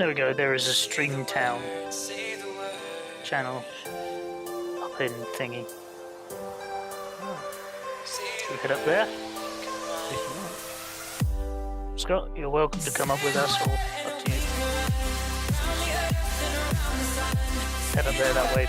There we go. There is a Stream Town channel up in thingy. Should we head up there? If you want. Scott, you're welcome to come up with us, or up to you. Head up there that way.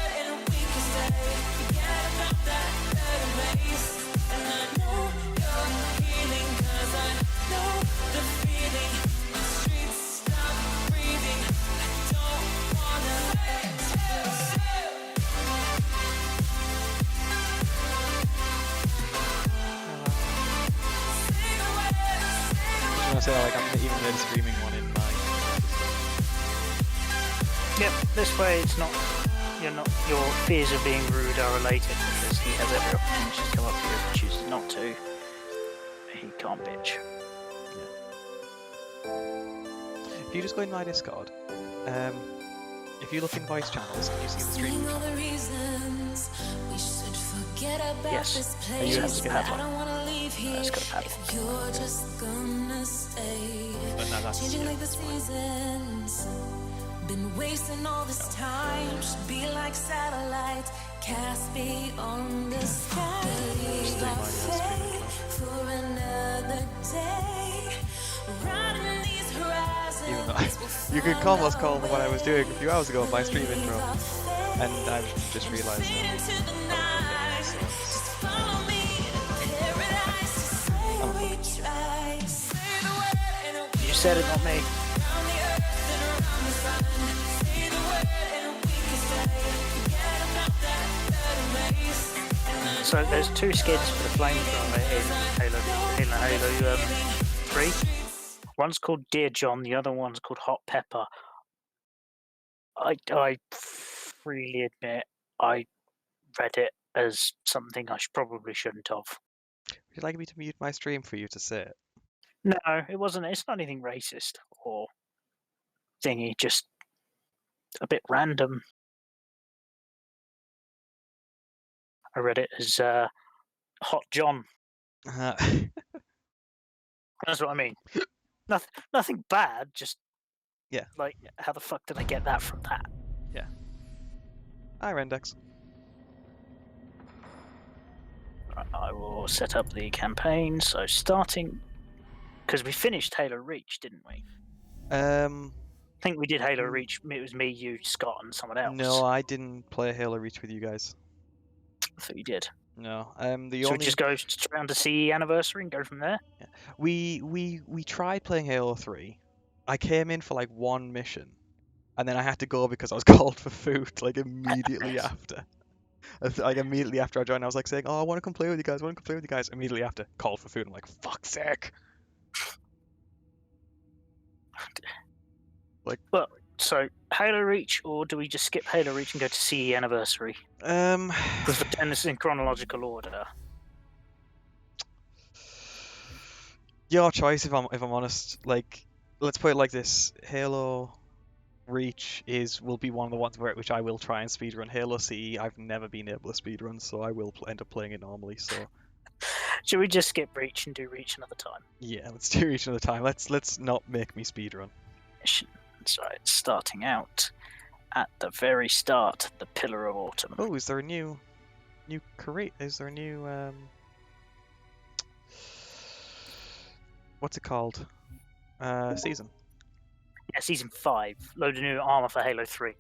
I say, like, I'm even then streaming one in my. Yep, this way it's not. Your fears of being rude are related because he has every opportunity to come up here and chooses not to. He can't bitch. Yeah. If you just go in my Discord, if you look in voice channels, can you see the stream? Yes, you have to have one. That's got to have one. But no, that's been wasting all this time. Should be like satellites cast beyond the sky. For another day. Riding these horizons. Even though you could almost call what I was doing a few hours ago my stream intro, and I've just realised You said it, not me. So there's two skins for the flamethrower in Halo 3. One's called Dear John, the other one's called Hot Pepper. I freely admit I read it as something I probably shouldn't have. Would you like me to mute my stream for you to say it? No, it wasn't. It's not anything racist or thingy, just a bit random. I read it as Hot John. That's what I mean. Nothing bad, just yeah. Like, how the fuck did I get that from that? Yeah. Hi, Rendex. I will set up the campaign. So starting, because we finished Halo Reach, didn't we? I think we did Halo Reach. It was me, you, Scott, and someone else. No, I didn't play Halo Reach with you guys. I thought you did. No. We just go around to CE anniversary and go from there? Yeah. We tried playing Halo 3. I came in for like one mission, and then I had to go because I was called for food like immediately after. Like immediately after I joined, I was like saying, "Oh, I want to come play with you guys. Immediately after, called for food. I'm like, "Fuck's sake!" Like, well, so Halo Reach, or do we just skip Halo Reach and go to CE anniversary? Because we're doing this in chronological order. Your choice, if I'm honest. Like, let's put it like this: Halo Reach will be one of the ones which I will try and speedrun. Halo CE, I've never been able to speedrun, so I will end up playing it normally. So, should we just skip Reach and do Reach another time? Yeah, let's do Reach another time. Let's not make me speedrun. That's right. Starting out at the very start, the Pillar of Autumn. Oh, is there a new career? Is there a new what's it called? Season. Yeah, season 5. Load of new armor for Halo 3.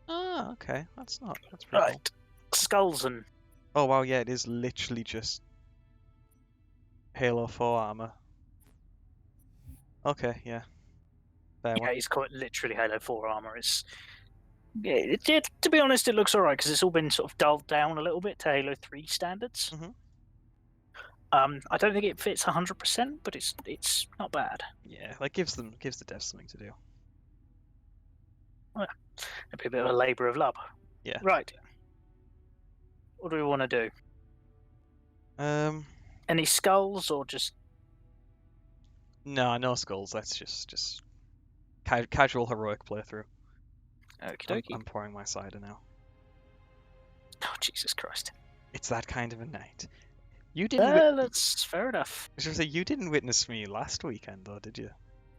Ah, okay. That's pretty right. Cool. Skulls and. Oh wow, yeah, it is literally just Halo 4 armor. Okay, yeah. Yeah, it's quite literally Halo 4 armor. To be honest, it looks alright because it's all been sort of dulled down a little bit to Halo 3 standards. Mm-hmm. I don't think it fits 100%, but it's not bad. Yeah, like gives the devs something to do. Well, it'd be a bit of a labour of love. Yeah. Right. What do we want to do? Any skulls or just? No skulls. That's just casual heroic playthrough. Okie dokie. I'm pouring my cider now. Oh Jesus Christ! It's that kind of a night. You didn't. That's fair enough. I was gonna say, you didn't witness me last weekend, though, did you?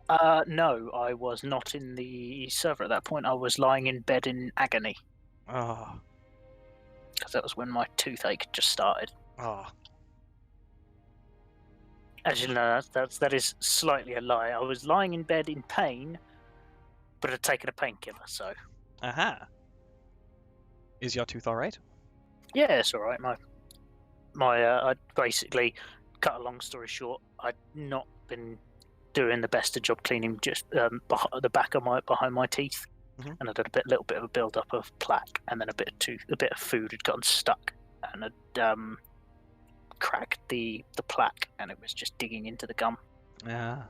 No, I was not in the server at that point. I was lying in bed in agony. Oh. Because that was when my toothache just started. Oh. As you know, that is slightly a lie. I was lying in bed in pain, but had taken a painkiller, so... Aha. Is your tooth alright? Yeah, it's alright. I basically, cut a long story short, I'd not been doing the best of job cleaning just the back of behind my teeth, and I'd had a little bit of a build up of plaque, and then a bit of food had gotten stuck, and had cracked the plaque, and it was just digging into the gum. Ah.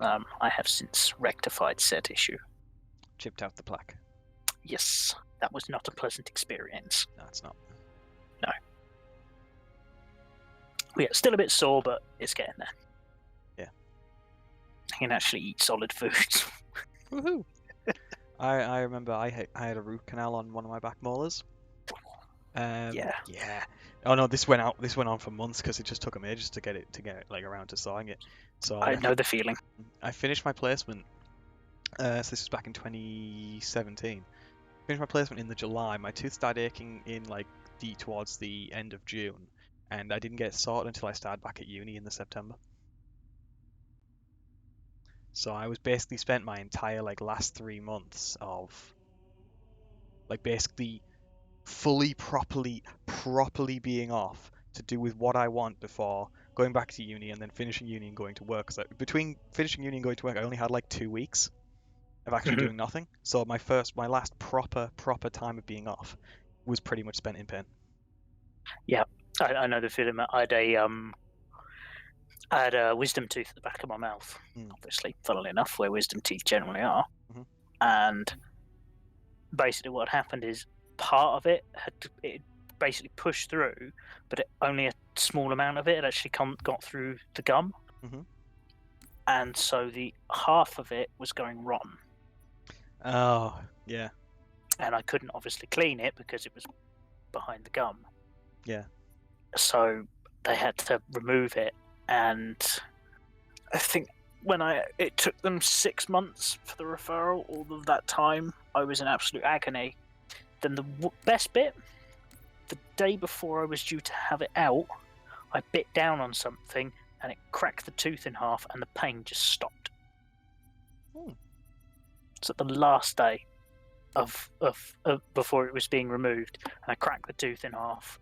I have since rectified said issue. Chipped out the plaque. Yes, that was not a pleasant experience. No, it's not. No. Yeah, still a bit sore, but it's getting there. Yeah. I can actually eat solid foods. Woohoo! I remember I had a root canal on one of my back molars. Yeah. Oh no, this went on for months because it just took them ages to get it like around to sawing it. So I know the feeling. I finished my placement. So this was back in 2017. Finished my placement in the July. My tooth started aching in like towards the end of June, and I didn't get it sorted until I started back at uni in the September. So I was basically spent my entire like last 3 months of like basically fully properly being off to do with what I want before going back to uni and then finishing uni and going to work. So between finishing uni and going to work, I only had like 2 weeks of actually doing nothing. So my last proper time of being off was pretty much spent in pain. Yeah, I know the feeling. I had a wisdom tooth at the back of my mouth, obviously, funnily enough, where wisdom teeth generally are. And basically what happened is part of it it basically pushed through, but only a small amount of it had actually got through the gum. And so the half of it was going rotten. Oh, yeah. And I couldn't obviously clean it because it was behind the gum. Yeah. So they had to remove it, and I think it took them 6 months for the referral. All of that time, I was in absolute agony. Then the best bit, the day before I was due to have it out, I bit down on something and it cracked the tooth in half, and the pain just stopped. So the last day of before it was being removed, and I cracked the tooth in half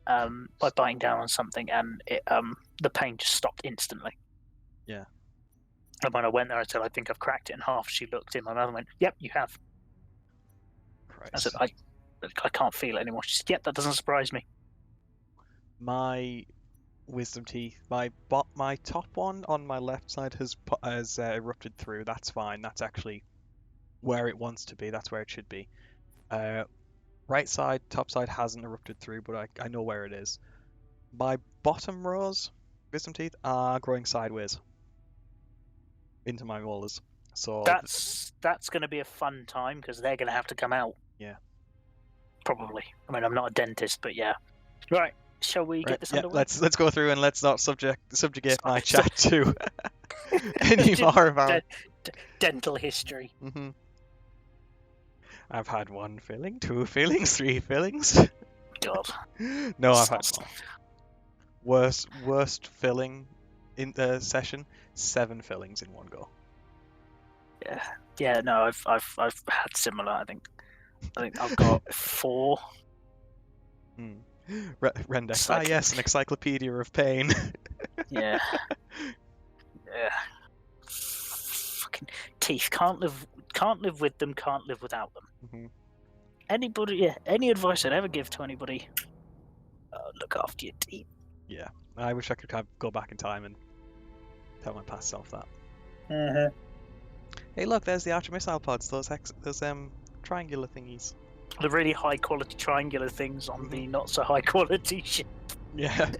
by biting down on something, and it the pain just stopped instantly. Yeah. And when I went there, I said, "I think I've cracked it in half." She looked in my mouth and went, "Yep, you have." Christ. I said, "I can't feel it anymore." She said, "Yep, that doesn't surprise me." My wisdom teeth, my top one on my left side has erupted through. That's fine. That's actually where it wants to be. That's where it should be. Right side, top side hasn't erupted through, but I know where it is. My bottom rows, wisdom teeth, are growing sideways into my molars. So that's going to be a fun time because they're going to have to come out. Yeah. Probably. I mean, I'm not a dentist, but yeah. Right. Shall we get this underway? Let's go through and let's not subjugate my chat to any more of our dental history. I've had 1 filling, 2 fillings, 3 fillings. God. No, I've had more. Worst filling in the session, 7 fillings in one go. Yeah. No, I've had similar. I think I've got 4. Rendex. Yes, an encyclopedia of pain. Yeah. Fucking teeth. Can't live with them. Can't live without them. Anybody? Any advice I'd ever give to anybody? Look after your teeth. Yeah, I wish I could kind of go back in time and tell my past self that. Hey, look, there's the Archer missile pods. Those triangular thingies. The really high quality triangular things on the not so high quality ship. Yeah.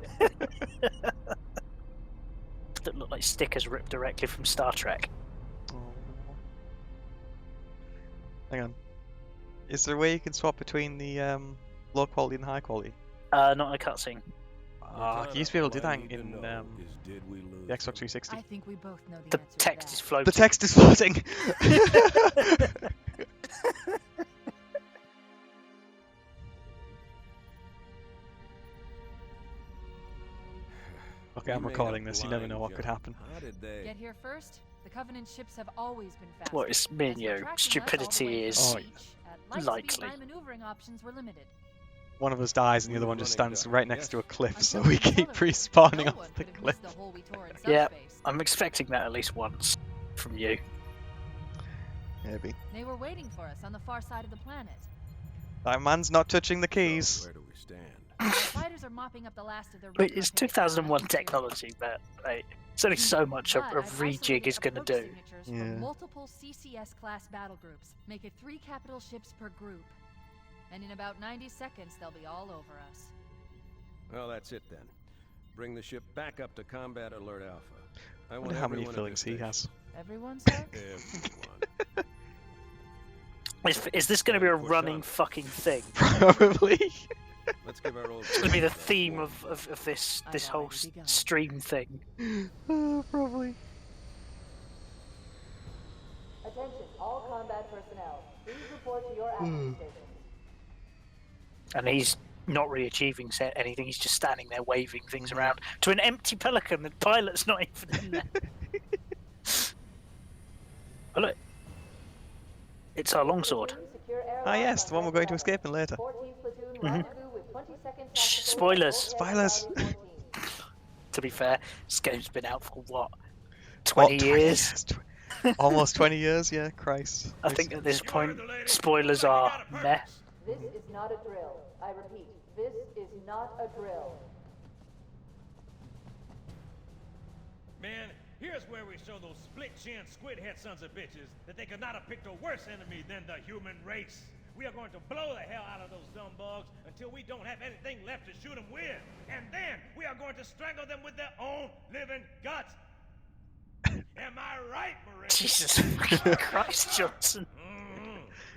That look like stickers ripped directly from Star Trek. Oh. Hang on. Is there a way you can swap between the low quality and high quality? Not in a cutscene. Oh, you used to be able to do that in the Xbox 360. I think we both know The answer to text that. is floating. The text is floating. Okay, I'm recording this. You never know what could happen. Get here first. The Covenant ships have always been fast. What is me and you? Stupidity is likely. Maneuvering options were limited. One of us dies and the other one just stands right next to a cliff, so we keep respawning off the cliff. Yeah, I'm expecting that at least once from you. Maybe. They were waiting for us on the far side of the planet. That man's not touching the keys. Where do we stand? The fighters are mopping up the last of their. But it's 2001 technology, but like, it's only so much a rejig is going to do. Yeah. Multiple CCS class battle groups. Make it 3 capital ships per group. And in about 90 seconds, they'll be all over us. Well, that's it then. Bring the ship back up to Combat Alert Alpha. I wonder how many fillings he has. Everyone, sir? Everyone. Is this going to be a running fucking thing? Probably. Let's give our old It's going to be the theme of this whole stream thing. Probably. Attention, all combat personnel. Please report to your action stations. And he's not really achieving anything, he's just standing there waving things around to an empty Pelican. The pilot's not even in there. Oh look, it's our longsword. Ah yes, the one we're going to escape in later. Spoilers. Spoilers. To be fair, this game's been out for what, 20 years? Almost 20 years, yeah, Christ. I think at this point, spoilers are meh. This is not a drill. I repeat, this is not a drill. Man, here's where we show those split-chin, squid-head sons of bitches that they could not have picked a worse enemy than the human race. We are going to blow the hell out of those dumb bugs until we don't have anything left to shoot them with. And then we are going to strangle them with their own living guts. Am I right, Marie? Jesus Christ, Johnson.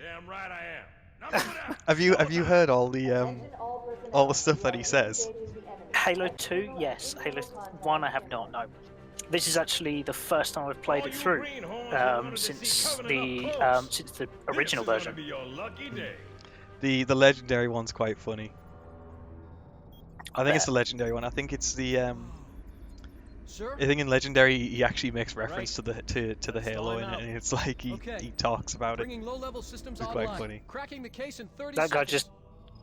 Damn right I am. Now move it out. Have you heard all the stuff that he says? Halo 2, yes. Halo 1, I have not. No. This is actually the first time I've played it through since the original version. The legendary one's quite funny. I think it's the legendary one. I think it's the I think in legendary he actually makes reference to the Halo in it, and it's like he talks about it. It's quite funny. That guy just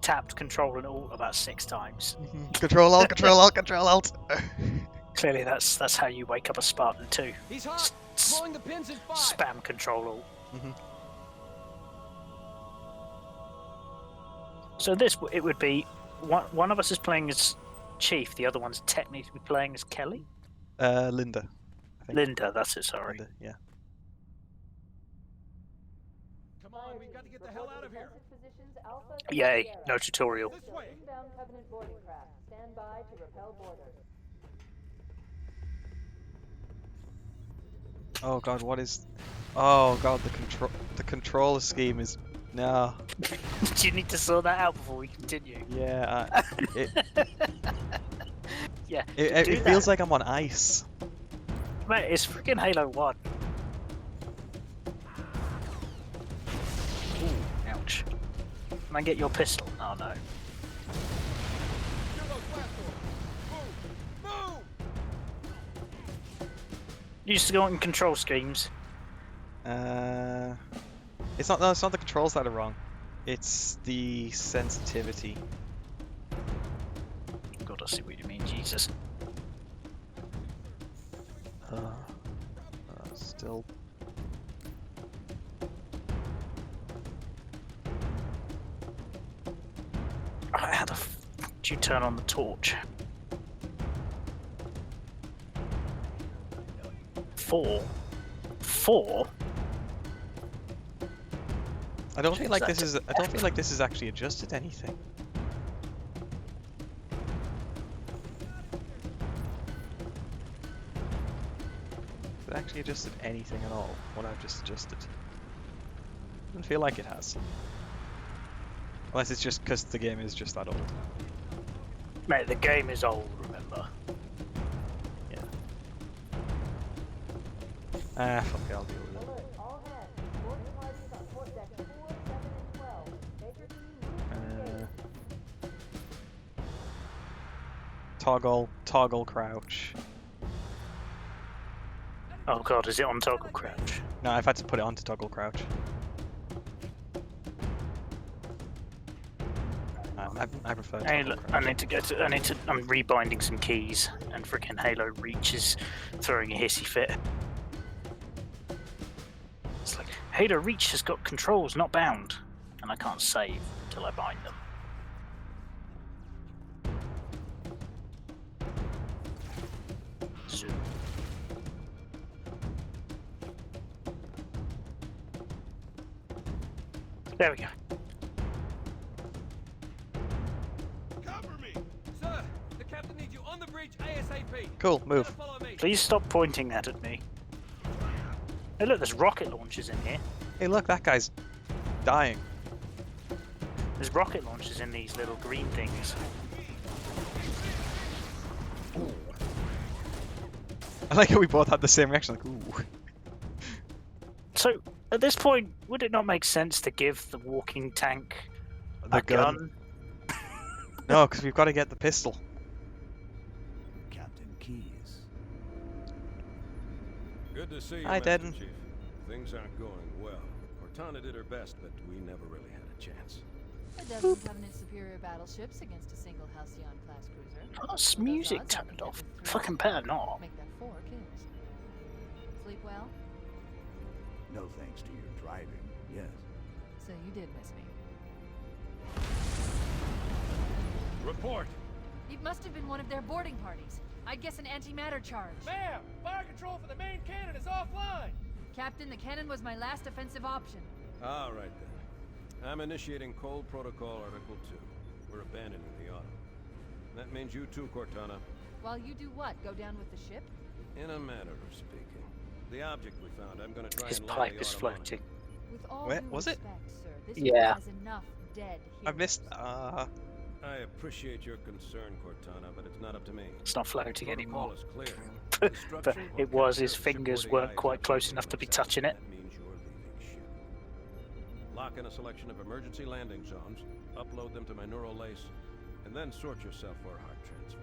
tapped Control and Alt about 6 times. Control Alt, Control Alt, Control Alt. Clearly, that's how you wake up a Spartan too. He's hot. Blowing the pins in 5. Spam Control Alt. So it would be one of us is playing as Chief, the other one's technically playing as Kelly. Linda. I think. Linda, that's it. Sorry. Linda, yeah. Come on, we've got to get the hell out of here. Yay! No tutorial. This way. Inbound Covenant boarding craft. Stand by to repel boarders. Oh god, what is? Oh god, the controller scheme is no. Do you need to sort that out before we continue? Yeah. Yeah. It feels like I'm on ice. Mate, it's freaking Halo 1. Ooh, ouch. Can I get your pistol? Oh no. You used to go on control schemes. It's not the controls that are wrong. It's the sensitivity. God, I see what you mean, Jesus. Still. How the f do you turn on the torch? 4? I don't feel like this is. I don't feel like this is actually adjusted anything. Has it actually adjusted anything at all? What I've just adjusted. Doesn't feel like it has. Unless it's just because the game is just that old. Mate, the game is old, remember? Ah, fuck it, I'll deal with it. Alert, all hands. Board departures on port deck 4, 7, and 12. Baker team, move to engage. Toggle crouch. Oh god, is it on toggle crouch? No, I've had to put it onto toggle crouch. I prefer Hey, toggle look, crouch. I'm rebinding some keys, and freaking Halo Reach is throwing a hissy fit. It's like, Halo Reach has got controls, not bound, and I can't save until I bind them. Zoom. There we go. Cover me! Sir, the captain needs you on the bridge ASAP. Cool, move. Follow me. Please stop pointing that at me. Hey look, there's rocket launchers in here. Hey, look, that guy's dying. There's rocket launchers in these little green things. I like how we both had the same reaction, like, ooh. So, at this point, would it not make sense to give the walking tank The a gun? No, because we've got to get the pistol. Captain Keyes. Good to see you, Hi, Master Denton. Chief. Things aren't going well. Cortana did her best, but we never really had a chance. A dozen Covenant superior battleships against a single Halcyon-class cruiser. Plus, Those music odds, I turned think off. that with 3 Fucking better not. Make that 4 kills. Sleep well? No thanks to your driving, yes. So you did miss me. Report. It must have been one of their boarding parties. I'd guess an antimatter charge. Ma'am, fire control for the main cannon is offline. Captain, the cannon was my last offensive option. All right, then. I'm initiating Cold Protocol Article 2. We're abandoning the Autumn. That means you too, Cortana. While you do what? Go down with the ship? In a manner of speaking. The object we found, I'm gonna try His and land pipe the is Autumn on it. With floating. all Where due was it? respect, sir, this Yeah. ship has enough dead I heroes. missed. I appreciate your concern, Cortana, but it's not up to me. It's not floating Protocol anymore. is clear. But Destruction or it was, capture his of fingers shipboard weren't quite AIs close enough to be touching it. That means you're leaving ship. Lock in a selection of emergency landing zones, upload them to my neural lace, and then sort yourself for a heart transfer.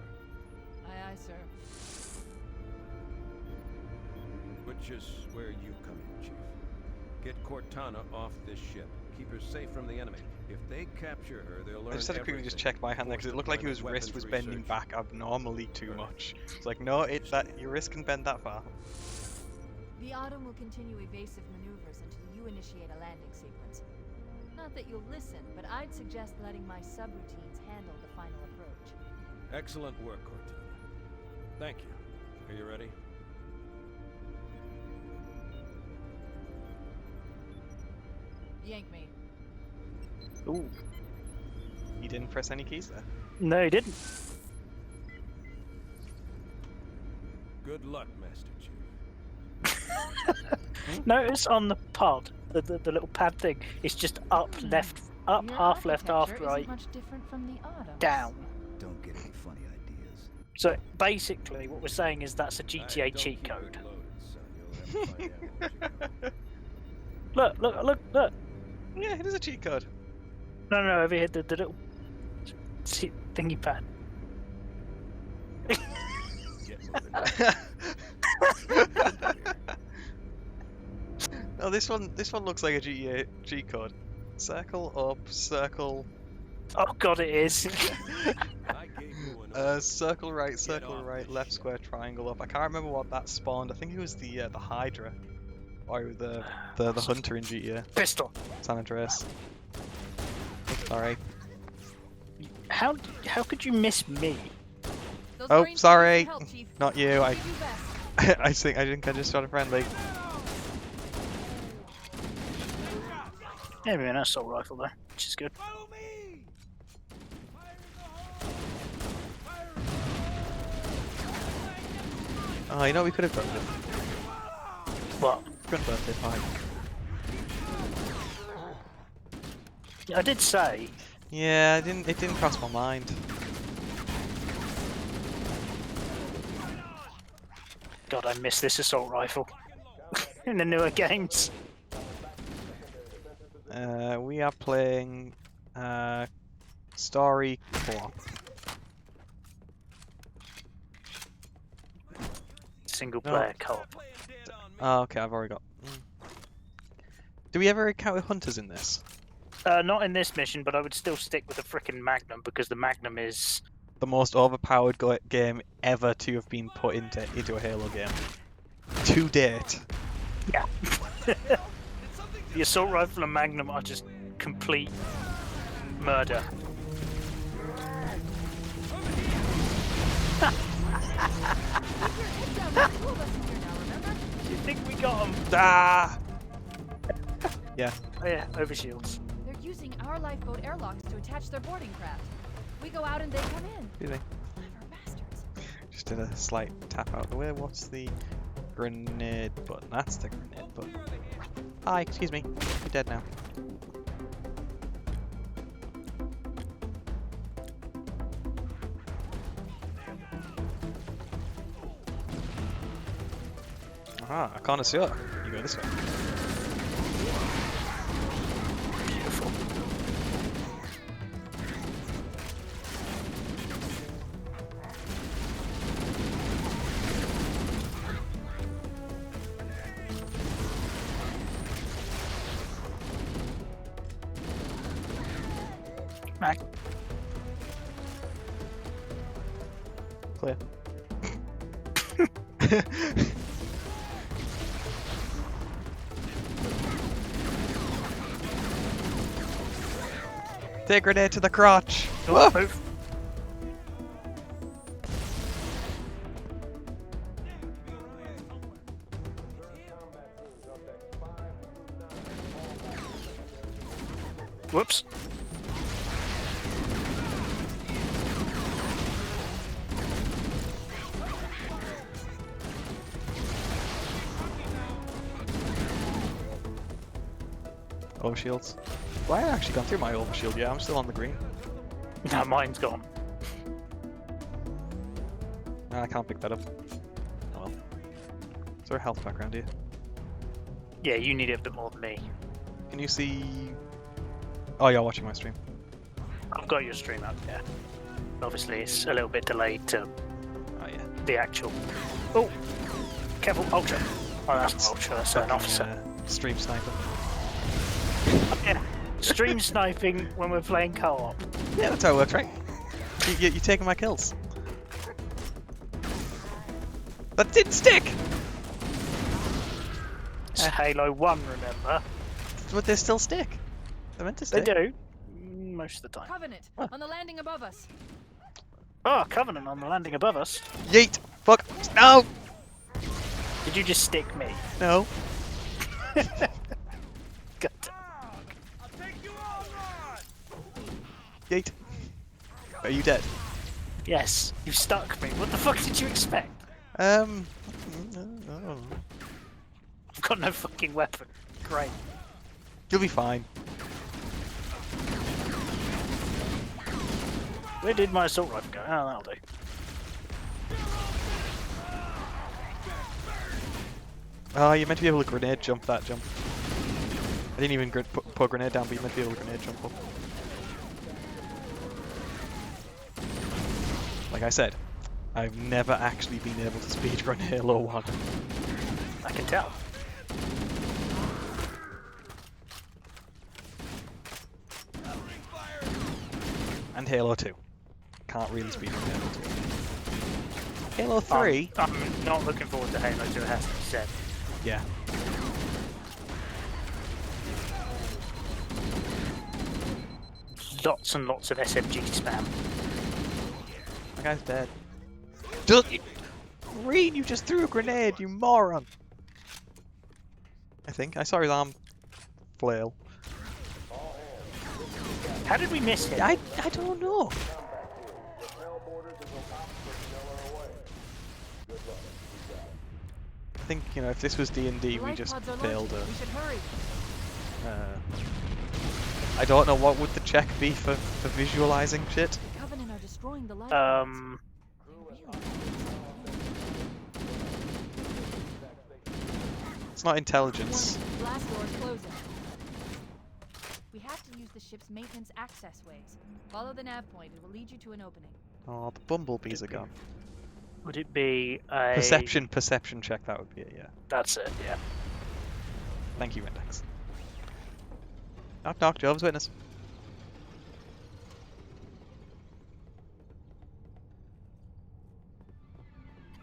Aye, aye, sir. Which is where you come in, Chief. Get Cortana off this ship. Keep her safe from the enemy. If they capture her, they'll learn I just had to quickly just everything. check my hand there because it Force looked like his deployment, wrist was weapons bending research. back abnormally too Right. much. It's like, no, your wrist can bend that far. The Autumn will continue evasive maneuvers until you initiate a landing sequence. Not that you'll listen, but I'd suggest letting my subroutines handle the final approach. Excellent work, Cortana. Thank you. Are you ready? Yank me. Ooh. You didn't press any keys there. No, he didn't. Good luck, Master Chief. Notice on the pod, the little pad thing, it's just up, left, up, Your half left, half architecture right, isn't much different from the Autumn. down. Don't get any funny ideas. So basically, what we're saying is that's a GTA Don't cheat keep it code. loaded, son. You'll have to find out what you got. Look. Yeah, it is a cheat code. No, over here, the little thingy pad. Get moving. No, this one looks like a GTA cheat code. Circle up, circle. Oh god, it is. I gave you an order. Circle right, off left this ship. square, triangle up. I can't remember what that spawned. I think it was the Hydra, or the Hunter in GTA Pistol. San Andreas. Sorry. How could you miss me? Those Oh, Marines sorry. need help, Chief. Not you. We'll give you best. I think I just shot a friendly. Yeah, an assault rifle there, which is good. Follow me! Fire in the hole! Fire! Oh, you know what we could have done with What? front birthday party. I did say. Yeah, it didn't cross my mind. God, I miss this assault rifle in the newer games. We are playing Story Co-op. Single player co-op. Oh, okay, I've already got. Do we ever encounter hunters in this? Not in this mission, but I would still stick with the frickin' Magnum because the Magnum is The most overpowered game ever to have been put into a Halo game. To date. yeah. The assault rifle and Magnum are just complete murder. Do you think we got them? Ah! Yeah. Oh yeah, overshields. They're using our lifeboat airlocks to attach their boarding craft. We go out and they come in. Do they? Clever bastards. Just did a slight tap out of the way. What's the grenade button? That's the grenade button. Hi, excuse me. You're dead now. Aha, a connoisseur. You go this way. Beautiful. Mac. Clear. Take grenade to the crotch. Oh, move. Whoops. Overshields. Well, I actually gone through my overshield. Yeah, I'm still on the green. No, mine's gone. I can't pick that up. Oh well. Is there a health pack around here? Yeah, you need it a bit more than me. Can you see? Oh, you're watching my stream. I've got your stream up, yeah. Obviously, it's a little bit delayed to Oh yeah. the actual. Oh, careful, Ultra. Oh, that's not Ultra. That's an officer. Stream sniper. Yeah. Stream sniping when we're playing co-op. Yeah, that's how it works, right? You're taking my kills. That didn't stick! It's Halo 1, remember? But they still stick. They're meant to They stick. do. Most of the time. Covenant, What? on the landing above us. Oh, Covenant on the landing above us. Yeet! Fuck! No! Did you just stick me? No. God. Yeet. Are you dead? Yes, you stuck me. What the fuck did you expect? I don't know. I've got no fucking weapon. Great. You'll be fine. Where did my assault rifle go? Oh, that'll do. Oh, you're meant to be able to grenade jump that jump. I didn't even put a grenade down, but you're meant to be able to grenade jump up. Like I said, I've never actually been able to speedrun Halo 1. I can tell. And Halo 2. Can't really speedrun Halo 2. Halo 3? I'm not looking forward to Halo 2, it has to be said. Yeah. Lots and lots of SMG spam. My guy's dead. Green, you just threw a grenade, you moron! I think. I saw his arm flail. How did we miss him? I don't know. I think, you know, if this was D&D, we just failed We should hurry. I don't know what would the check be for visualizing shit. The Covenant are destroying the lifeboats. It's not intelligence. Warning, blast doors closing. We have to use the ship's maintenance access ways. Follow the nav point. It will lead you to an opening. Oh, the bumblebees are gone. Would it be a... Perception check, that would be it, yeah. That's it, yeah. Thank you, Index. Knock knock, Jehovah's Witness.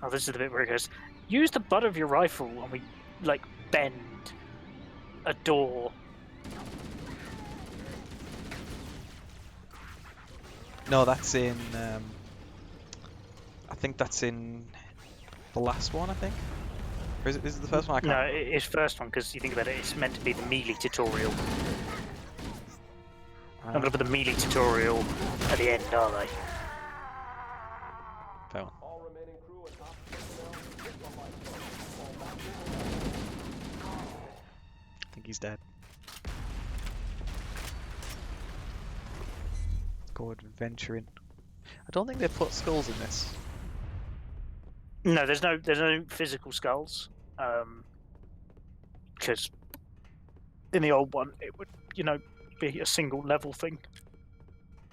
Oh, this is the bit where it goes, use the butt of your rifle when we, like, bend a door. No, that's in... I think that's in the last one, I think? Or is it the first one? I can't No, remember. it's first one, because you think about it, it's meant to be the melee tutorial. I'm going to put the melee tutorial at the end, are they? Fair one. I think he's dead. Let's go adventuring. I don't think they put skulls in this. No, there's no physical skulls. Because in the old one, it would, be a single level thing.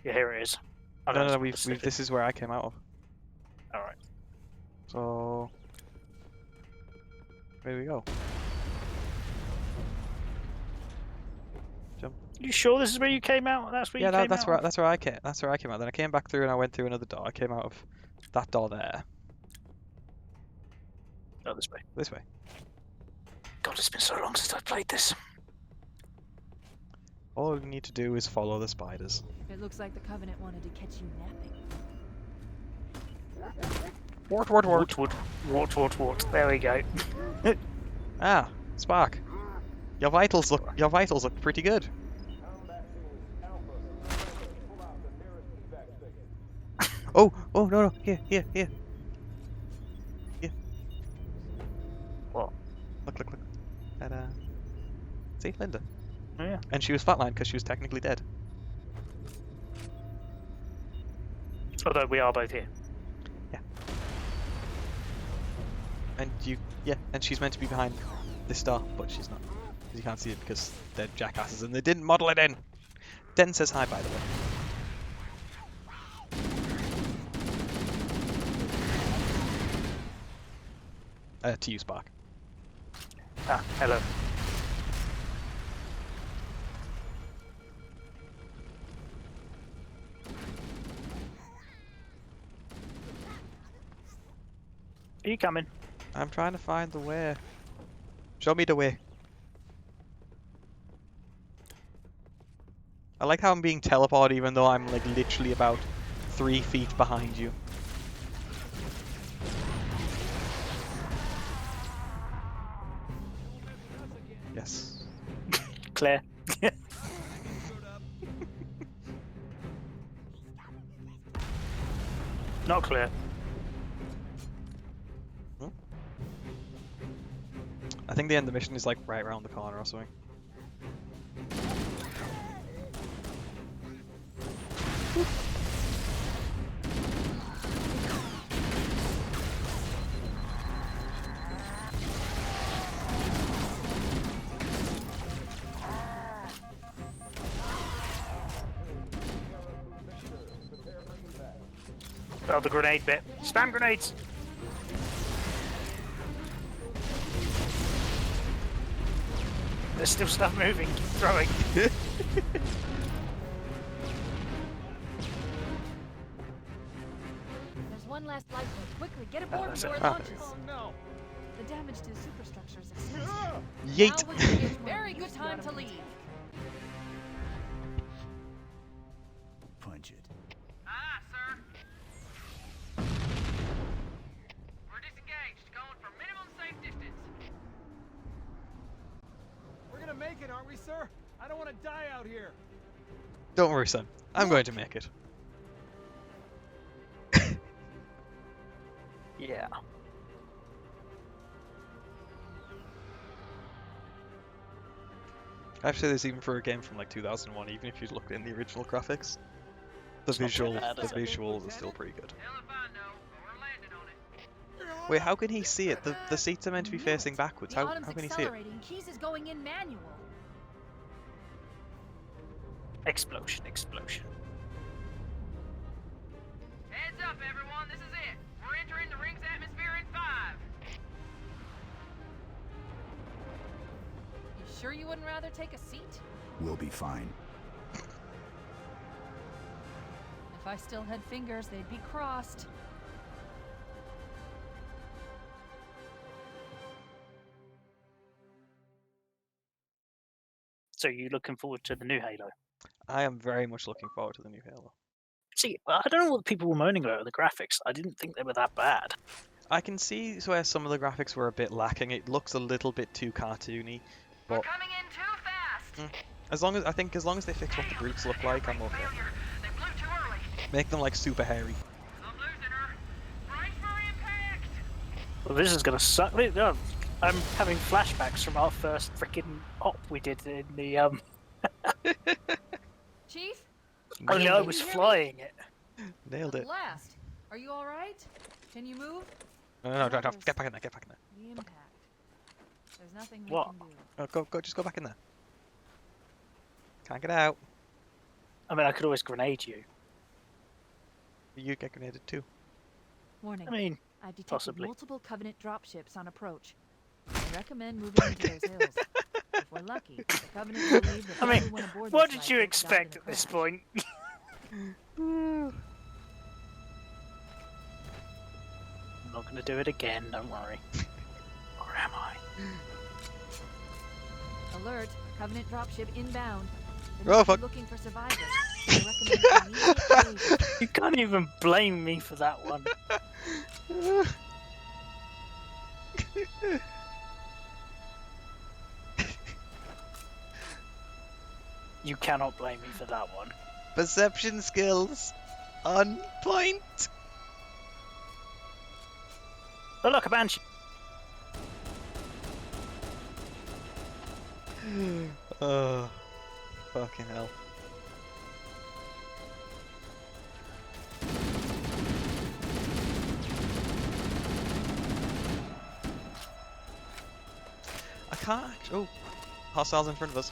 Yeah, here it is. No, this is where I came out of. Alright. So... There we go. Jump. You sure this is where you came out? That's where you came out? That's where I came. That's where I came out. Then I came back through and I went through another door. I came out of that door there. Oh, this way. This way. God, it's been so long since I've played this. All we need to do is follow the spiders. It looks like the Covenant wanted to catch you napping. Wart. Wart. There we go. Ah, Spark. Your vitals look pretty good. Oh, no. Here. What? Look. That, see, Linda. Oh, yeah. And she was flatlined because she was technically dead. Although we are both here. Yeah. And she's meant to be behind this star, but she's not. Because you can't see it because they're jackasses and they didn't model it in. Den says hi, by the way. To you, Spark. Ah, hello. Are you coming? I'm trying to find the way. Show me the way. I like how I'm being teleported even though I'm like literally about 3 feet behind you. Yes. Claire. Not Claire. I think the end of the mission is like right around the corner or something. Oh, the grenade bit. Spam grenades! There's still stuff moving. Keep throwing. There's one last lifeboat. Quickly, get aboard that's before it. it launches. Oh no! The damage to the superstructure is extensive. Yeet! Now would be a very good time to leave. Punch it. Ah, sir. We're disengaged, going for minimum safe distance. We're gonna make it, aren't we, sir? I don't want to die out here. Don't worry, son. I'm going to make it. Yeah. Actually, there's even for a game from like 2001, even if you look in the original graphics, the It's not too visuals, bad, the is it? visuals are still pretty good. Hell if I know, but we're landing on it. Wait, how can he see it? The seats are meant to be facing backwards. The How Autumn's can he see it? accelerating. Keys is going in manual. Explosion, explosion. Heads up, everyone. This is it. We're entering the ring's atmosphere in 5. You sure you wouldn't rather take a seat? We'll be fine. If I still had fingers, they'd be crossed. So you looking forward to the new Halo? I am very much looking forward to the new Halo. See, I don't know what people were moaning about with the graphics. I didn't think they were that bad. I can see where some of the graphics were a bit lacking. It looks a little bit too cartoony. We're But coming in too fast. as long as they fix what the brutes look like, I'm okay. Failure. They blew too early. Make them like super hairy. I'm losing her. Brace for impact. Well, this is gonna suck. I'm having flashbacks from our first freaking op we did in the Chief? Only I was flying it. Nailed it. Blast. Are you all right? Can you move? No, get back in there. Get back in there. The impact. There's nothing we What? can do. Just go back in there. Can't get out. I mean, I could always grenade you. You get grenaded too. Warning. I mean, I've detected possibly. multiple Covenant dropships on approach. I recommend moving into those hills. If we're lucky, the Covenant will believe that I mean, everyone aboard what this did flight you died in expect a at this crash. point? I'm not gonna do it again, don't worry. Or am I? Alert! Covenant dropship inbound. Oh, They're fuck. looking for survivors. I recommend immediate evasion. You can't even blame me for that one. You cannot blame me for that one. Perception skills on point. Oh look, a banshee. Oh, fucking hell. I can't actually. Oh, hostiles in front of us.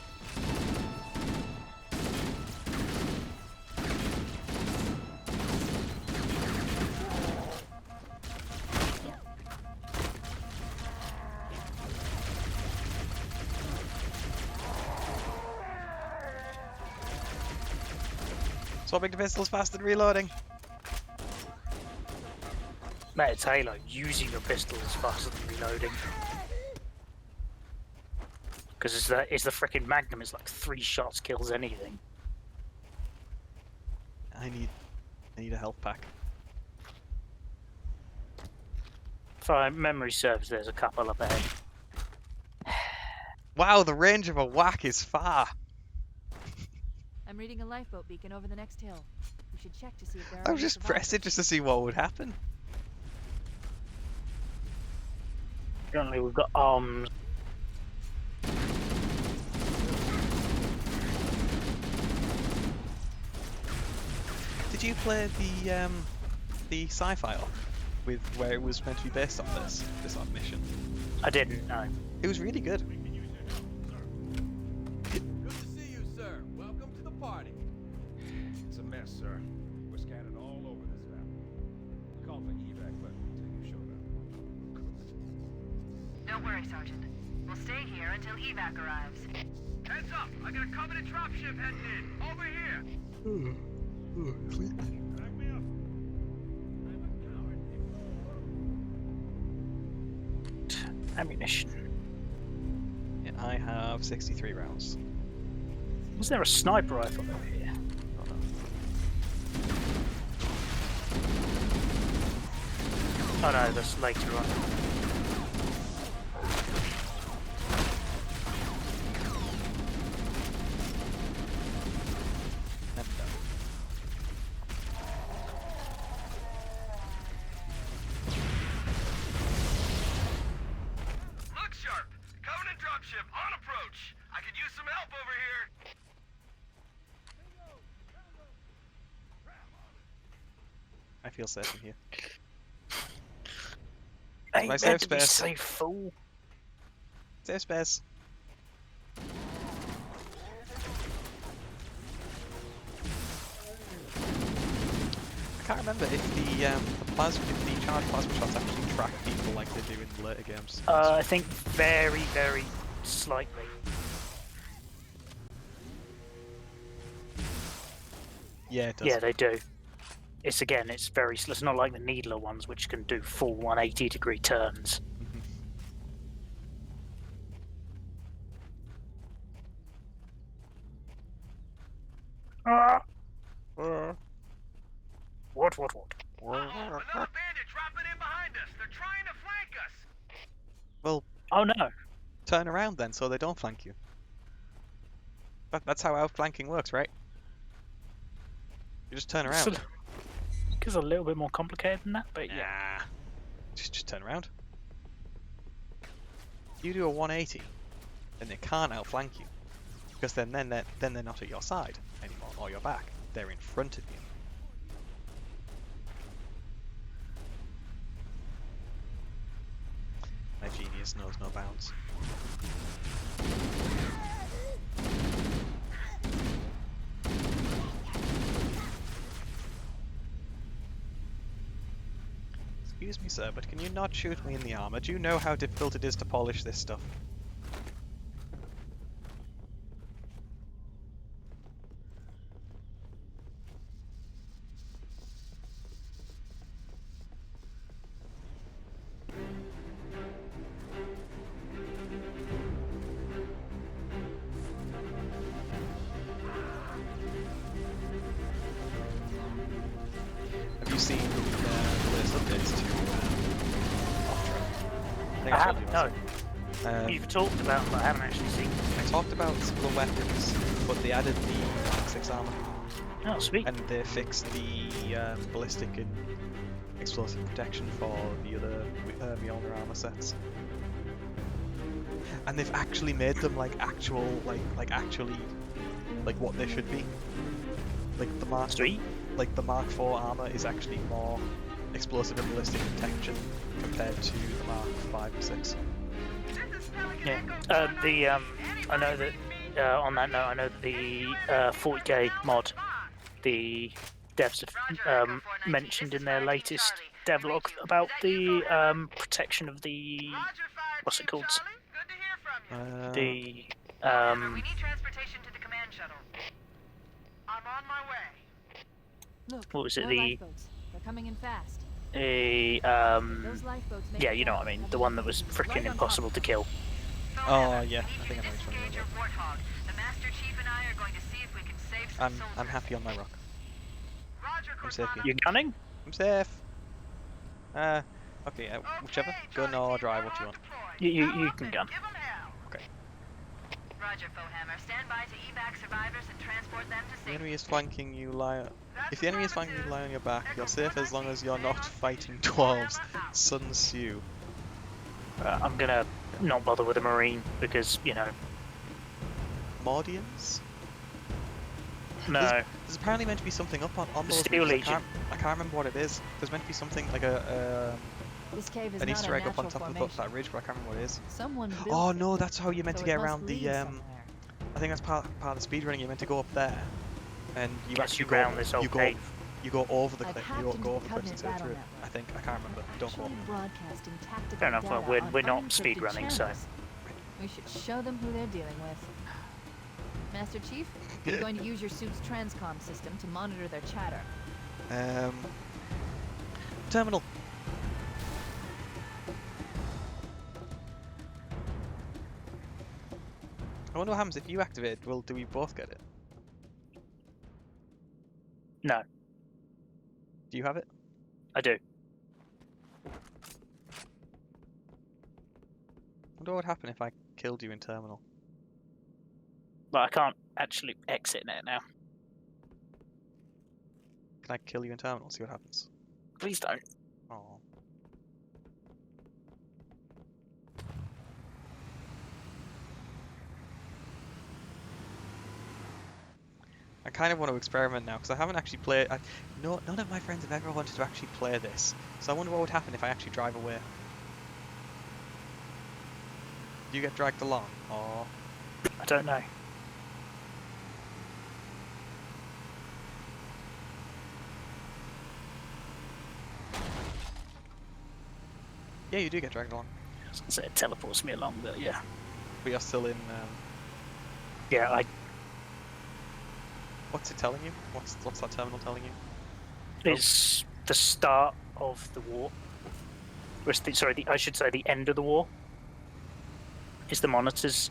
Swapping to pistols fast and reloading. Mate, it's Halo. Using your pistol is faster than reloading. Because it's the frickin' Magnum. It's like 3 shots kills anything. I need a health pack. If my memory serves, there's a couple up ahead. Wow, the range of a whack is far. I'm reading a lifeboat beacon over the next hill. We should check to see if there are I would any just press it survivors. just to see what would happen. Currently, we've got arms. Did you play the sci-fi op with where it was meant to be based on this sort of mission? I didn't know. It was really good. Good to see you, sir. Welcome to the party. It's a mess, sir. We're scattered all over this valley. We called for evac, but until you showed up. Don't worry, Sergeant. We'll stay here until evac arrives. Heads up! I got a Covenant dropship heading in. Over here. Back me up. Ammunition. Yeah, I have 63 rounds. Was there a sniper rifle over here? Oh, no. Oh no, that's later on. I'm done. Look sharp! Covenant dropship on approach! I could use some help over here! I feel safe in here. ain't Right, meant save to be space. so full. Save space. I can't remember if the charged plasma shots actually track people like they do in the later games. I think very, very slightly. Yeah, it does. Yeah, they do. It's very. It's not like the Needler ones, which can do full 180-degree turns. What? Little bandits dropping in behind us. They're trying to flank us. Well, oh no. Turn around then, so they don't flank you. That's how outflanking works, right? You just turn around. It's a little bit more complicated than that, but yeah. Nah. Just turn around. If you do a 180, then they can't outflank you, because then they're not at your side anymore or your back. They're in front of you. My genius knows no bounds. Excuse me, sir, but can you not shoot me in the armor? Do you know how difficult it is to polish this stuff? Have you seen the latest updates to Off-Track? I haven't, no. You've talked about them, but I haven't actually seen them. I talked about the weapons, but they added the Mark 6 armor. Oh, sweet. And they fixed the ballistic and explosive protection for the other Mjolnir armor sets. And they've actually made them like actually what they should be. Like the Mark Sweet. Like the Mark 4 armor is actually more explosive and ballistic protection compared to the Mark 5 and 6. Yeah. I know that on that note, I know that the 40k mod, the devs have mentioned in their latest devlog about the protection of the what's it called? We need transportation to the command shuttle. I'm on my way. Look, what was it? more lifeboats. They're coming in fast. Those lifeboats make yeah, you know what I mean. The one that was freaking impossible to kill. Oh yeah, I think I know which one you're talking about. The Master Chief and I are going to see if we can save some soldiers. I'm happy on my rock. Roger, I'm safe here. You gunning? I'm safe. Okay, whichever. Gun or drive, what do you want? You can gun. Okay. Roger, Fohammer. Stand by to evac survivors and transport them to The safety. enemy is flanking you, if the enemy is flanking you, lie on your back. You're safe as long as you're not fighting dwarves. Sun Tzu. I'm gonna not bother with a marine because you know. Mordians? No. There's apparently meant to be something up on those. Steel Legion. I can't remember what it is. There's meant to be something like This cave is an not Easter a egg up on natural top of formation. that ridge, but I can't remember what it is. Someone built Oh it, no, that's how you're meant so to get it must around the lead somewhere. I think that's part of the speedrunning. You're meant to go up there, and you Gets actually you round this whole cave. You go over the I've cliff. hacked You into go the over the cliff and Covenant sail battle through it. network. I think I can't remember. Don't quote me. Broadcasting tactical Fair enough. Well, data we're on not unencrypted speedrunning, so. channels. We should show them who they're dealing with. Master Chief, you're going to use your suit's transcom system to monitor their chatter. Terminal. I wonder what happens if you activate it. Well, do we both get it? No, Do you have it? I do. I wonder what would happen if I killed you in terminal. But I can't actually exit it now. Can I kill you in terminal? See what happens. Please don't. Oh. I kind of want to experiment now because I haven't actually played. None of my friends have ever wanted to actually play this. So I wonder what would happen if I actually drive away. Do you get dragged along, or...? I don't know. Yeah, you do get dragged along. I was gonna say it teleports me along, but yeah. But you're still in... Yeah, What's it telling you? What's that terminal telling you? It's the start of the war. Sorry, I should say the end of the war. Is the monitors...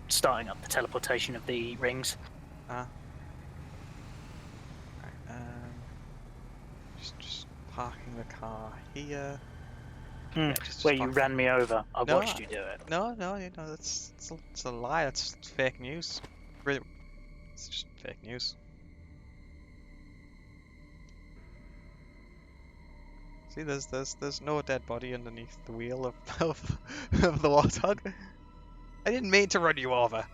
starting up the teleportation of the rings. Right, just parking the car here. Yeah, just Where you park. ran me over. I No, watched you do it. No, it's a lie. It's fake news. Really, it's just fake news. See, there's no dead body underneath the wheel of the Warthog. I didn't mean to run you over.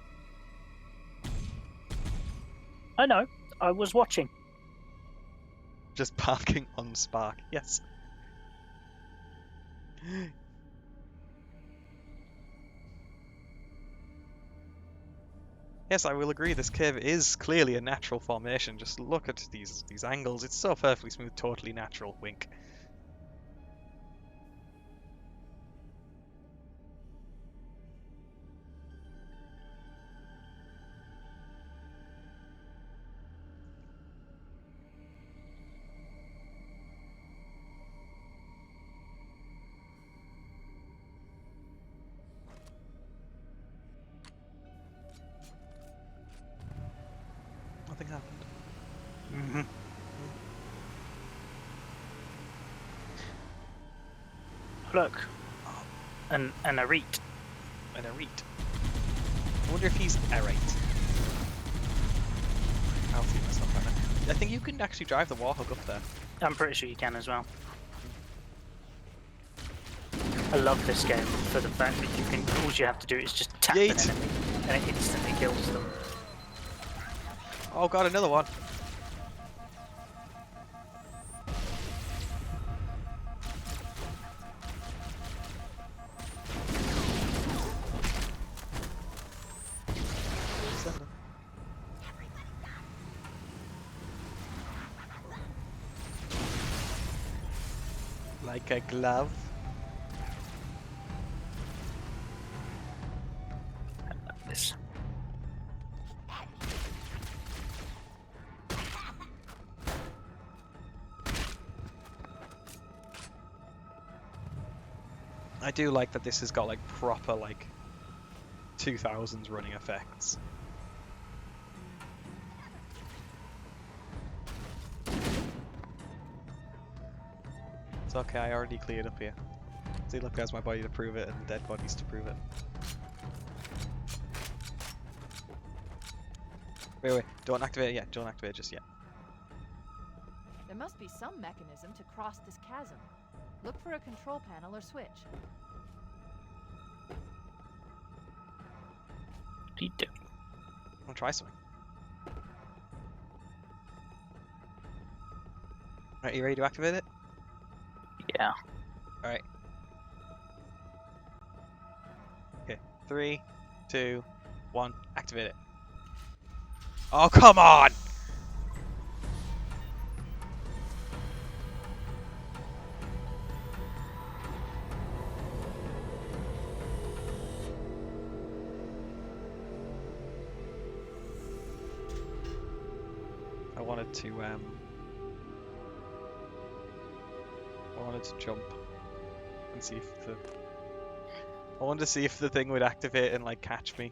I know. I was watching. Just parking on Spark. Yes. Yes, I will agree. This cave is clearly a natural formation. Just look at these angles. It's so perfectly smooth, totally natural. Wink. Nothing happened. Mm-hmm. Look. An arete. An arete. I wonder if he's arate. I'll see myself on it. I think you can actually drive the Warthog up there. I'm pretty sure you can as well. I love this game for the fact that you can. All you have to do is just tap an enemy, and it instantly kills them. Oh god, another one. Like a glove. I love this. I do like that this has got like proper like 2000s running effects. It's okay, I already cleared up here. See, look, there's my body to prove it and dead bodies to prove it. Wait, don't activate it yet. Don't activate it just yet. There must be some mechanism to cross this chasm. Look for a control panel or switch. What do you do? I'll try something. Alright, you ready to activate it? Yeah. Alright. Okay, 3, 2, 1, activate it. Oh, come on! I wanted to jump and see if I wanted to see if the thing would activate and like catch me.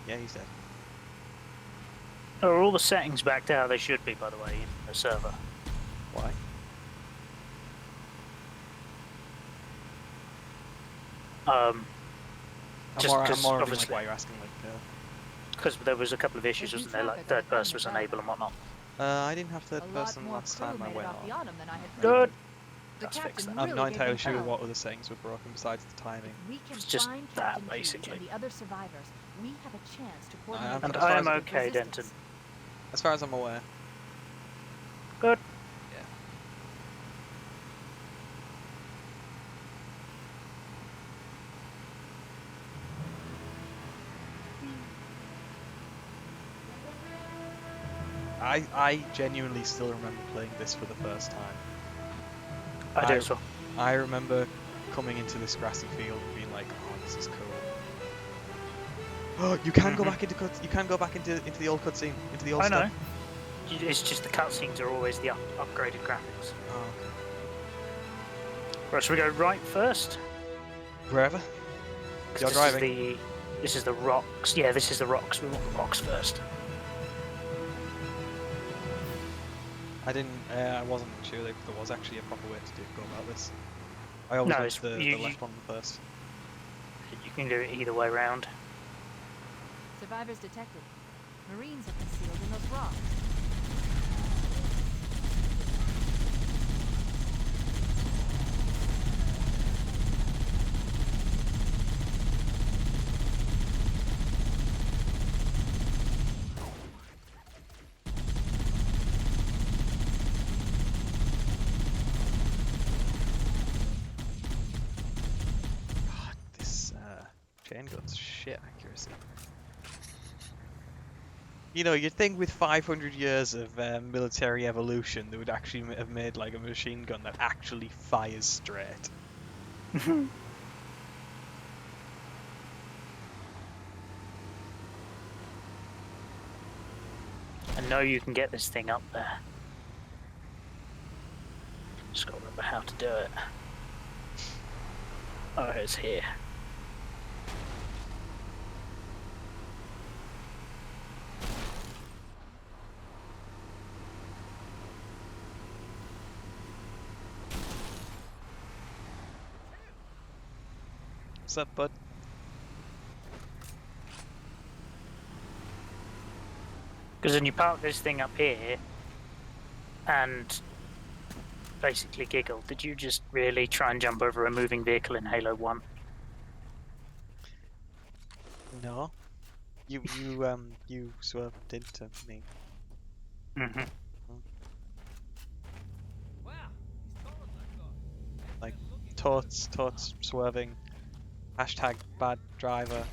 Yeah, he's dead. Are all the settings backed out? They should be, by the way, in the server. Why? I'm more like why you're asking, like, because there was a couple of issues, wasn't there? Like third person was unable and whatnot. I didn't have third A lot person more last crew time I made it went off the on. Autumn than I had Good. predicted. The Let's fix captain that. I'm really not gave entirely me sure hell. what other settings were broken besides the timing. If we can It's just find that, Captain Hughes basically. and the other survivors, we have a chance to I'm- coordinate And as the far I as- am defensive okay, resistance. Denton. As far as I'm aware. Good. Yeah. I genuinely still remember playing this for the first time. I do as well. I remember coming into this grassy field and being like, "Oh, this is cool." Oh, you can go back into you can go back into the old cutscene, into the old I know. stuff. It's just the cutscenes are always the upgraded graphics. Oh, okay. Right, should we go right first? Wherever. 'Cause You're driving. This is the rocks. Yeah, this is the rocks. We want the rocks first. I wasn't sure if there was actually a proper way to go about this. I always No, went it's- the you- left one first. You can do it either way round. Survivors detected. Marines have been sealed in those rocks. God, this chain gun's shit accuracy. You know, you'd think with 500 years of military evolution, they would actually have made like a machine gun that actually fires straight. I know you can get this thing up there. Just gotta remember how to do it. Oh, it's here. What's up, bud? Because then you park this thing up here and basically giggle. Did you just really try and jump over a moving vehicle in Halo 1? No. You swerved into me. Mm-hmm. Wow, he's taller than I thought. Like totes swerving. Hashtag bad driver.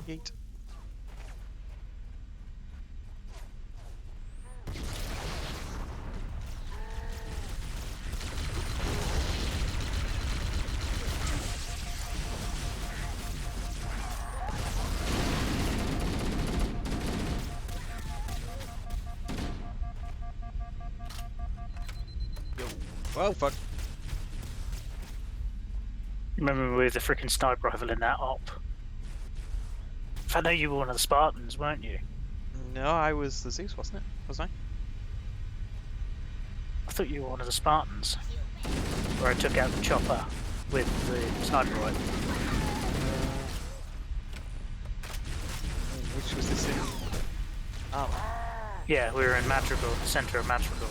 Yeet. Whoa, fuck. Remember with the freaking sniper rifle in that op? I know you were one of the Spartans, weren't you? No, I was the Zeus, wasn't it? Wasn't I thought you were one of the Spartans. Where I took out the chopper with the sniper rifle. I? Which was this in? Oh. Yeah, we were in Madrigal, the centre of Madrigal.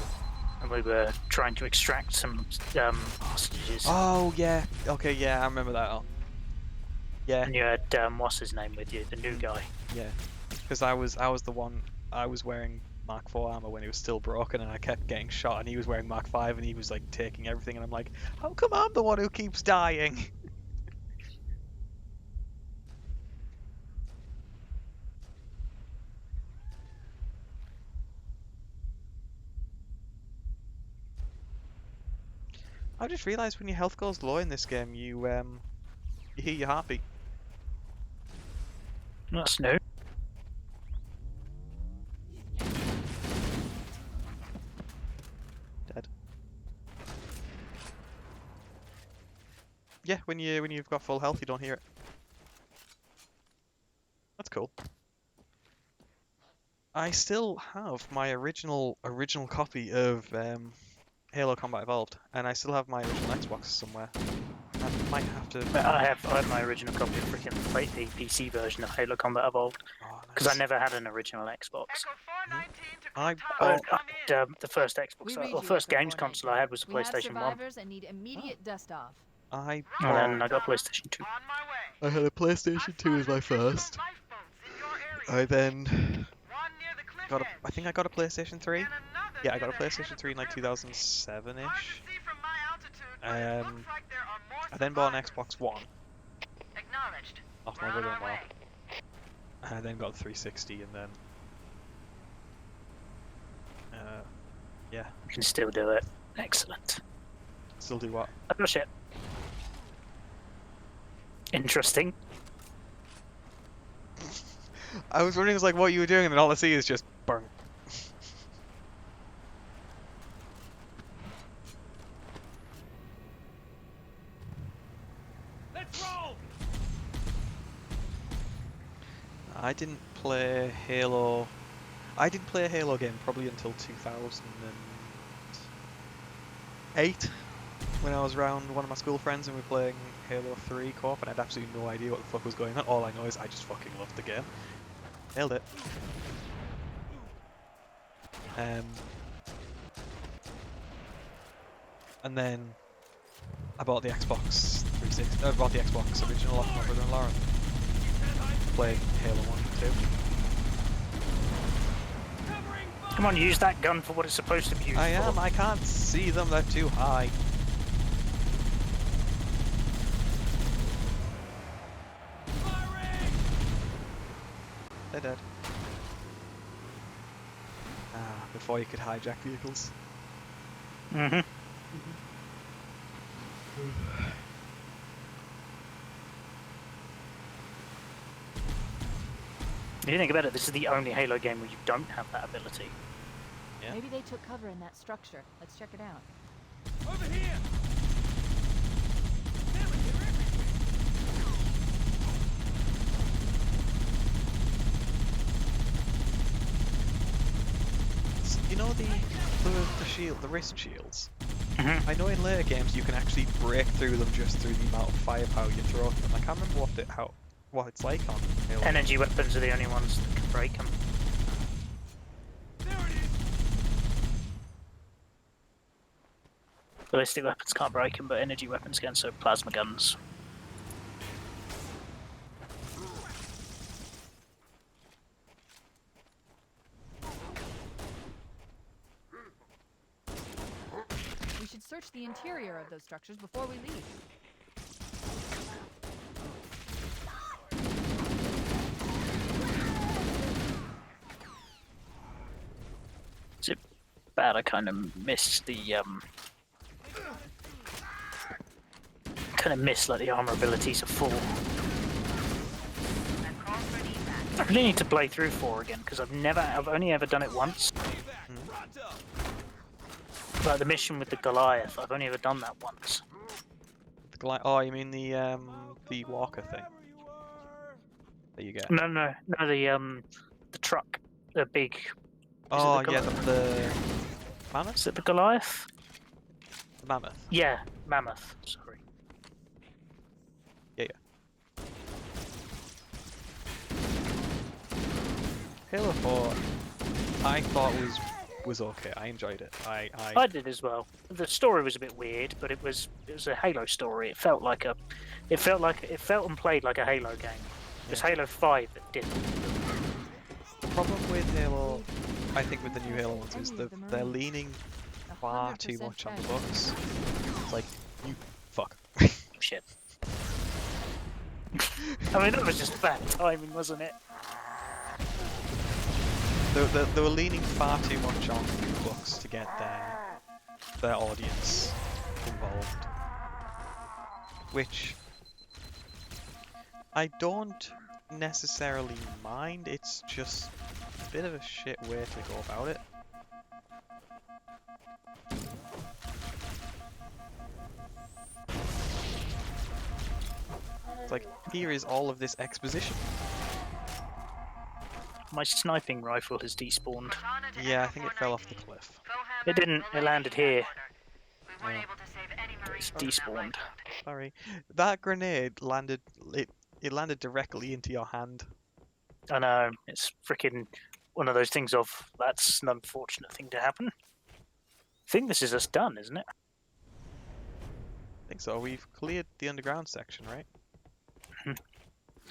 And we were trying to extract some hostages. Oh, yeah. Okay, yeah, I remember that. Oh. Yeah. And you had, what's his name with you? The new guy. Yeah. Because I was the one, I was wearing Mark IV armor when it was still broken and I kept getting shot and he was wearing Mark V and he was like taking everything and I'm like, how come I'm the one who keeps dying? I just realised when your health goes low in this game, you You hear your heartbeat. That's new. Dead. Yeah, when you've got full health, you don't hear it. That's cool. I still have my original copy of Halo Combat Evolved, and I still have my original Xbox somewhere. I might have to. I have my original copy of freaking the PC version of Halo Combat Evolved because I never had an original Xbox. I the first Xbox, or first games console I had was a PlayStation 1. And need immediate dust off. And then I got PlayStation 2. I had a PlayStation 2 as my first. I then I think I got a PlayStation 3. Yeah, I got a PlayStation 3 in like 2007-ish. I then bought an Xbox One off my brother-in-law. I then got a 360 and then yeah. You can still do it. Excellent. Still do what? Oh shit. Interesting. I was wondering, like, what you were doing, and then all I see is just burn. Let's roll. I didn't play Halo. I didn't play a Halo game probably until 2008, when I was around one of my school friends and we were playing Halo 3 co-op, and I had absolutely no idea what the fuck was going on. All I know is I just fucking loved the game. Nailed it. And then I bought the Xbox 360. I bought the Xbox original off my brother-in-law and played Halo 1 and 2. Come on, use that gun for what it's supposed to be used for. I am. I can't see them. They're too high. They're dead. Before you could hijack vehicles. Mm-hmm. If you think about it, this is the only Halo game where you don't have that ability. Yeah. Maybe they took cover in that structure. Let's check it out. Over here. You know the shield, the wrist shields? Mm-hmm. I know in later games you can actually break through them just through the amount of firepower you throw at them. I can't remember what it's like on Halo. Energy weapons are the only ones that can break them. There it is. Ballistic weapons can't break them, but energy weapons can, so plasma guns. We should search the interior of those structures before we leave. Is it bad? I kind of missed the like the armor abilities of 4. I really need to play through 4 again because I've only ever done it once. Like the mission with the Goliath, I've only ever done that once. The oh, you mean the walker thing that you get? No, the truck, the big. Oh yeah, the mammoth. Is it the Goliath? The mammoth. Yeah, mammoth. Sorry. Yeah. Halo 4, I thought was okay. I enjoyed it. I did as well. The story was a bit weird, but it was a Halo story. It felt and played like a Halo game. It was Halo 5 that didn't. The problem with Halo, I think, with the new Halo ones is they're leaning far too much on the books. It's like, you fuck. Shit. I mean, that was just bad timing, wasn't it? They were leaning far too much on the books to get their audience involved. Which, I don't necessarily mind, it's just a bit of a shit way to go about it. It's like, here is all of this exposition. My sniping rifle has despawned. Yeah, I think it fell off the cliff. It didn't. It landed here. We weren't able to save any Marines It's from that despawned. lifeboat. Sorry. That grenade landed, it landed directly into your hand. I know, it's freaking one of those things of, that's an unfortunate thing to happen. I think this is us done, isn't it? I think so. We've cleared the underground section, right?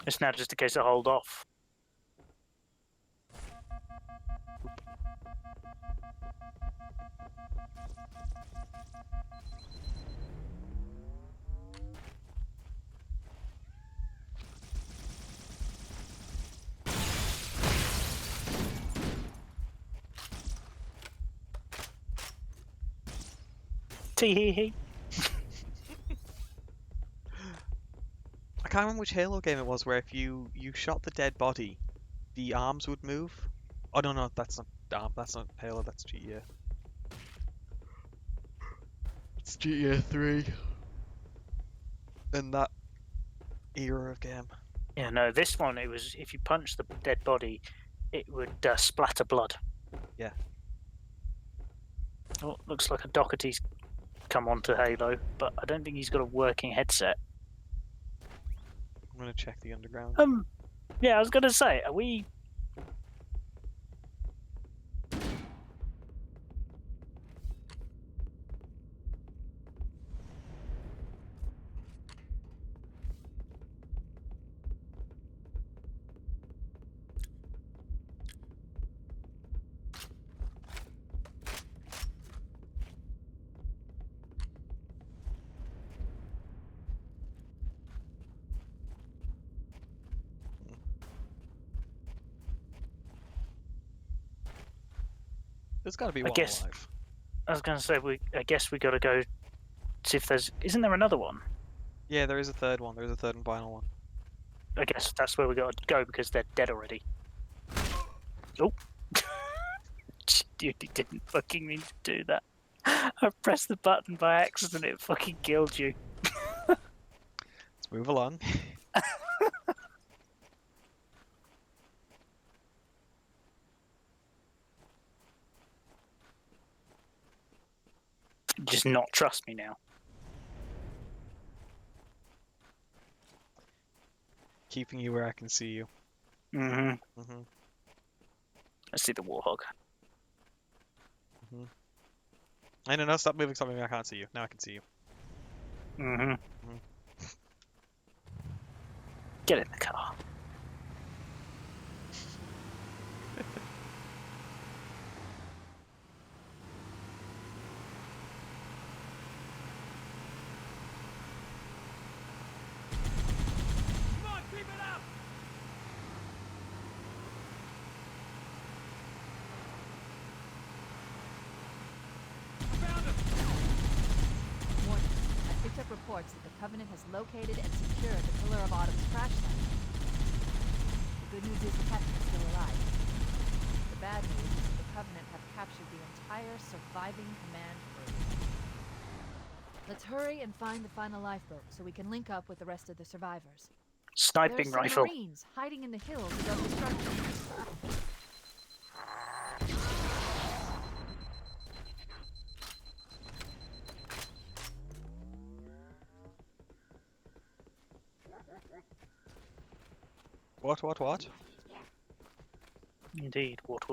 It's now just a case of hold off. Tee-hee-hee. I can't remember which Halo game it was where if you shot the dead body, the arms would move. Oh no, that's not Halo, that's GTA. It's GTA 3. In that era of game. Yeah, no, this one, it was, if you punch the dead body, it would splatter blood. Yeah. Oh, looks like a Doherty's come onto Halo, but I don't think he's got a working headset. I'm gonna check the underground. Yeah, I was gonna say, are we... There's gotta be one alive. I was gonna say, I guess we gotta go see if there's... Isn't there another one? Yeah, there is a third one. There's a third and final one. I guess that's where we gotta go because they're dead already. Oh. Dude, he didn't fucking mean to do that. I pressed the button by accident, it fucking killed you. Let's move along. Just not trust me now. Keeping you where I can see you. Mm-hmm. I see the warhog. No, stop moving something. I can't see you. Now I can see you. Get in the car. Come on, keep it up! Found him! Warning. I picked up reports that the Covenant has located and secured the Pillar of Autumn's crash site. The good news is the captain is still alive. The bad news is that the Covenant have captured the entire surviving command crew. Let's hurry and find the final lifeboat so we can link up with the rest of the survivors. Sniping There are rifle. Marines hiding in the hills above the structure. What? Indeed. What?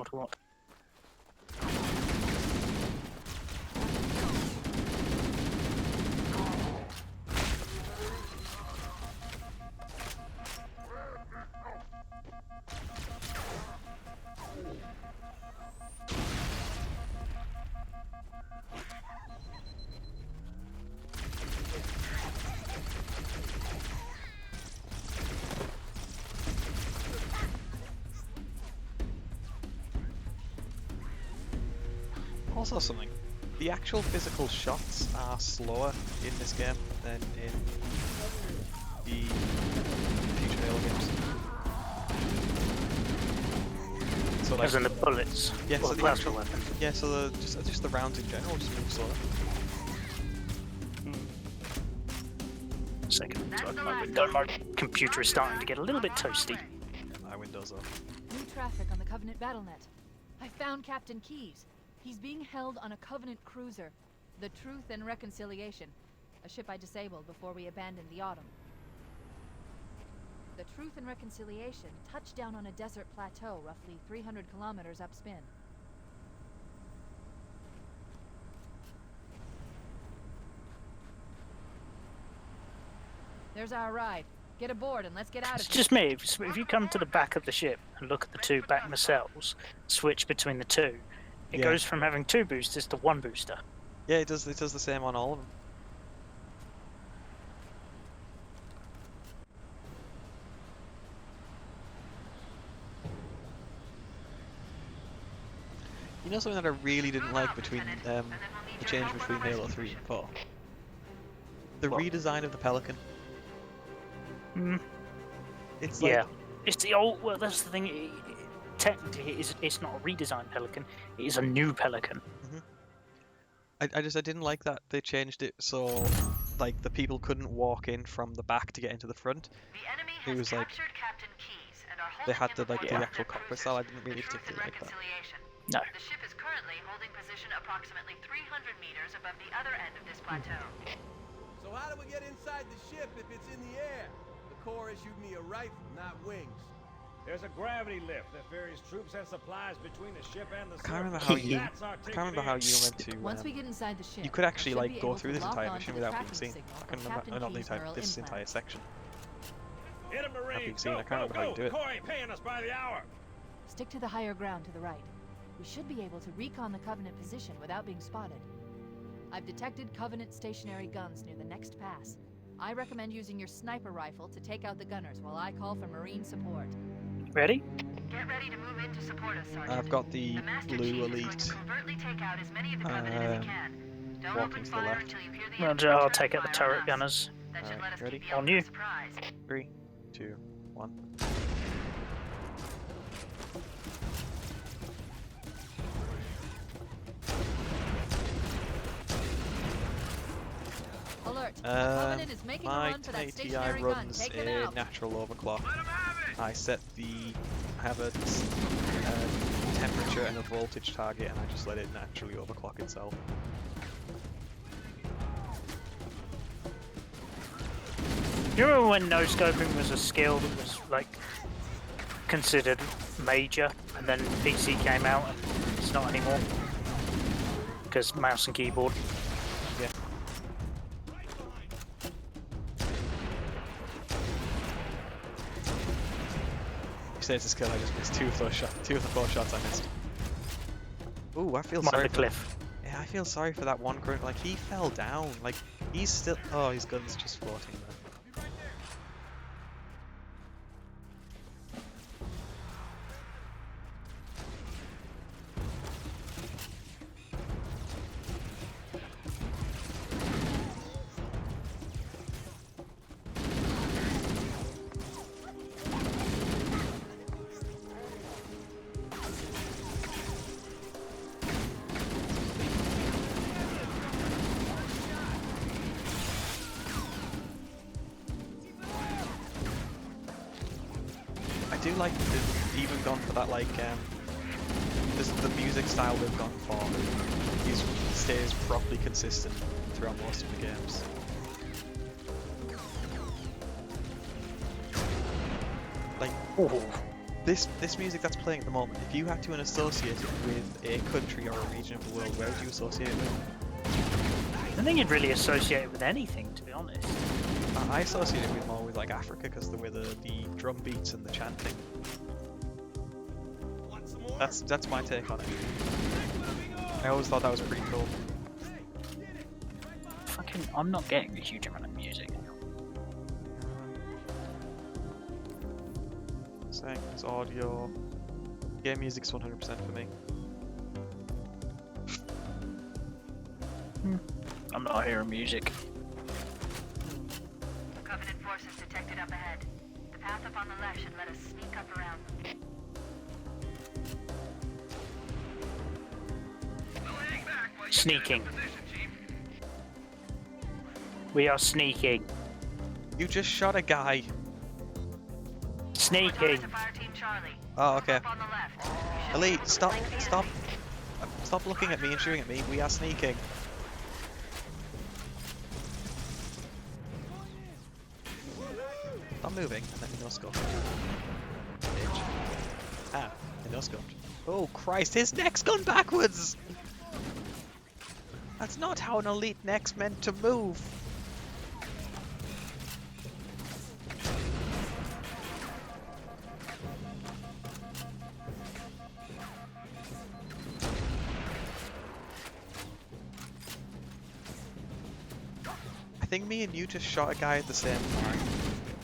Also something. The actual physical shots are slower in this game than in the future Halo games. So like, As in the bullets. yeah, Or so the plasma weapon. yeah, so just the rounds in general just move slower. Second, so my window, my computer is starting to get a little bit toasty. My window's up. New traffic on the Covenant BattleNet. I found Captain Keyes. He's being held on a Covenant cruiser, the Truth and Reconciliation, a ship I disabled before we abandoned the Autumn. The Truth and Reconciliation touched down on a desert plateau roughly 300 kilometers upspin. There's our ride. Get aboard and let's get out It's of here. just me. If you come to the back of the ship and look at the two back nacelles, switch between the two, it Yeah. goes from having 2 boosters to 1 booster. Yeah, it does the same on all of them. You know something that I really didn't like between the change between Halo 3 and 4? The What? redesign of the Pelican. Mm. It's like, Yeah. It's the old. Well, that's the thing. Technically, it's not a redesigned Pelican. It is a new Pelican. I didn't like that they changed it so like the people couldn't walk in from the back to get into the front. The enemy It has was like captured Captain Keyes and are they holding had him the like before the the actual Covenant cockpit cruiser, style. I didn't really the Truth and particularly like that. Reconciliation. No. The ship is currently holding position approximately 300 meters above the other end of this plateau. So how do we get inside the ship if it's in the air? The Corps issued me a rifle, not wings. There's a gravity lift that ferries troops and supplies between the ship and the I can't remember surface. how you. That's our I can't remember how you went to. Once we get inside the ship, you could actually I should like be go able through to this lock entire on to mission the without being tracking seen. signal I from couldn't remember. Captain Not the Keyes' entire neural this entire implants. section. Hit 'em, Marine. being seen, I Go, can't go, remember how you go. do it. Corps ain't paying us by the hour. Stick to the higher ground to the right. We should be able to recon the Covenant position without being spotted. I've detected Covenant stationary guns near the next pass. I recommend using your sniper rifle to take out the gunners while I call for Marine support. Ready? Get ready to move in to support us, Sergeant. I've got the Master blue Chief is going elite. to covertly take out as many of the Covenant as he can. Don't walking open to the fire left. until you hear the Roger, enemy I'll return take out the fire on turret us. gunners. That should Alright, let us ready? keep you On under you. surprise. 3, 2, 1. Alert! The Covenant is making a My run for that 1080 Ti stationary gun. runs Take them a out. natural overclock. I have a temperature and a voltage target, and I just let it naturally overclock itself. You remember when no scoping was a skill that was like considered major, and then PC came out and it's not anymore because mouse and keyboard. Yeah. You say it's a skill, I just missed 2 of the 4 shots I missed. Ooh, I feel One sorry at the for cliff. Yeah, I feel sorry for that one grunt. Like, he fell down. Like, he's still. Oh, his gun's just floating there. I do like that they've even gone for that, like, the music style they've gone for stays properly consistent throughout most of the games. Like, this music that's playing at the moment, if you had to associate it with a country or a region of the world, where would you associate it with? I don't think you'd really associate it with anything, to be honest. I associate it with more with like Africa because the way the drum beats and the chanting. That's my take on it. I always thought that was pretty cool. Fucking, I'm not getting a huge amount of music. Settings, audio, game music's 100% for me. I'm not hearing music. Covenant forces detected up ahead. The path up on the left should let us sneak up around them. Sneaking. We are sneaking. You just shot a guy. Sneaking. Fire team Charlie. Oh, okay. Up on the left. You should Elite, be stop, able to flank the stop, enemy. stop looking at me and shooting at me. We are sneaking. Stop moving and let me no scope. Bitch. Ah, I no scoped. Oh Christ, his neck's gone backwards! That's not how an elite neck's meant to move. I think me and you just shot a guy at the same time.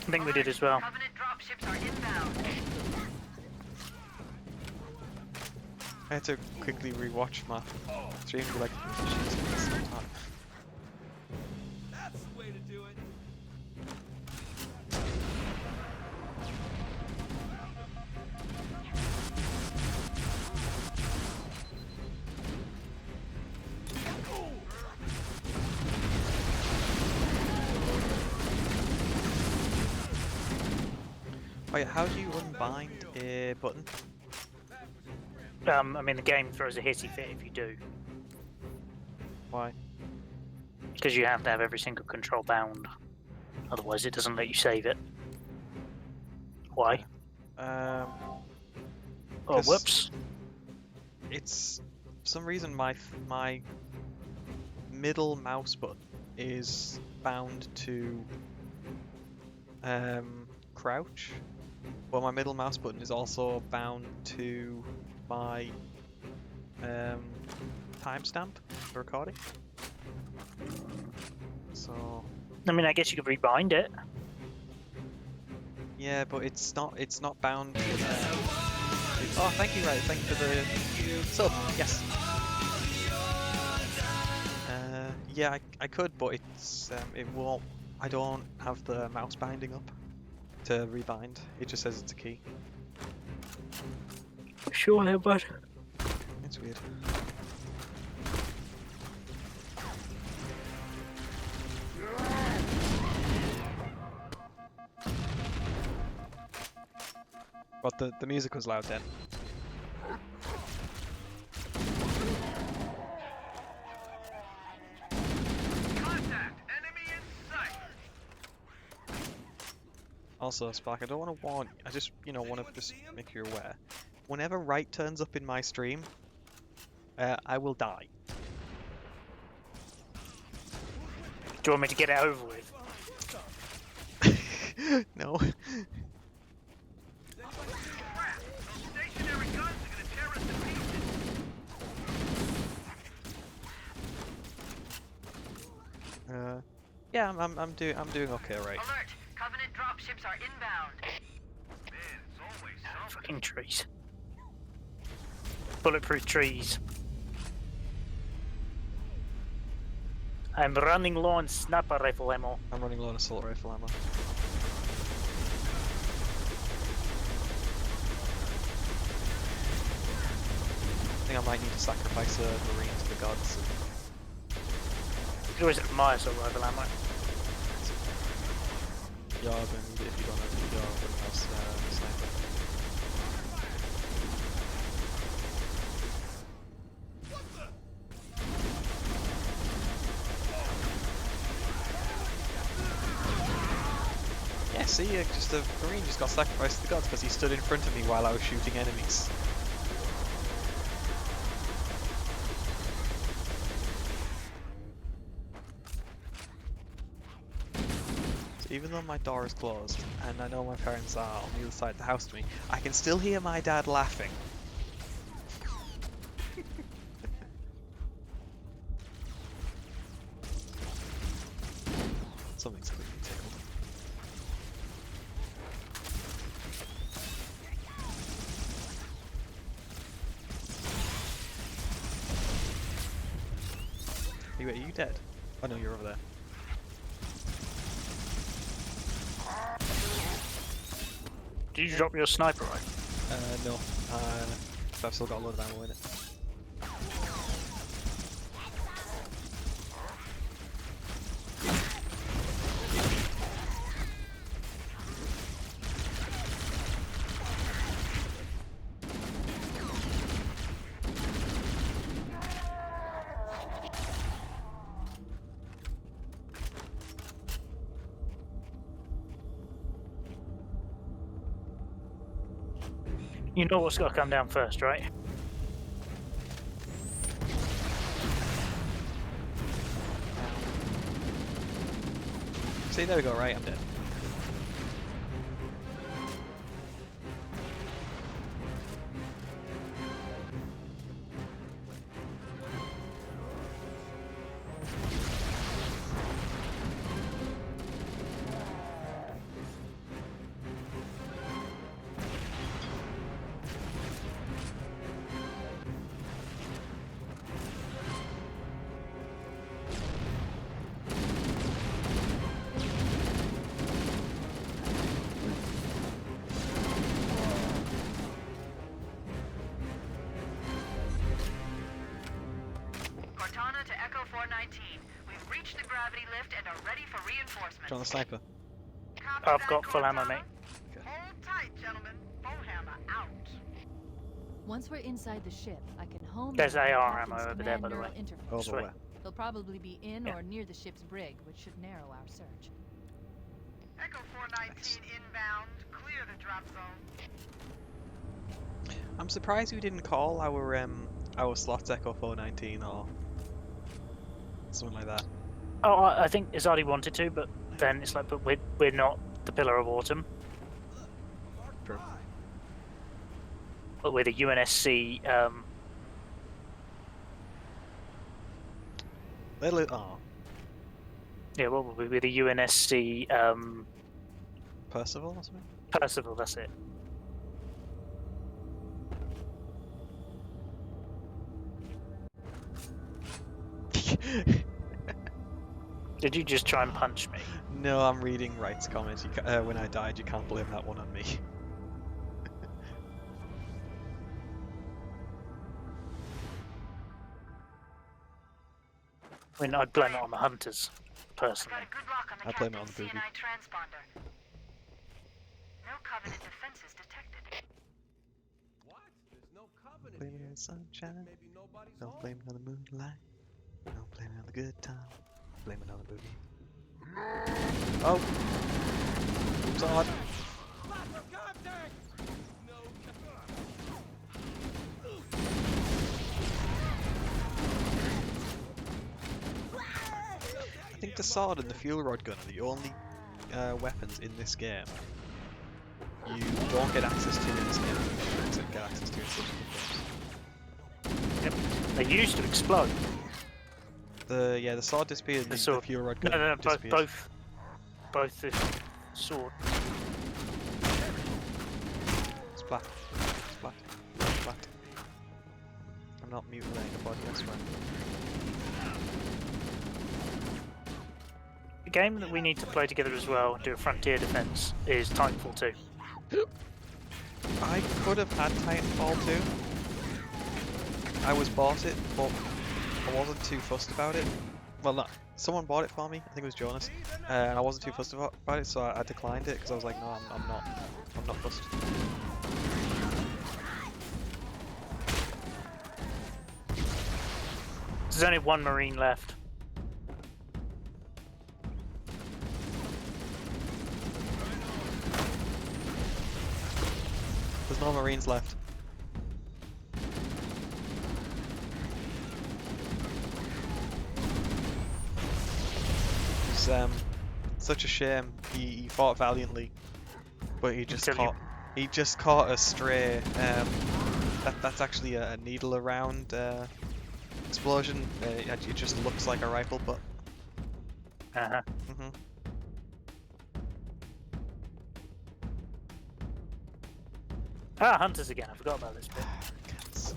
I think we did as well. Covenant dropships are inbound. I had to quickly rewatch my stream to be like, shit, at the same time. That's the way to do it. Wait, how do you unbind a button? I mean, the game throws a hissy fit if you do, Why? because you have to have every single control bound. Otherwise, it doesn't let you save it. Why? Um, Oh, 'cause whoops. it's for some reason my middle mouse button is bound to crouch, but my middle mouse button is also bound to my timestamp for recording. So I mean, I guess you could rebind it. yeah, but it's not bound. Oh, thank you, right? Thank you for the sub. Yes. Yeah, I could, but it's it won't. I don't have the mouse binding up to rebind. It just says it's a key. Sure, there, bud. It's weird. But the music was loud then. Contact! Enemy in sight! Also, Spark, I don't want to warn you. I just, want to just make you aware. Whenever Right turns up in my stream, I will die. Do you want me to get it over with? No. Stationary guns are gonna tear us to pieces. Yeah, I'm doing okay, right? Alert! Covenant dropships are inbound. Man, it's always something. Fucking trees. Bulletproof trees. I'm running low on sniper rifle ammo. I'm running low on assault rifle ammo. I think I might need to sacrifice a marine to the gods. You can always have my assault rifle ammo. Yeah, then if you don't have your house sniper. Yeah, see, just a marine just got sacrificed to the gods because he stood in front of me while I was shooting enemies. Even though my door is closed, and I know my parents are on the other side of the house to me, I can still hear my dad laughing. Something's clearly tickled. Hey, wait, are you dead? Oh no, you're over there. Did you drop your sniper rifle? No. I've still got a load of ammo in it. You know what's got to come down first, right? See, there we go, right, I'm dead. Cortana to Echo 419. We've reached the gravity lift and are ready for reinforcements. Do you want the sniper? Copy I've that, got full ammo, Cortana. mate. Hold tight, gentlemen. Bowhammer out. Once we're inside the ship, I can home There's in on the AR captain's ammo over there, by the command way. neural interface. Over Sweet. where? He'll probably be in Yeah. or near the ship's brig, which should narrow our search. Echo 419 inbound. Clear the drop zone. I'm surprised we didn't call our slots Echo 419 or something like that. Oh, I think Izadi wanted to, but then it's like, but we're not the Pillar of Autumn. True. But we're the UNSC. Oh, Yeah, what would we be? The UNSC Percival or something? Percival. That's it. Did you just try and punch me? No, I'm reading Wright's comments. When I died, you can't blame that one on me. I mean, I'd blame it on the hunters, personally. Got a good lock on the I blame it on captain's the booby. CNI transponder. No Covenant defenses detected. What? There's no covenant Blame it here. on the sunshine. Maybe nobody's Don't home. blame it on the moonlight. Don't blame it on the good time. Blame it on the boogie. Oh! Oops, odd. Lack of contact! No I think the sword and the fuel rod gun are the only weapons in this game you don't get access to in this game. You don't get access to in subsequent games. Yep. They used to explode. The sword disappeared. The The sword. fuel rod No, gun no, disappeared. both the sword. Splat. Splat. Splat. I'm not mutilating a body, I swear. The game that we need to play together as well, do a frontier defense, is Titanfall 2. I could have had Titanfall 2. I bought it, but I wasn't too fussed about it. Well, no, someone bought it for me. I think it was Jonas, and I wasn't too fussed about it, so I declined it because I was like, no, I'm not fussed. There's only one Marine left. There's no Marines left. It's such a shame. He fought valiantly, but he just caught a stray. That's actually a needle around explosion. It just looks like a rifle, but. Uh-huh. Mhm. Ah, hunters again. I forgot about this bit. Cats.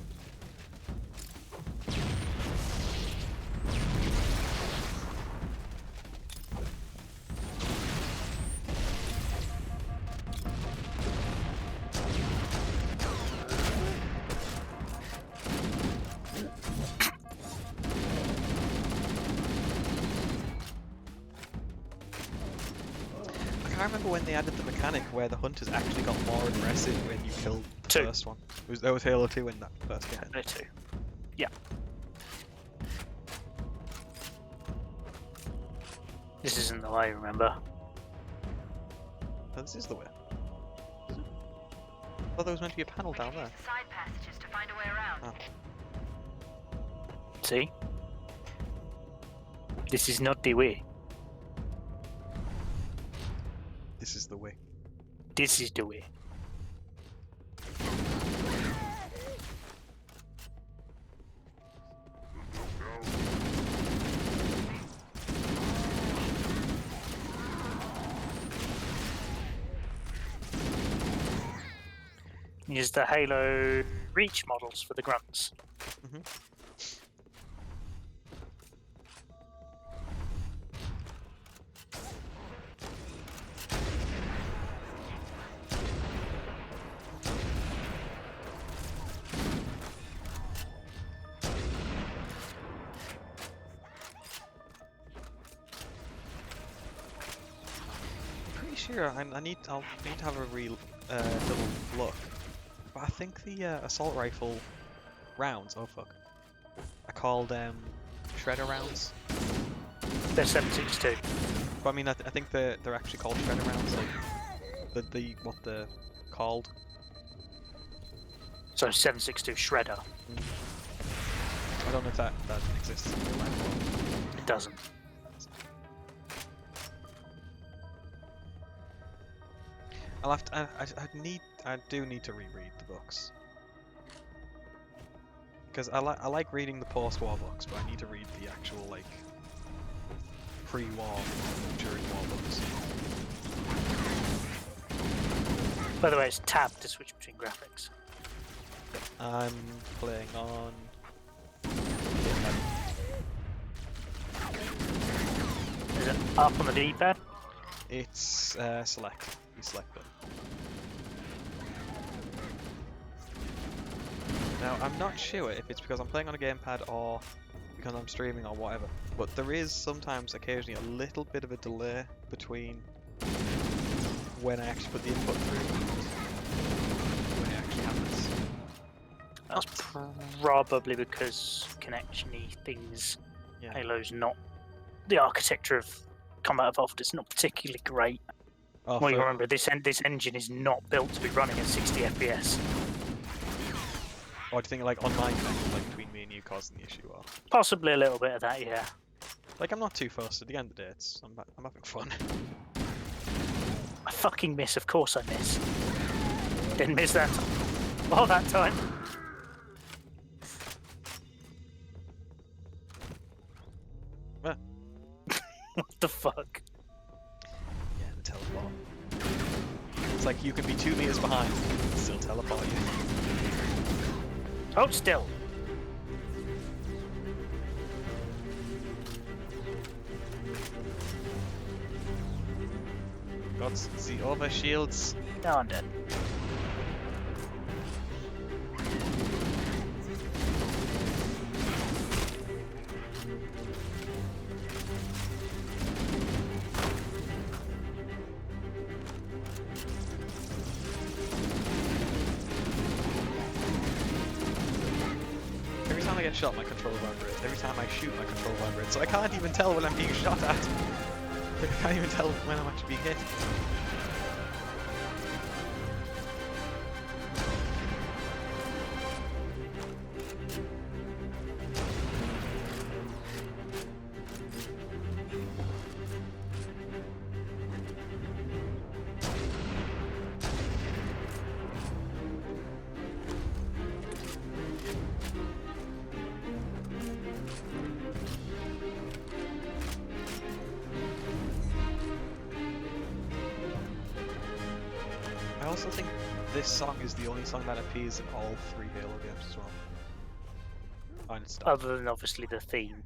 can't remember when they added the mechanic where the hunters actually got more aggressive when you killed the 2. first one. There was Halo 2 in that first game. Halo 2. Yeah. This isn't the way, remember? Oh, this is the way. I thought there was meant to be a panel We down can there. use the side passages to find a way around. Oh. See? This is not the way. This is the way. This is the way. Use the Halo Reach models for the grunts. Mm-hmm. Pretty sure I'll need to have a real double look. But I think the assault rifle rounds, oh fuck, are called shredder rounds. They're 7.62. But I mean, I think they're actually called shredder rounds, like what they're called. So 7.62 Shredder. I don't know if that exists in real life. It doesn't. I'll have to. I do need to reread the books because I like reading the post-war books, but I need to read the actual like pre-war, during war books. By the way, it's tab to switch between graphics. I'm playing on. Is it up on the D-pad? It's select. You select them. Now I'm not sure if it's because I'm playing on a gamepad or because I'm streaming or whatever, but there is sometimes occasionally a little bit of a delay between when I actually put the input through and when it actually happens. That's probably because connection-y things. Yeah. Halo's not. The architecture of Combat Evolved is not particularly great. Oh, Well, you remember this engine is not built to be running at 60 FPS. Or do you think like online connection, like between me and you, causing the issue? Or Possibly a little bit of that, yeah. like I'm not too fussed. At the end of the day, I'm having fun. I fucking miss, of course I miss. Didn't miss that time. All that time. Well. What the fuck? Yeah, the teleport. It's like you can be 2 meters behind, and still teleport you. Hold still. Got the overshields. No, I'm dead. Every time I get shot, my controller vibrates. Every time I shoot, my controller vibrates. So I can't even tell when I'm being shot at. I can't even tell when I'm actually being hit. I also think this song is the only song that appears in all 3 Halo games as well. Oh, and it's not. Other than obviously the theme.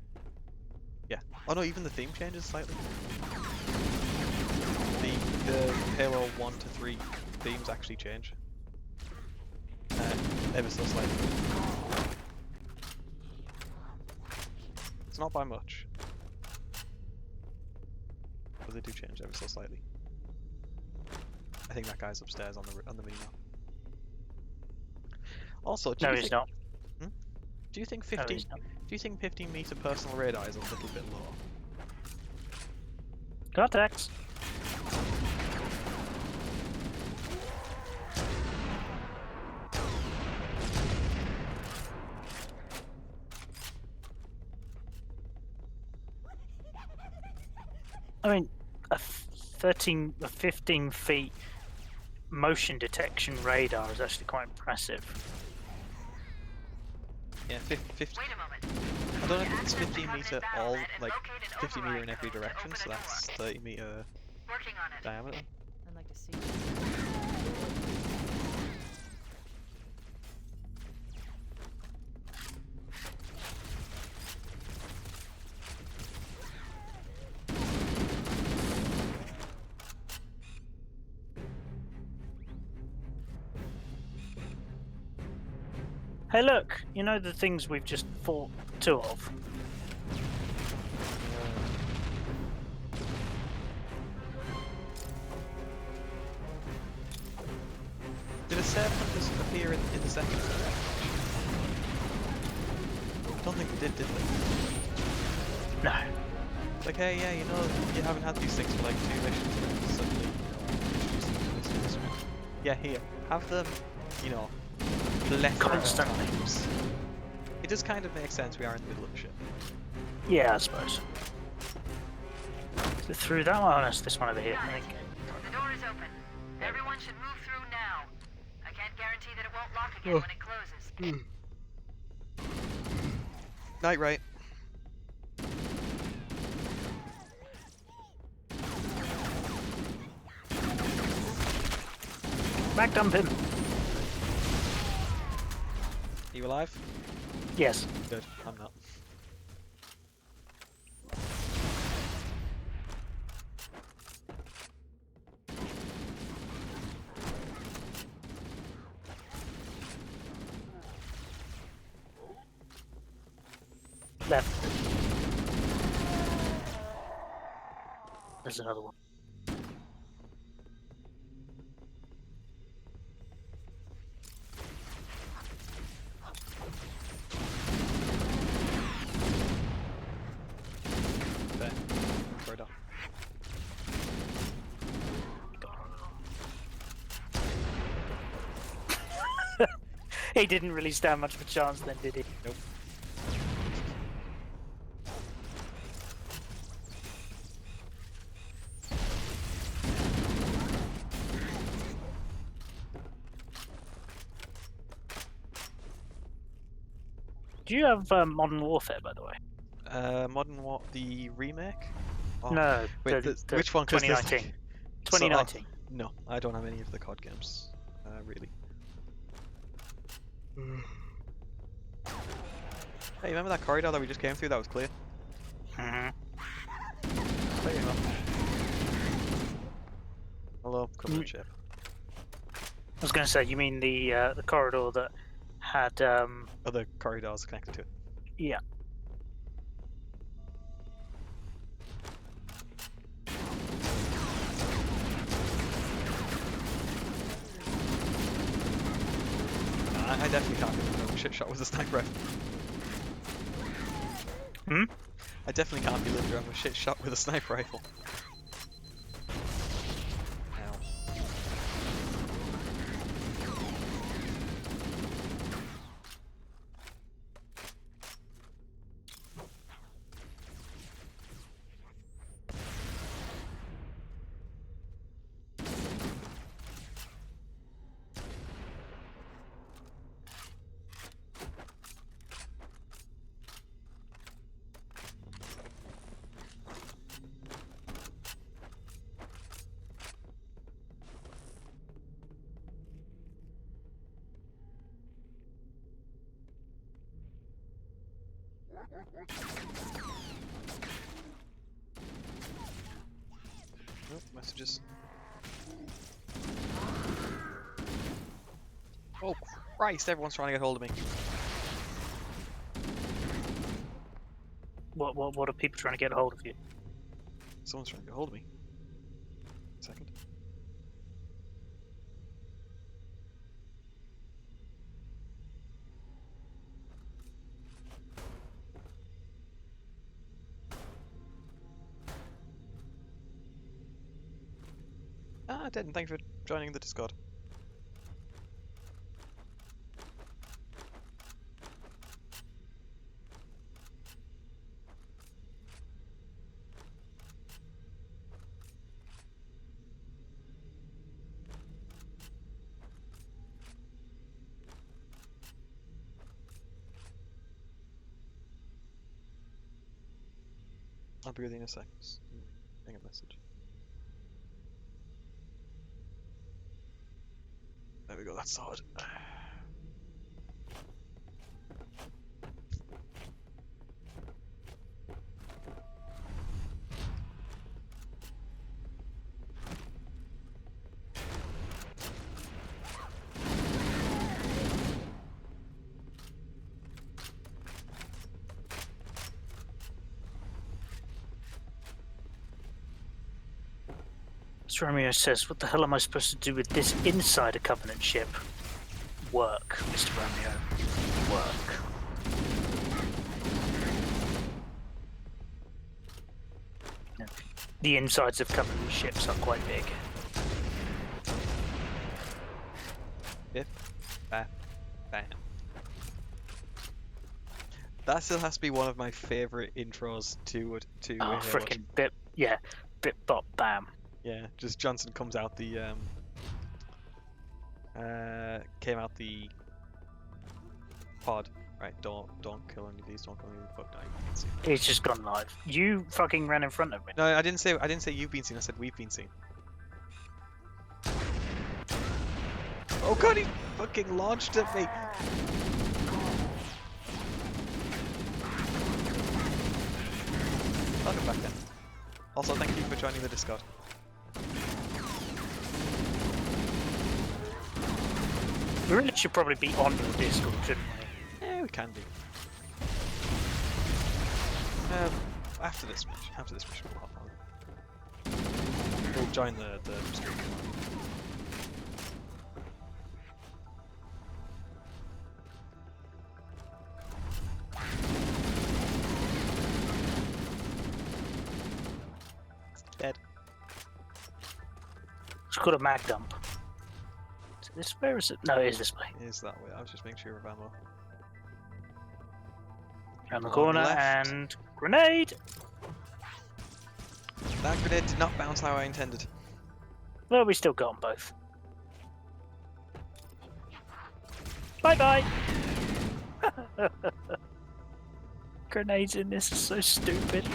Yeah. Oh no, even the theme changes slightly. The Halo 1 to 3 themes actually change. Ever so slightly. It's not by much. But they do change ever so slightly. I think that guy's upstairs on the minimap. Also, No, he's not. Do you think No, 15? he's not. Do you think 15-meter personal radar is a little bit low? Contacts. I mean, a 15 feet motion detection radar is actually quite impressive. Yeah, 50. Wait a moment. I don't know if it's 15-meter all, like 50-meter in every direction, so that's 30-meter Working on it. diameter. I'd like to see. Hey, look! You know the things we've just fought two of? Did a serpent just appear in the second? I don't think they did they? No. Like, hey, yeah, you know, you haven't had these things for like 2 missions, and then suddenly, introduce this one. Yeah, here, have them, you know, Constantly. times. It does kind of make sense. We are in the middle of the ship. Yeah, I suppose. So through that one, that's this one over here. I think. The door is open. Everyone should move through now. I can't guarantee that it won't lock again when it closes. Night, right? Back dump him. You alive? Yes. Good. I'm not. Left. There's another one. There. Corridor. He didn't really stand much of a chance then, did he? Nope. Do you have Modern Warfare, by the way? Modern War, the remake? Oh, No. wait, which one? 'Cause there's 2019. like- 2019. No, I don't have any of the COD games, really. Hey, remember that corridor that we just came through? That was clear. Mm-hmm. Clear enough. Hello, come on, ship. I was going to say, you mean the corridor that had Other corridors connected to it. yeah. I definitely can't be living shit shot with a sniper rifle. Hmm? I definitely can't be living around with shit shot with a sniper rifle. Ow. Nope, messages. Oh Christ, everyone's trying to get hold of me. What are people trying to get hold of you? Someone's trying to get hold of me. Second. Ah, Ted, thank you for joining the Discord. I'll be with you in a sec. Just hang a message. There we go, that's sorted. Romeo says, what the hell am I supposed to do with this inside a Covenant ship? Work, Mr. Romeo. Work. The insides of Covenant ships are quite big. Yep. Bam. Bam. That still has to be one of my favourite intros to Oh, freaking bit, yeah, bit bop bam. Yeah, just Johnson comes out the came out the pod. Right, don't kill any of these, don't kill any of the fuck no, you've been seen. It's just gone live. You fucking ran in front of me. No, I didn't say you've been seen, I said we've been seen. Oh god, he fucking launched at me! Welcome back then. Also, thank you for joining the Discord. We really should probably be on the Discord, shouldn't we? Yeah, we can do. After this mission we'll hop on. We'll join the stream. Dead. It's called a mag dump. Is it this way or is it? No, it is this way. It is that way. I was just making sure of ammo. Around the corner and grenade! That grenade did not bounce how I intended. Well, we still got them both. Bye bye! Grenades in this are so stupid.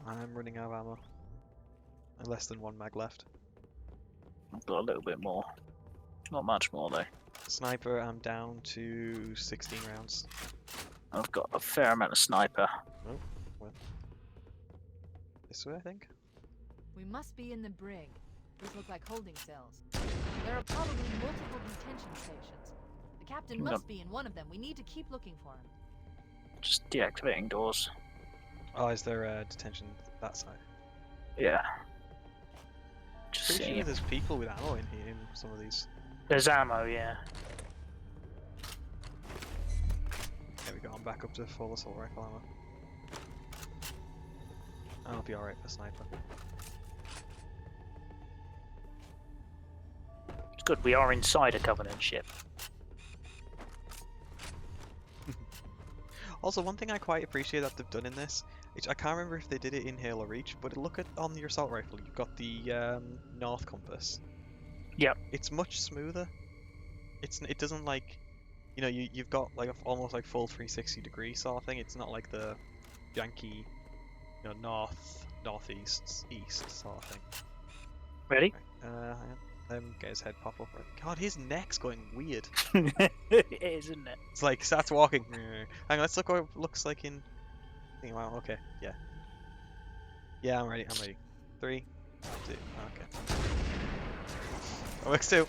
I'm running out of ammo. And less than one mag left. I've got a little bit more. Not much more though. Sniper, I'm down to 16 rounds. I've got a fair amount of sniper. Oh, well. This way, I think? We must be in the brig. These look like holding cells. There are probably multiple detention stations. The captain must be in one of them. We need to keep looking for him. Just deactivating doors. Oh, is there detention that side? Yeah. Just Pretty seeing sure if there's people with ammo in here in some of these. there's ammo, yeah. There we go, I'm back up to full assault rifle ammo. I'll be alright for sniper. It's good, we are inside a Covenant ship. Also, one thing I quite appreciate that they've done in this, which I can't remember if they did it in Halo Reach, but look at on your assault rifle, you've got the north compass. Yep. It's much smoother. It doesn't like, you know, you've got like almost like full 360 degree sort of thing. It's not like the janky, you know, north, northeast, east sort of thing. Ready? Right, hang on. Get his head pop up. God, his neck's going weird. It is, isn't it? It's like starts walking. Hang on, let's look what it looks like in. Wow, okay, yeah. Yeah, I'm ready. 3, 2, okay. That works too.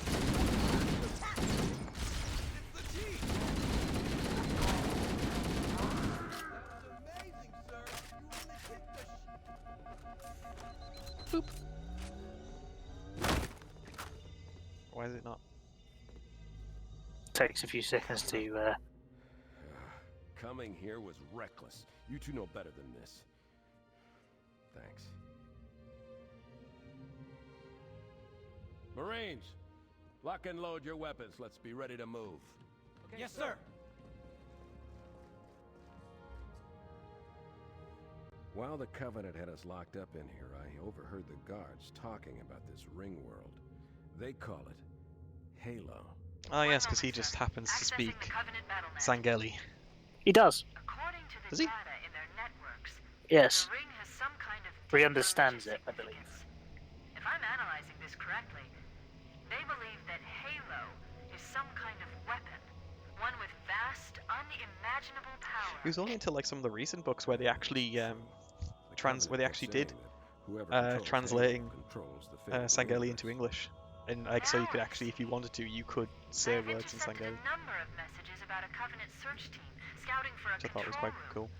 Boop. Why is it not? Takes a few seconds to Coming here was reckless. You two know better than this. Thanks. Marines, lock and load your weapons. Let's be ready to move. Okay, yes, sir. While the Covenant had us locked up in here, I overheard the guards talking about this ring world. They call it Halo. Oh yes, because he just happens to speak Sangeli. He does. According to the Does he? data in their networks, Yes. the ring has some kind of He understands it, I believe. significance. If I'm analyzing this correctly, they believe that Halo is some kind of weapon, one with vast, unimaginable power. He was only into like some of the recent books where they actually did translating Sangeli into English, and like so you could actually, if you wanted to, you could say words in Sangeli. A number of messages about a Covenant search team scouting for a Which I thought was quite cool.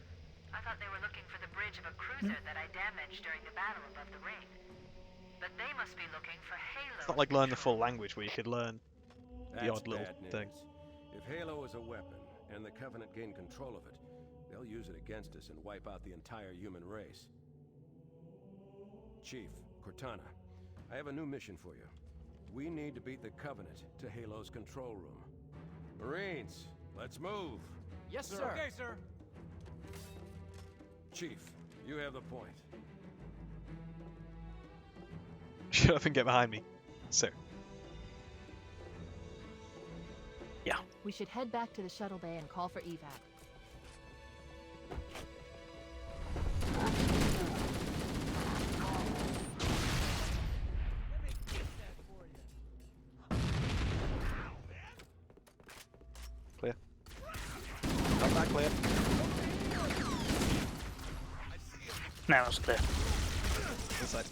I thought they were looking for the bridge of a cruiser that I damaged during the battle above the ring. But they must be looking for Halo. It's not like learn the full language where you could learn the odd little thing. If Halo is a weapon, and the Covenant gain control of it, they'll use it against us and wipe out the entire human race. Chief, Cortana, I have a new mission for you. We need to beat the Covenant to Halo's control room. Marines, let's move! Yes, sir. Okay, sir. Chief, you have the point. Shut up and get behind me, sir. Yeah. We should head back to the shuttle bay and call for evac. Clear. Come back, clear. Now it's clear. Inside.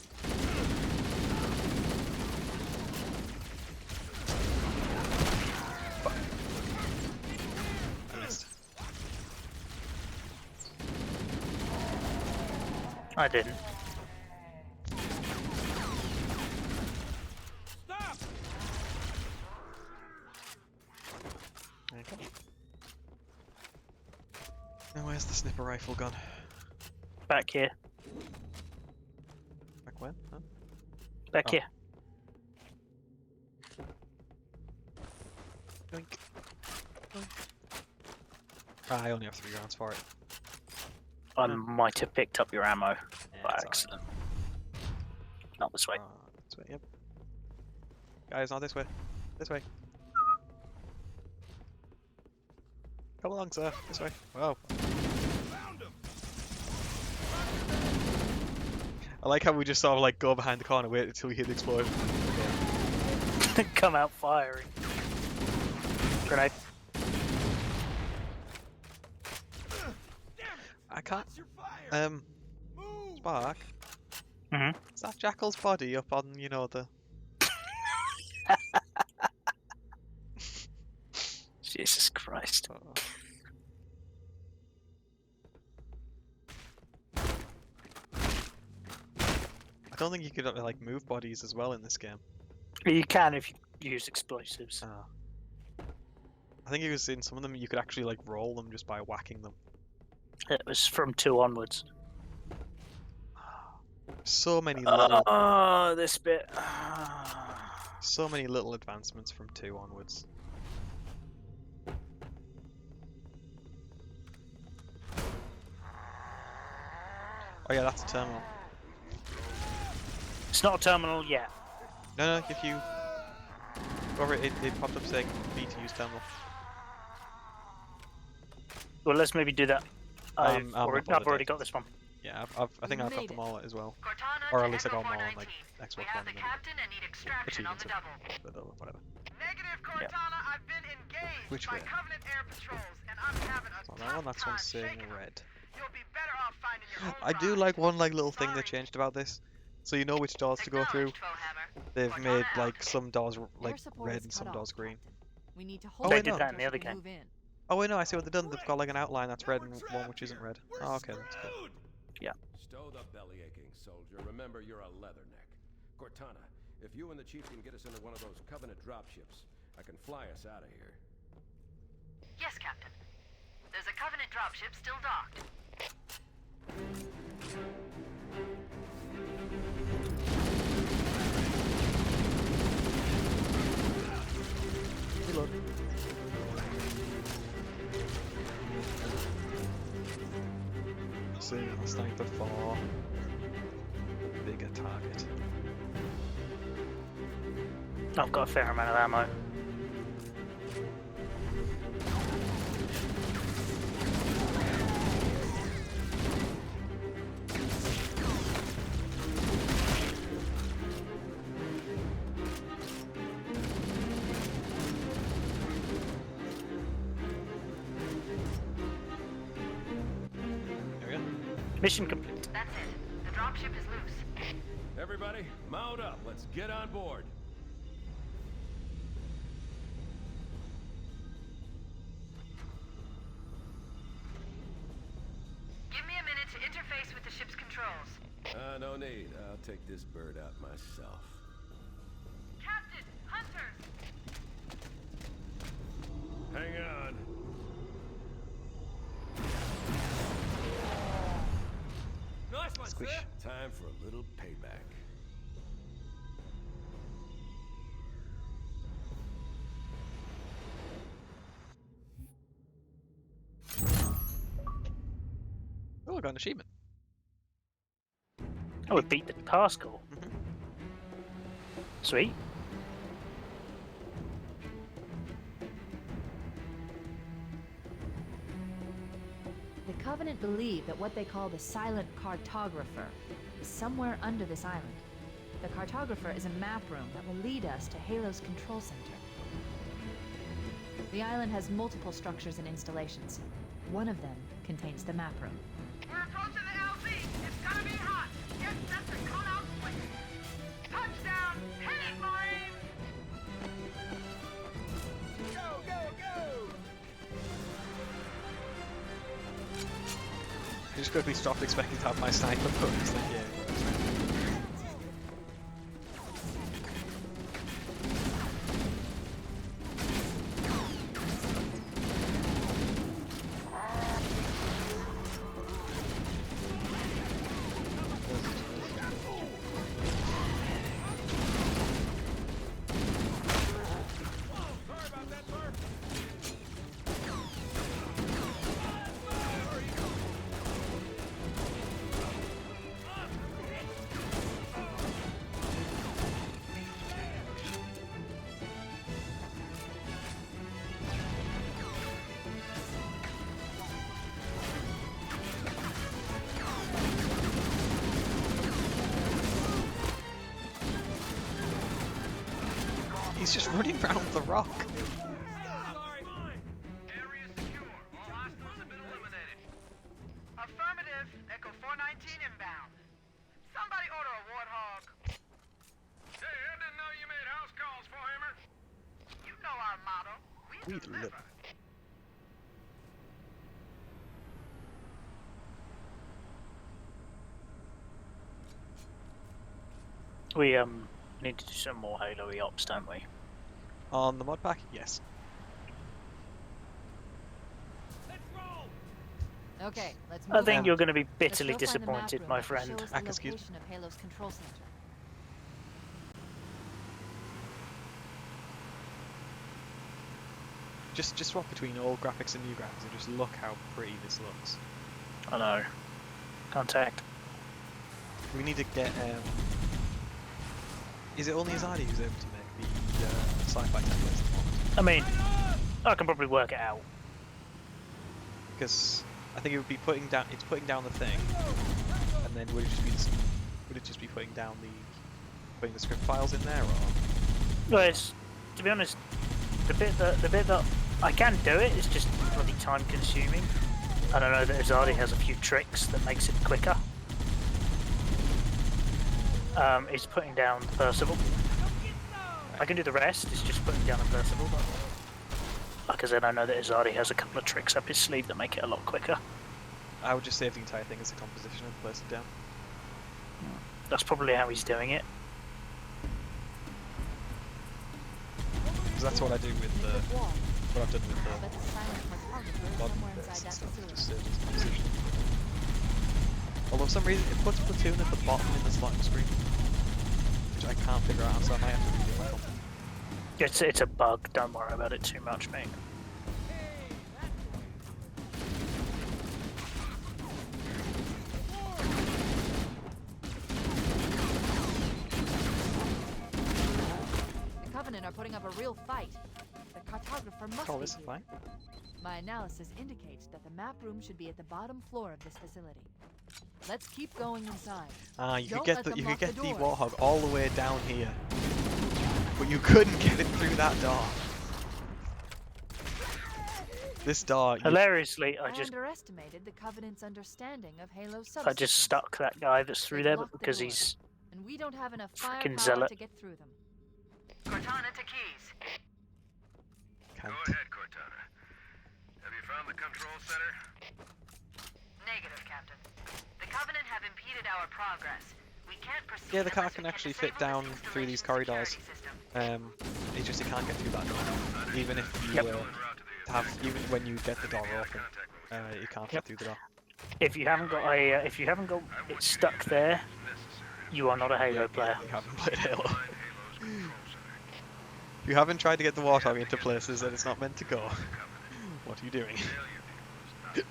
I missed. I didn't. Stop! Okay. Now where's the sniper rifle gone? Back here. Back when? Huh? Back Oh. here. Yoink. Yoink. I only have 3 rounds for it. I might have picked up your ammo Yeah, by it's accident. Not this way. This way, yep. Guys, not this way. This way. Come along, sir. This way. Whoa. I like how we just sort of like go behind the corner, wait until we hear the explosion. Come out firing. Grenade. I can't. Move! Spark. Mhm. Is that Jackal's body up on, you know, the? Jesus Christ. I don't think you could like move bodies as well in this game. You can if you use explosives. I think it was in some of them you could actually like roll them just by whacking them. It was from 2 onwards. So many little, Oh, this bit. so many little advancements from 2 onwards. Oh yeah, that's a terminal. It's not a terminal yet. No, if you go over it, it popped up saying need to use terminal. Well, let's maybe do that. I've not already bothered got this one. Yeah, I think I've got them all as well. Cortana Or to at least I got Echo them all on like 419. Xbox We One have the and then captain and need extraction on the double. whatever. Negative, Cortana. I've been engaged Which by way? Covenant air patrols, and I'm having a It's not tough that one, that's one time saying shaking 'em. red. You'll be better off finding your own I do ride. like one like little thing they Sorry. changed about this. So you know which doors to go through. Acknowledged, Foehammer. They've Cortana made out. like some doors like Air support red is and cut some off, doors green. Captain. We need to Oh, hold wait, it no. did that in the until other she can game. move in. Oh wait, no, I see what they've done. They've got like an outline that's red and one which isn't red. We're Oh, okay, that's cool. screwed! Stow the belly-aching, soldier. Remember, you're a leatherneck. Cortana, if you and the chief can get us into one of those Covenant dropships, I can fly us out of here. Yes, Captain. There's a Covenant dropship still docked. Reload. See, I'll sniper for bigger target. I've got a fair amount of ammo. There we go. Mission complete. That's it. The dropship is loose. Everybody, mount up. Let's get on board. Give me a minute to interface with the ship's controls. No need. I'll take this bird out myself. Captain, hunters! Hang on. Nice one, Squish. sir. Time for a little payback. Oh, I got an achievement. Oh, we beat the pass score. Sweet. The Covenant believe that what they call the silent cartographer is somewhere under this island. The cartographer is a map room that will lead us to Halo's control center. The island has multiple structures and installations. One of them contains the map room. We're approaching the LZ. It's gonna be hot. Get set to cut out quick. Touchdown! Hit it, Marines! Go, go, go! I just quickly stopped expecting to have my sniper put. It's like, yeah. Sorry about that, sir. He's just running around the rock. Sorry. Area secure. All hostiles have been eliminated. Affirmative. Echo 419 inbound. Somebody order a warthog. Hey, I didn't know you made house calls for him. You know our motto. We We deliver. deliver. We need to do some more Halo-y ops, don't we? On the mod pack, yes. Let's roll. Okay, let's I move think on. you're going to be Let's bitterly go find the map disappointed, room my that will friend. show us the Excuse- location of Halo's control center. Just swap between old graphics and new graphics and just look how pretty this looks. I know. Contact. We need to get. Is it only Azadi who's able to make the sci-fi templates at the moment? I mean, I can probably work it out. Because I think it would be putting down. It's putting down the thing, and then would it just be putting the script files in there, or? Well, it's, to be honest, the bit that I can do it is just bloody time consuming. And I know that Azadi has a few tricks that makes it quicker. It's putting down the Percival. I can do the rest, it's just putting down the Percival. But like I said, I know that Azadi has a couple of tricks up his sleeve that make it a lot quicker. I would just save the entire thing as a composition and place it down. That's probably how he's doing it. Because that's what I do with what I've done with But the silent cartographer somewhere inside that facility. Although for some reason it puts platoon at the bottom in the slotting screen, which I can't figure out, so I might have to read it myself. It's a bug. Don't worry about it too much, mate. The Covenant are putting up a real fight. The cartographer must Oh, be this is here. fine. My analysis indicates that the map room should be at the bottom floor of this facility. Let's keep going inside. You could Don't get let the them you lock could get the the doors. Warthog all the way down here, but you couldn't get it through that door. This door, Hilariously, I underestimated the Covenant's understanding of Halo subsystems. I just stuck that guy that's through They've there locked the because doors, he's and we don't have enough frickin' firepower zealot. to get through them. Cortana to Keys. can't. Go ahead, Cortana. Have you found the control center? Negative, Captain. The Covenant have impeded our progress. We can't proceed. Yeah, the car unless can we actually disable fit down this through these installation's corridors. security system. It's just you can't get through that door. Even if you even when you get the door open, you can't get through the door. If you haven't got it stuck there, you are not a Halo player. You haven't played Halo. If you haven't tried to get the Warthog into places that it's not meant to go, what are you doing? Echo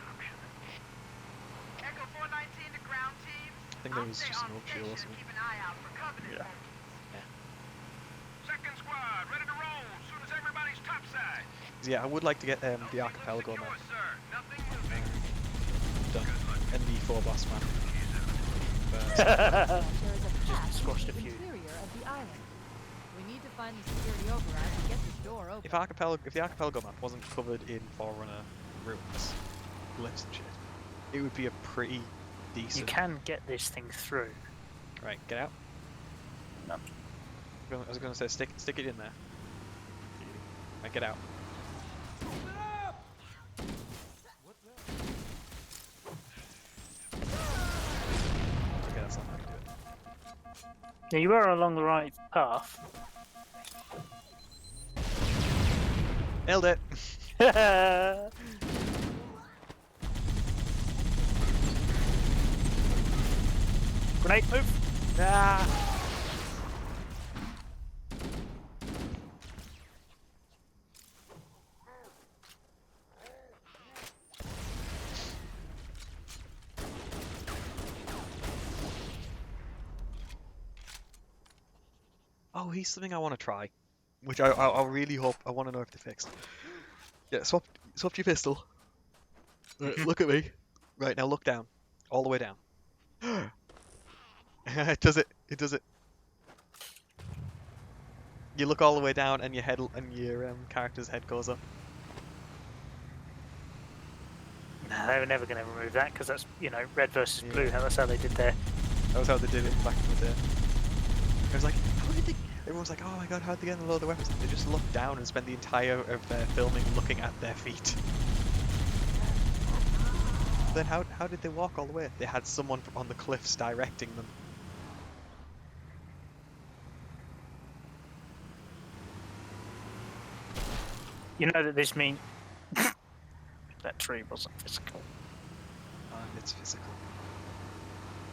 419 to ground team. I think there was just an old shield or something. Keep an eye out for Covenant. Yeah. Second squad, ready to roll as soon as everybody's topside. Yeah, I would like to get the archipelago map done, and the 4 boss map. There is a path squashed a to the few. interior of the island. We need to find the security override and get this door open. If the archipelago map wasn't covered in Forerunner ruins, glitches and shit, it would be a pretty decent. You can get this thing through. Right, get out. No. I was gonna say stick it in there. Right, get out. Okay, that's not how you do it. Yeah, you were along the right path. Nailed it. Grenade move. Ah. Oh, here's something I want to try, which I really hope. I want to know if they fixed. Yeah, swap your pistol. Look at me. Right, now look down, all the way down. It does it. It does it. You look all the way down, and your head and your character's head goes up. No, they were never going to remove that because that's red versus blue. That's how they did there. That was how they did it back in the day. I was like, how did they? Everyone's like, oh my god, how'd they get a load of weapons? They just look down and spend the entire of their filming looking at their feet. Then how did they walk all the way? They had someone on the cliffs directing them. You know that this means that tree wasn't physical. It's physical.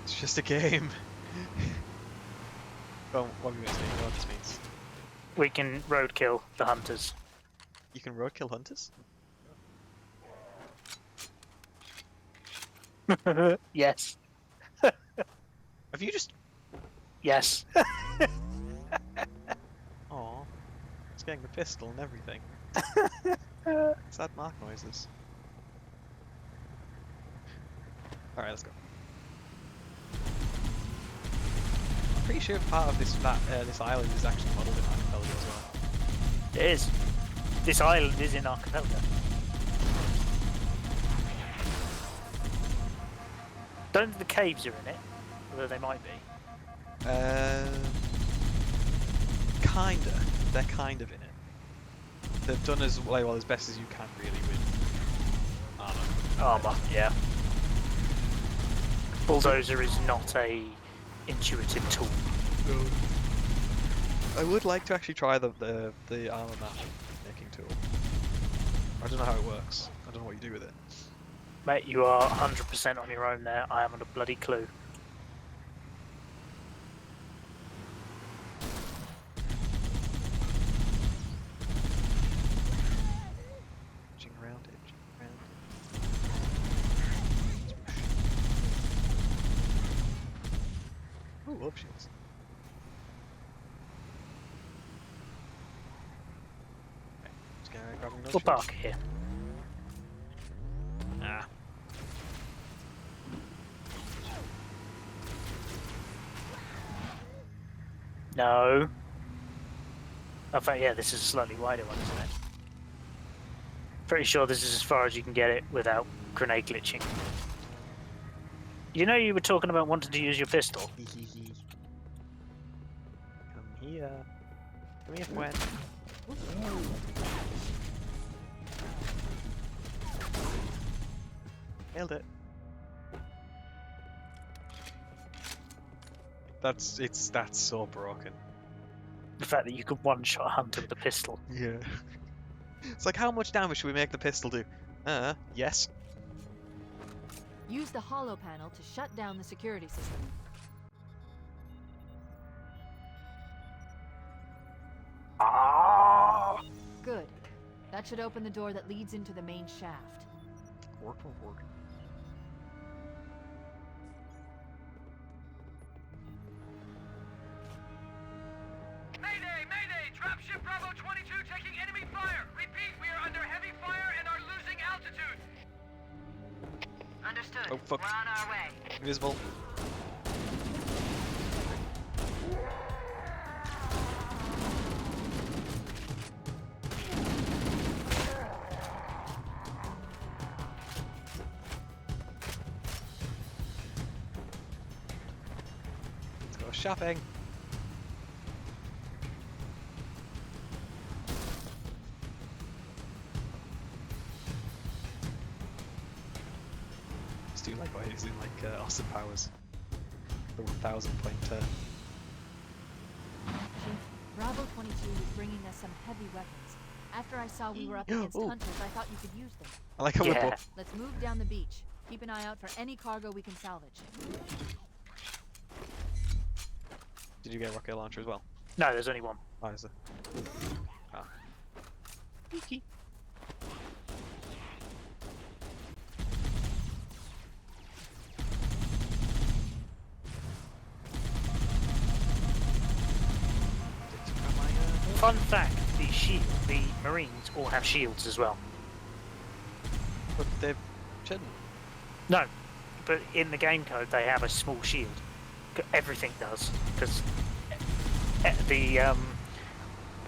It's just a game. Well, what are you going to say? You know what this means? We can roadkill the hunters. You can roadkill hunters? Yes. Have you just... Yes. Aw. It's getting the pistol and everything. Sad mark noises. Alright, let's go. I'm pretty sure part of this island is actually modelled in Archipelago as well. It is. This island is in Archipelago. Don't think the caves are in it, although they might be. Kinda. They're kind of in it. They've done as well as best as you can really with armor, yeah. Bulldozer is not a intuitive tool. No. I would like to actually try the armor map making tool. I don't know how it works. I don't know what you do with it. Mate, you are 100% on your own there. I haven't a bloody clue. Edging around it. Ooh, up shields. Okay, just gonna grab another We'll shield. park here. Ah. No. In fact, yeah, this is a slightly wider one, isn't it? Pretty sure this is as far as you can get it without grenade glitching. You know you were talking about wanting to use your pistol? Come here. Come here, friend. Nailed it. That's so broken. The fact that you could one-shot Hunter with a pistol. Yeah. It's like, how much damage should we make the pistol do? Yes. Use the holo panel to shut down the security system. Ah! Good. That should open the door that leads into the main shaft. Work. Mayday! Mayday! Dropship Bravo 22 taking enemy fire! Repeat, we are under heavy fire and are losing altitude! Understood. Oh, fuck. We're on our way. Invisible. Let's go shopping. Just do like what he's in like Austin Powers. The 1,000 point turn. Chief, Bravo 22 was bringing us some heavy weapons. After I saw we were up against Ooh. hunters, I thought you could use them. I like how we're Yeah. both. Let's move down the beach. Keep an eye out for any cargo we can salvage. Did you get a rocket launcher as well? No, there's only one. Oh, is it? Ah. Geeky. Fun fact, the Marines all have shields as well. But they shouldn't. No, but in the game code they have a small shield. Everything does, because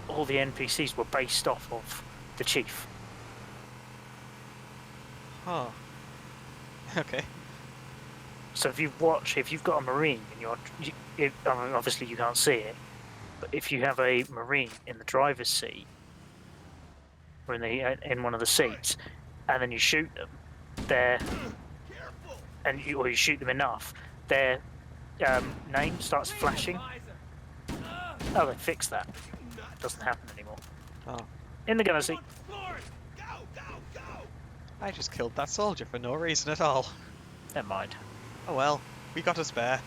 all the NPCs were based off of the chief. Huh. Okay. So if you've got a Marine and I mean, obviously you can't see it, but if you have a Marine in the driver's seat or in one of the seats, and then you shoot them, or you shoot them enough, their name starts flashing. Oh, they fixed that. Doesn't happen anymore. Oh. In the gunner seat. I just killed that soldier for no reason at all. Never mind. Oh well, we got a spare.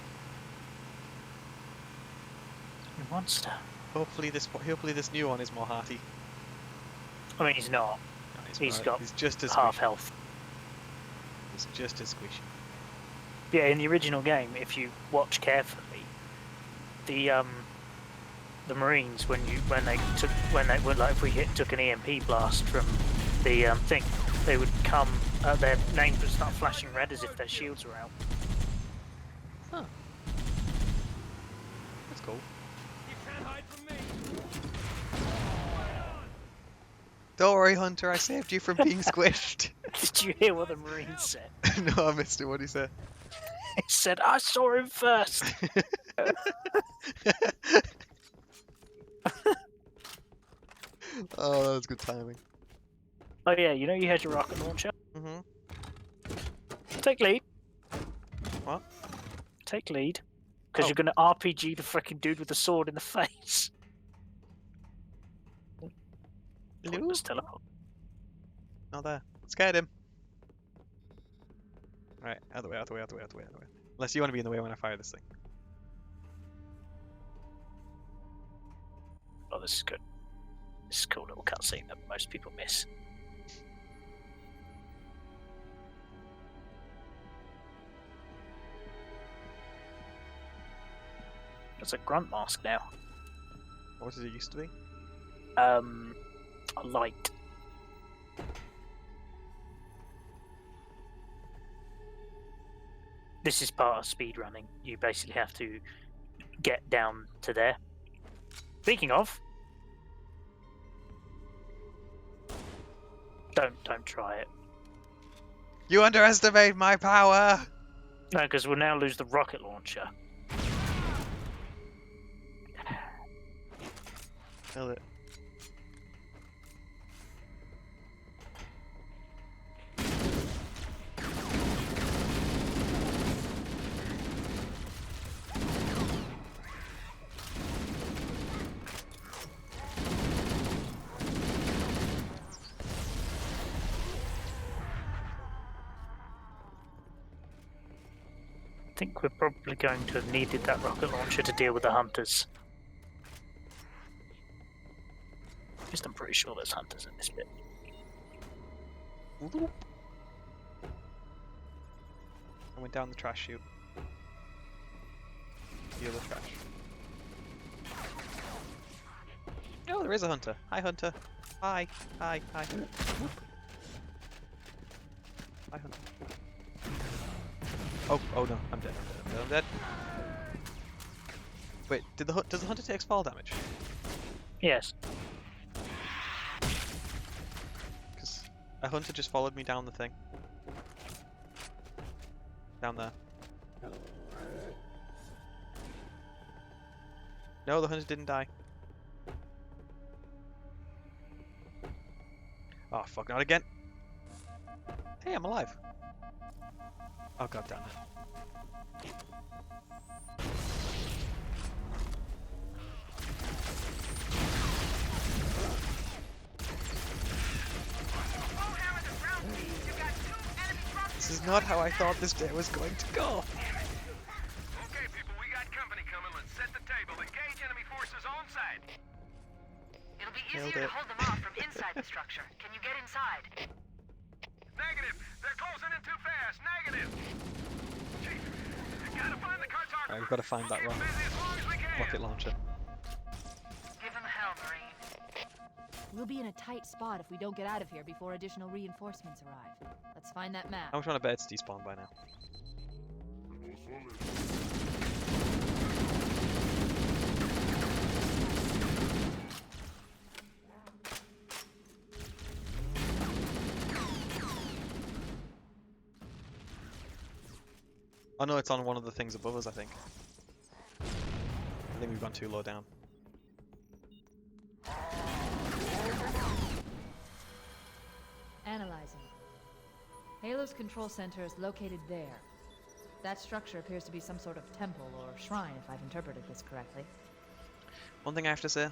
You monster. Hopefully this new one is more hearty. I mean, he's not. No, He's got he's just as half squishy. health. He's just as squishy. Yeah, in the original game, if you watch carefully, the Marines if we took an EMP blast from the thing, they would come. Their names would start flashing red as if their shields were out. Huh. That's cool. You can't hide from me! Don't worry, Hunter. I saved you from being squished. Did you hear what the Marine said? No, I missed it. What did he say? He said, "I saw him first." Oh, that was good timing. Oh yeah, you know you had your rocket launcher. Mhm. Take lead. What? Take lead, because Oh. you're going to RPG the freaking dude with the sword in the face. Hello? Pointless teleport. Not there. Scared him. Right, out of the way, out of the way, out of the way, out of the way, out of the way. Unless you want to be in the way when I fire this thing. Oh, this is good. This is a cool little cutscene that most people miss. It's a grunt mask now. What did it used to be? A light. This is part of speedrunning. You basically have to get down to there. Speaking of, don't try it. You underestimate my power! No, because we'll now lose the rocket launcher. Kill it. I think we're probably going to have needed that rocket launcher to deal with the hunters. I'm pretty sure there's hunters in this bit. I went down the trash chute. The other trash. Oh, there is a hunter. Hi, hunter. Hi. Hi. Hi. Hi, hunter. Oh no. I'm dead. I'm dead. Wait, does the hunter take fall damage? Yes. A hunter just followed me down the thing. Down there. No, the hunter didn't die. Oh fuck, not again. Hey, I'm alive. Oh god damn it. This is not how I thought this day was going to go. Okay, people, we got company coming. Let's set the table. Engage enemy forces on site. It'll be easier to hold them off from inside the structure. Can you get inside? Negative. They're closing in too fast. Negative. Chief, you gotta find the cartographer. Alright, we've got to find that rocket launcher. Give him hell, Marine. We'll be in a tight spot if we don't get out of here before additional reinforcements arrive. Let's find that map. How much want to bet it's despawned by now? Oh no, it's on one of the things above us, I think. I think we've gone too low down. Analyzing. Halo's control center is located there. That structure appears to be some sort of temple or shrine, if I've interpreted this correctly. One thing I have to say,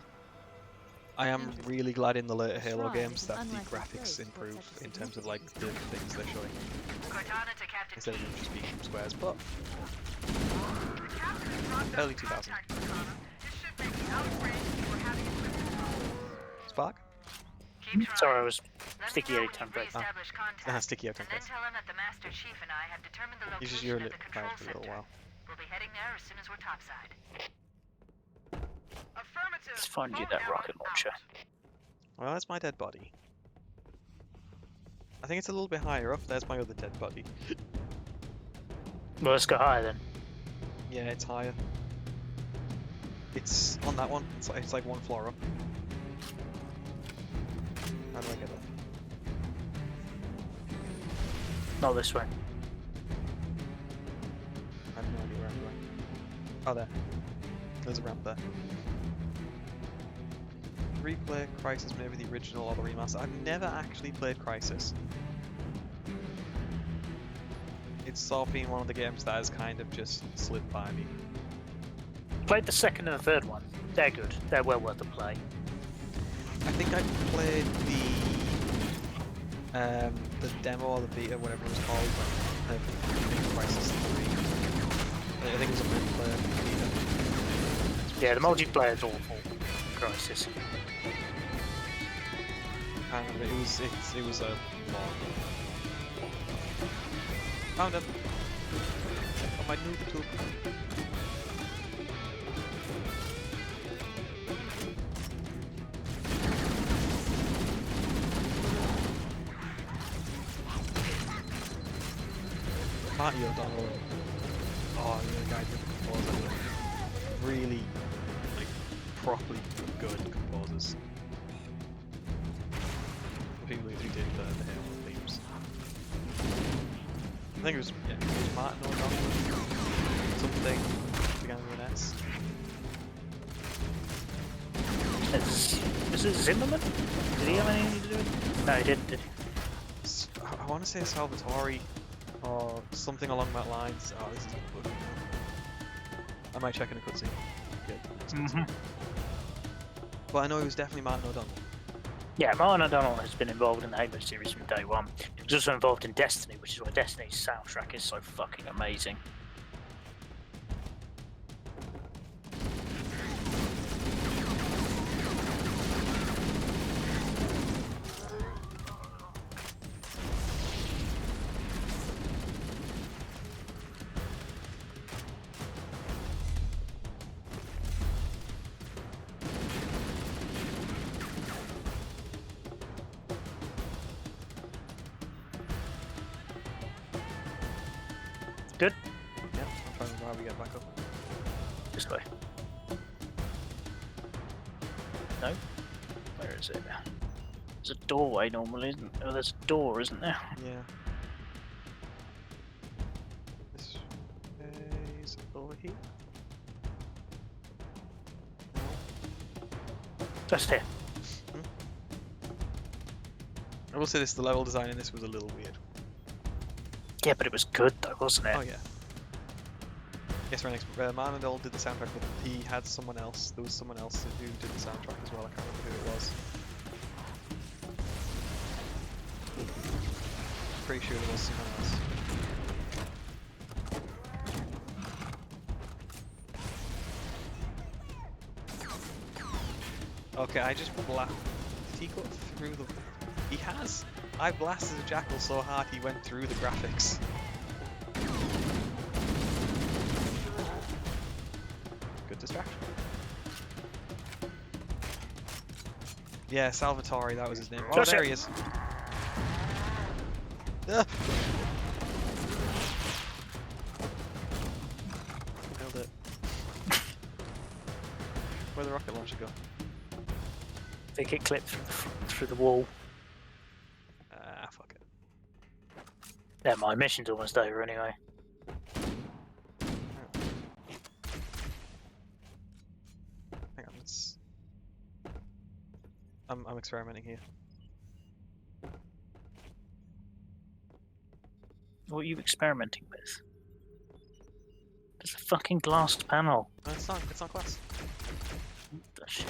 I am really glad in the later Halo games that the graphics improve in terms of like the things they're showing. Cortana to Captain Instead of T. them just being squares, but early 2000. Spark? Sorry, I was sticky out template. Sticky out template. Then tell him that the Master Chief and I have determined the He's just location your of the control for a little center. while. We'll be heading there as soon as we're topside. Let's find you that rocket launcher. Well, that's my dead body. I think it's a little bit higher up. There's my other dead body. Well, let's go higher then. Yeah, it's higher. It's on that one. It's like one floor up. How do I get up? Not this way. I have no idea where I'm going. Oh, there. There's a ramp there. Replay Crysis, maybe the original or the remaster. I've never actually played Crysis. It's sort of been one of the games that has kind of just slipped by me. Played the second and the third one. They're good. They're well worth a play. I think I played the the demo or the beta, whatever it was called, like, I think Crisis 3. I think it was a multiplayer beta. Yeah, the multiplayer's awful. Crisis. I remember it was a long. Found him. On my noob tube. Marty O'Donnell. Oh, the guy did the composer. Really, like, properly good composers. The people who did the Halo themes. I think it was Martin O'Donnell. Something began with an S. Was it Zimmerman? Did he have anything to do with it? No, he didn't, did he? I want to say Salvatore or something along that lines. Oh, this is good. I might check in a cutscene. Good. But I know it was definitely Martin O'Donnell. Yeah, Martin O'Donnell has been involved in the Halo series from day one. He was also involved in Destiny, which is why Destiny's soundtrack is so fucking amazing. Good? Yeah, I'm trying to remember how we get back up. This way. No? Where is it? There's a doorway normally, isn't there? Oh, there's a door, isn't there? Yeah. This is over here. Just here. I will say this: the level design in this was a little weird. Yeah, but it was good though, wasn't it? Oh yeah. Yes, Renix. Man and All did the soundtrack, but he had someone else. There was someone else who did the soundtrack as well. I can't remember who it was. Pretty sure there was someone else. Okay, I just blasted. Did he go through the? He has. I blasted a jackal so hard he went through the graphics. Good distraction. Yeah, Salvatore, that was his name. Oh, there he is. Nailed it. Where'd the rocket launcher go? I think it clipped through the wall. Fuck it. Yeah, my mission's almost over anyway. Hang on, let's... I'm experimenting here. What are you experimenting with? There's a fucking glass panel. No, it's not glass. What the shit?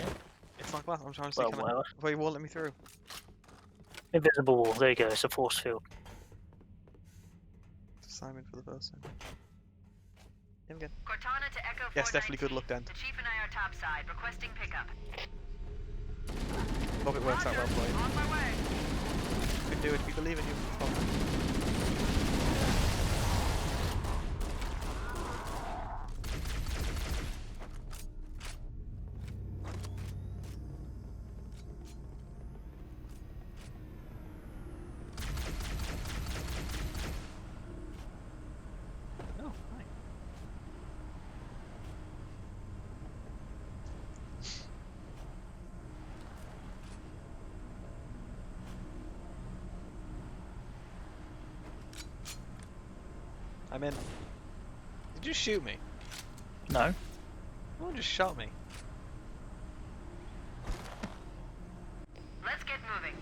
It's not glass, I'm trying to see wait, you won't let me through. Invisible wall, there you go, it's a force field. Assignment for the person. Him again. Cortana to Echo 419. Yes, definitely good luck, Dan. The Chief and I are topside, requesting pickup. Hope it works out well for you. On my way. You can do it, we believe in you. I'm in. Did you shoot me? No. Someone just shot me. Let's get moving.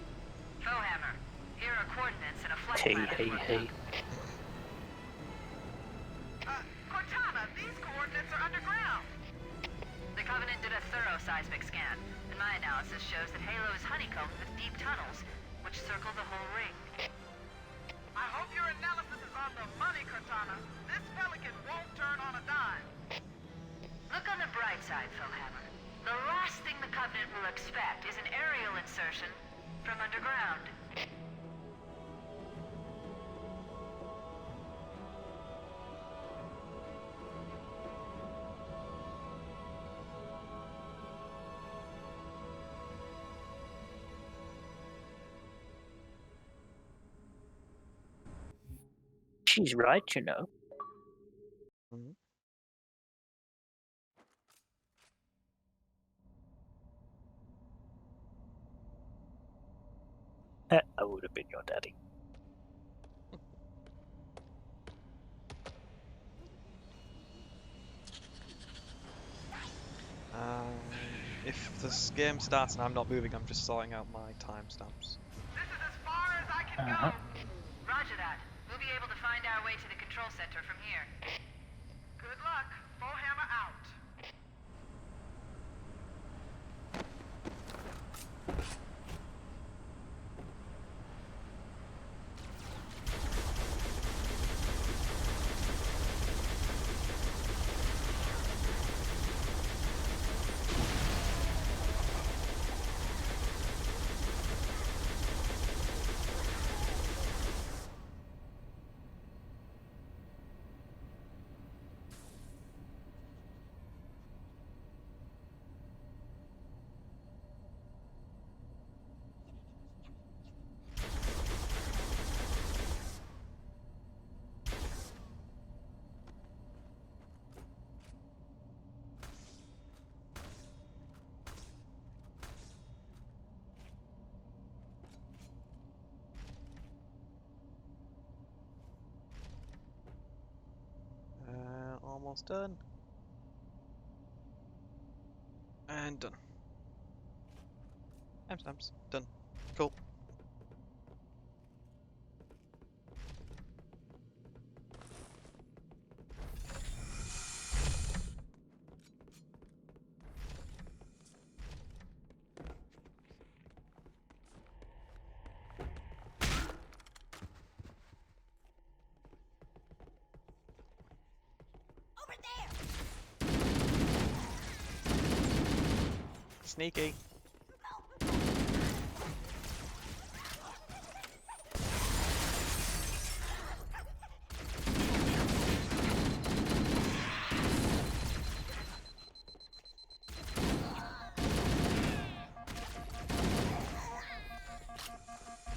Foehammer, here are coordinates and a flight Hey. Cortana, these coordinates are underground. The Covenant did a thorough seismic scan, and my analysis shows that Halo is honeycombed with deep tunnels, which circle the whole ring. hope your analysis is on the money, Cortana. This pelican won't turn on a dime. Look on the bright side, Philhammer. The last thing the Covenant will expect is an aerial insertion from underground. She's right, you know. Mhm. I would have been your daddy. If this game starts and I'm not moving, I'm just sorting out my timestamps. This is as far as I can Uh-huh. go. Roger that. We'll be able to find our way to the control center from here. Good luck. Bullhammer out. Almost done. And done. Timestamps. Done. Cool. Over there! Sneaky.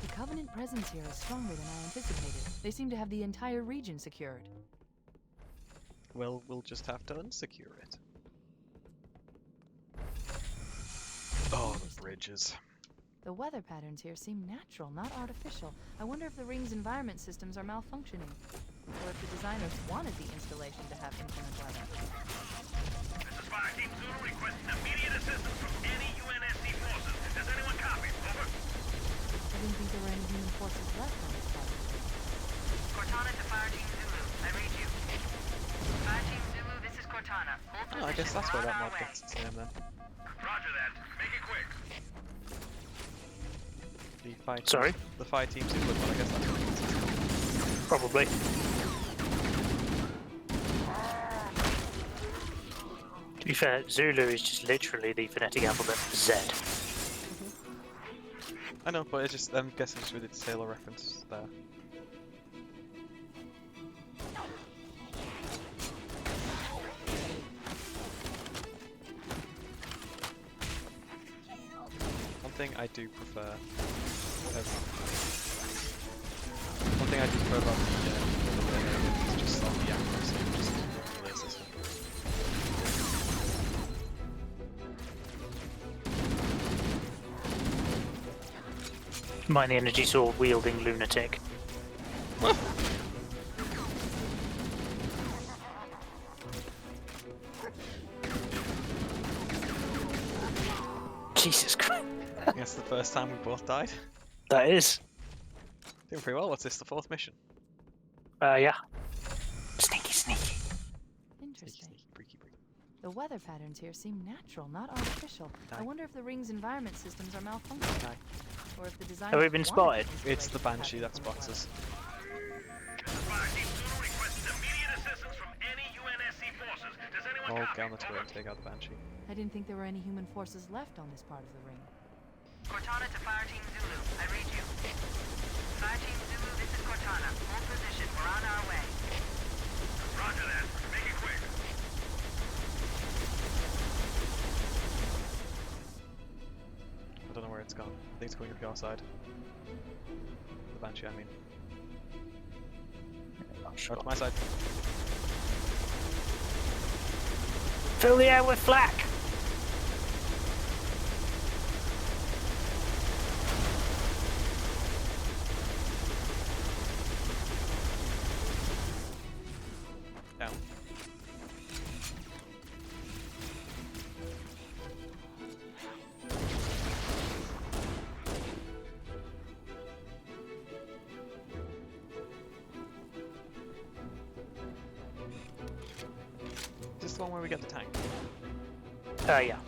The Covenant presence here is stronger than I anticipated. They seem to have the entire region secured. Well, we'll just have to unsecure it. Oh, the bridges. The weather patterns here seem natural, not artificial. I wonder if the ring's environment systems are malfunctioning. Or if the designers wanted the installation to have infinite weather. This is Fire Team Zulu requesting immediate assistance from any UNSC forces. Does anyone copy? Over. I didn't think there were any human forces left on this planet. Cortana to Fire Team Zulu. I read you. Fire Team Zulu, this is Cortana. Hold Oh, I guess position. that's We're where on that our mod way. gets its name then. Roger that. Make it quick. Sorry? The fire team's in good, but I guess that's what it is. Probably. To be fair, Zulu is just literally the phonetic alphabet for Z. I know, but it's just, I'm guessing just with its Halo reference there. One thing I do prefer, one thing I do prefer about the is just on the accuracy of just the relay system. Mind the energy sword wielding lunatic. Jesus Christ. I guess the first time we both died. That is. Doing pretty well. What's this, the 4th mission? Yeah. Sneaky, sneaky. Interesting. Sneaky, freaky, freaky. The weather patterns here seem natural, not artificial. I Nice. wonder if the ring's environment systems are malfunctioning. Nice. Or if the designers Have we been wanted spotted? the It's the installation to have Banshee that infinite spots us. weather. all get on the turret and take out the Banshee. I didn't think there were any human forces left on this part of the ring. Cortana to Fire Team Zulu. I read you. Fire Team Zulu, this is Cortana. Hold position. We're on our way. Roger that. Make it quick. I don't know where it's gone. I think it's going to your side. The Banshee, I mean. Shot to my side. Fill the air with flak! Down. Is this the one where we get the tank? Yeah.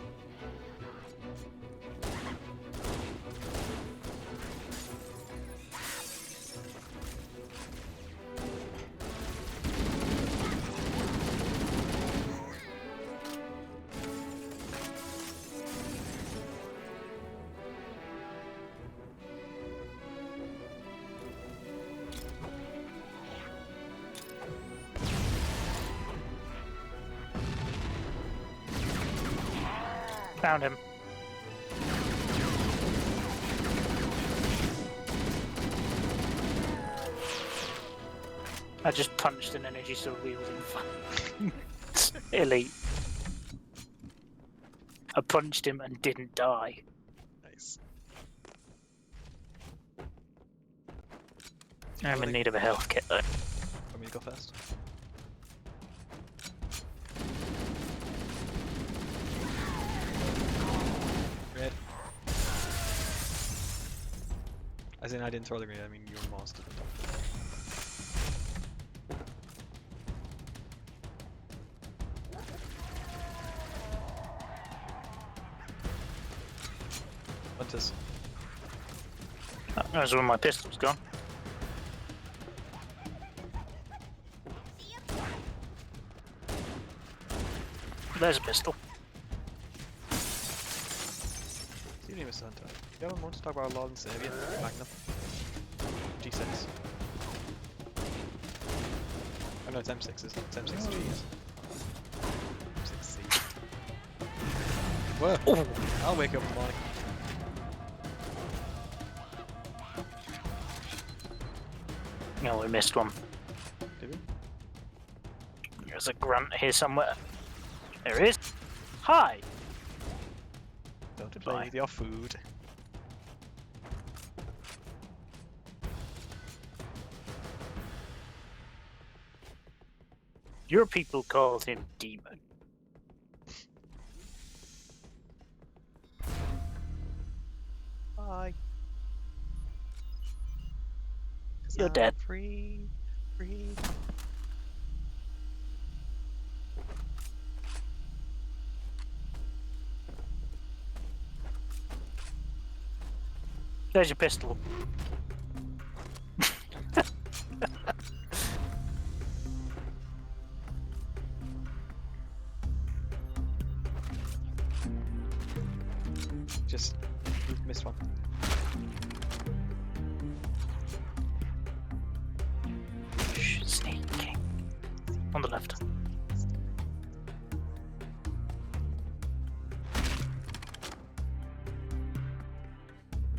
Found him. I just punched an energy sword wielding elite. I punched him and didn't die. Nice. I'm in need of a health kit though. Want me to go first? Red. As in, I didn't throw the grenade, I mean, you were monster. Hunters. That's where my pistol's gone. There's a pistol. See you, Mr. Hunter. You haven't want to talk about Lord and Savior, Magnum. G6. Oh no, it's M6, isn't it? It's M6G. M6C. Whoa! Oh. I'll wake up in the morning. No, we missed one. Did we? There's a grunt here somewhere. There is. Hi! Don't play with your food. Your people called him Demon. Bye. You're dead. Free. Free. There's your pistol. Just missed one. Sneaking. On the left.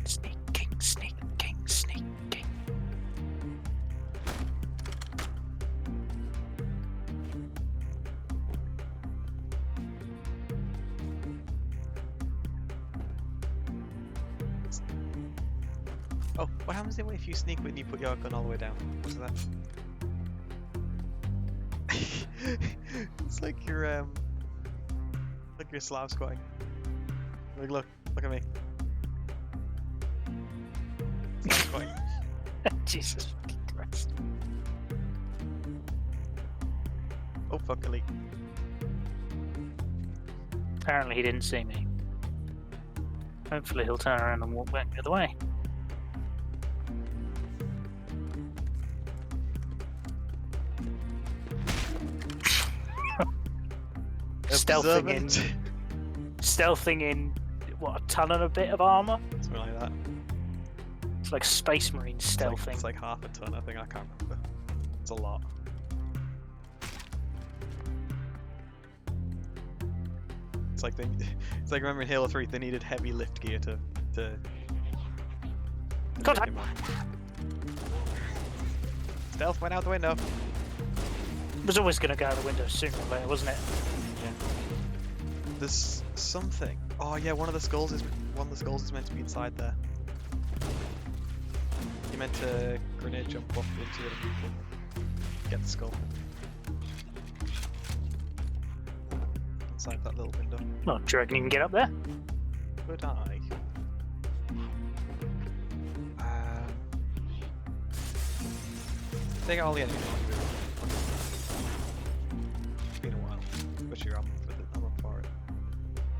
Sneaking, sneaking, sneaking. Oh, what happens if you sneak when you put your gun all the way down? What's that? It's like you're Slav squatting. Like, look at me. Slav squatting. Jesus fucking Christ. Oh fuck, elite. Apparently he didn't see me. Hopefully he'll turn around and walk back the other way. Stealthing in what, a ton and a bit of armor? Something like that. It's like Space Marine stealthing. It's like half a ton, I think. I can't remember. It's a lot. It's like remember in Halo 3 they needed heavy lift gear to Contact! Stealth went out the window. It was always going to go out the window sooner or later, wasn't it? Yeah. There's something. Oh yeah, one of the skulls is meant to be inside there. You meant to grenade jump up into it and get the skull. Inside that little window. Well, do you reckon you can get up there? Could I? Take out all the enemies. It's been a while, but sure, I'm up for it.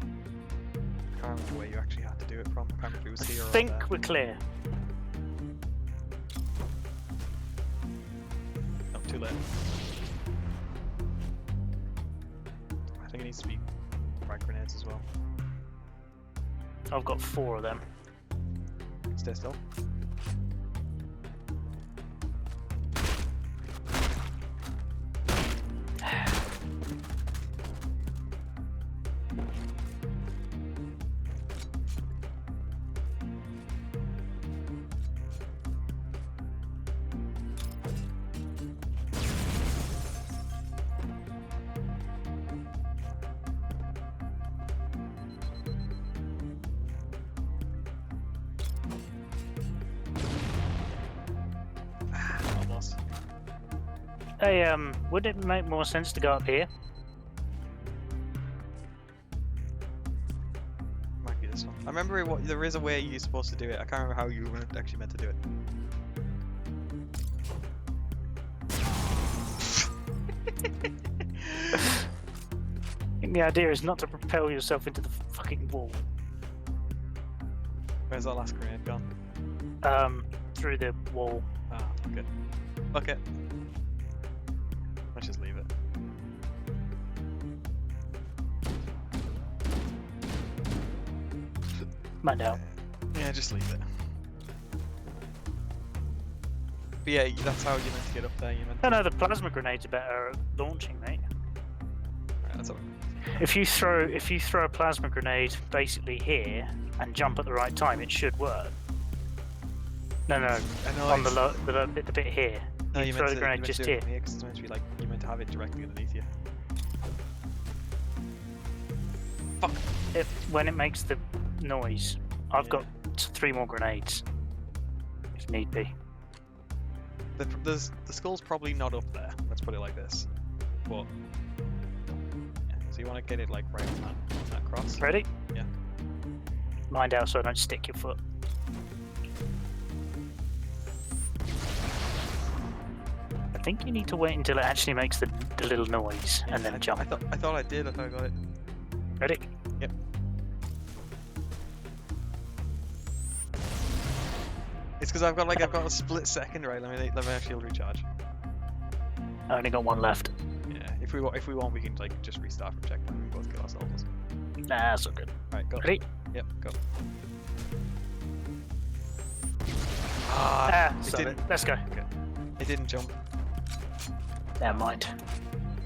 I can't remember where you actually had to do it from. I can't remember if it was here or I think there. we're clear. No, too late. I think it needs to be frag grenades as well. I've got 4 of them. Stay still. Hey, would it make more sense to go up here? Might be this one. I remember there is a way you're supposed to do it. I can't remember how you were actually meant to do it. I think the idea is not to propel yourself into the fucking wall. Where's that last grenade gone? Through the wall. Ah, okay. Okay. Let's just leave it. Mind out. Yeah, just leave it. But yeah, that's how you're meant to get up there. No, the plasma grenades are better at launching, mate. Right, that's all. If you throw a plasma grenade basically here and jump at the right time, it should work. No, on the bit here. No, you throw the grenade just here. Because it's meant to be like you're meant to have it directly underneath you. Fuck. When it makes the noise, I've got 3 more grenades. If need be. The skull's probably not up there. Let's put it like this. But yeah, so you want to get it like right on that cross. Ready? Yeah. Mind out so I don't stick your foot. I think you need to wait until it actually makes the little noise and then jump. I thought I did. I thought I got it. Ready? Yep. It's because I've got a split second, right? Let me actually recharge. I only got 1 left. Yeah. If we want, we can like just restart from checkpoint. We both kill ourselves. Nah, that's all good. Right, go. Ready? Yep, go. It didn't. Let's go. Okay. It didn't jump. Never mind.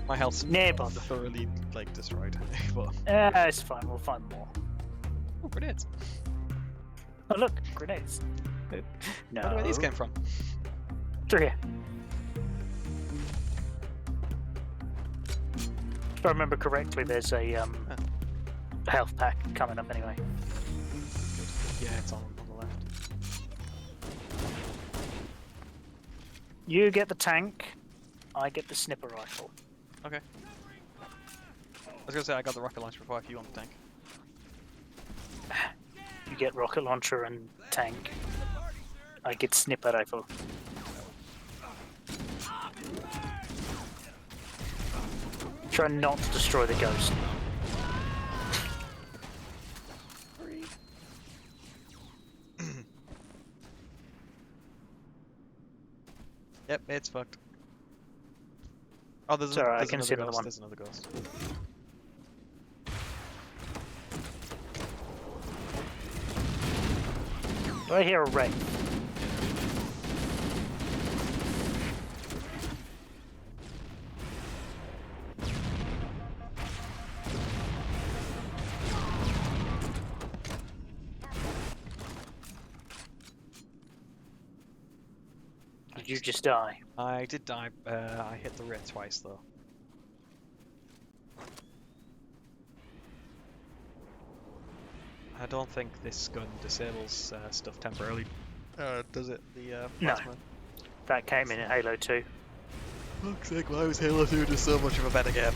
My health's nearby thoroughly like destroyed. But it's fine. We'll find more. Oh, grenades! Oh look, grenades. No. I wonder where these came from. Through here. If I remember correctly, there's a health pack coming up anyway. Yeah, it's on the left. You get the tank. I get the sniper rifle. Okay. I was gonna say I got the rocket launcher before if you want the tank. You get rocket launcher and tank. I get sniper rifle. Try not to destroy the ghost. Yep, it's fucked. Oh, there's another ghost. There's another ghost. I hear a wraith. Did you just die? I did die. I hit the wraith twice though. I don't think this gun disables stuff temporarily. Does it? The plasma? No. That came in Halo 2. Fuck's sake, why was Halo 2 just so much of a better game?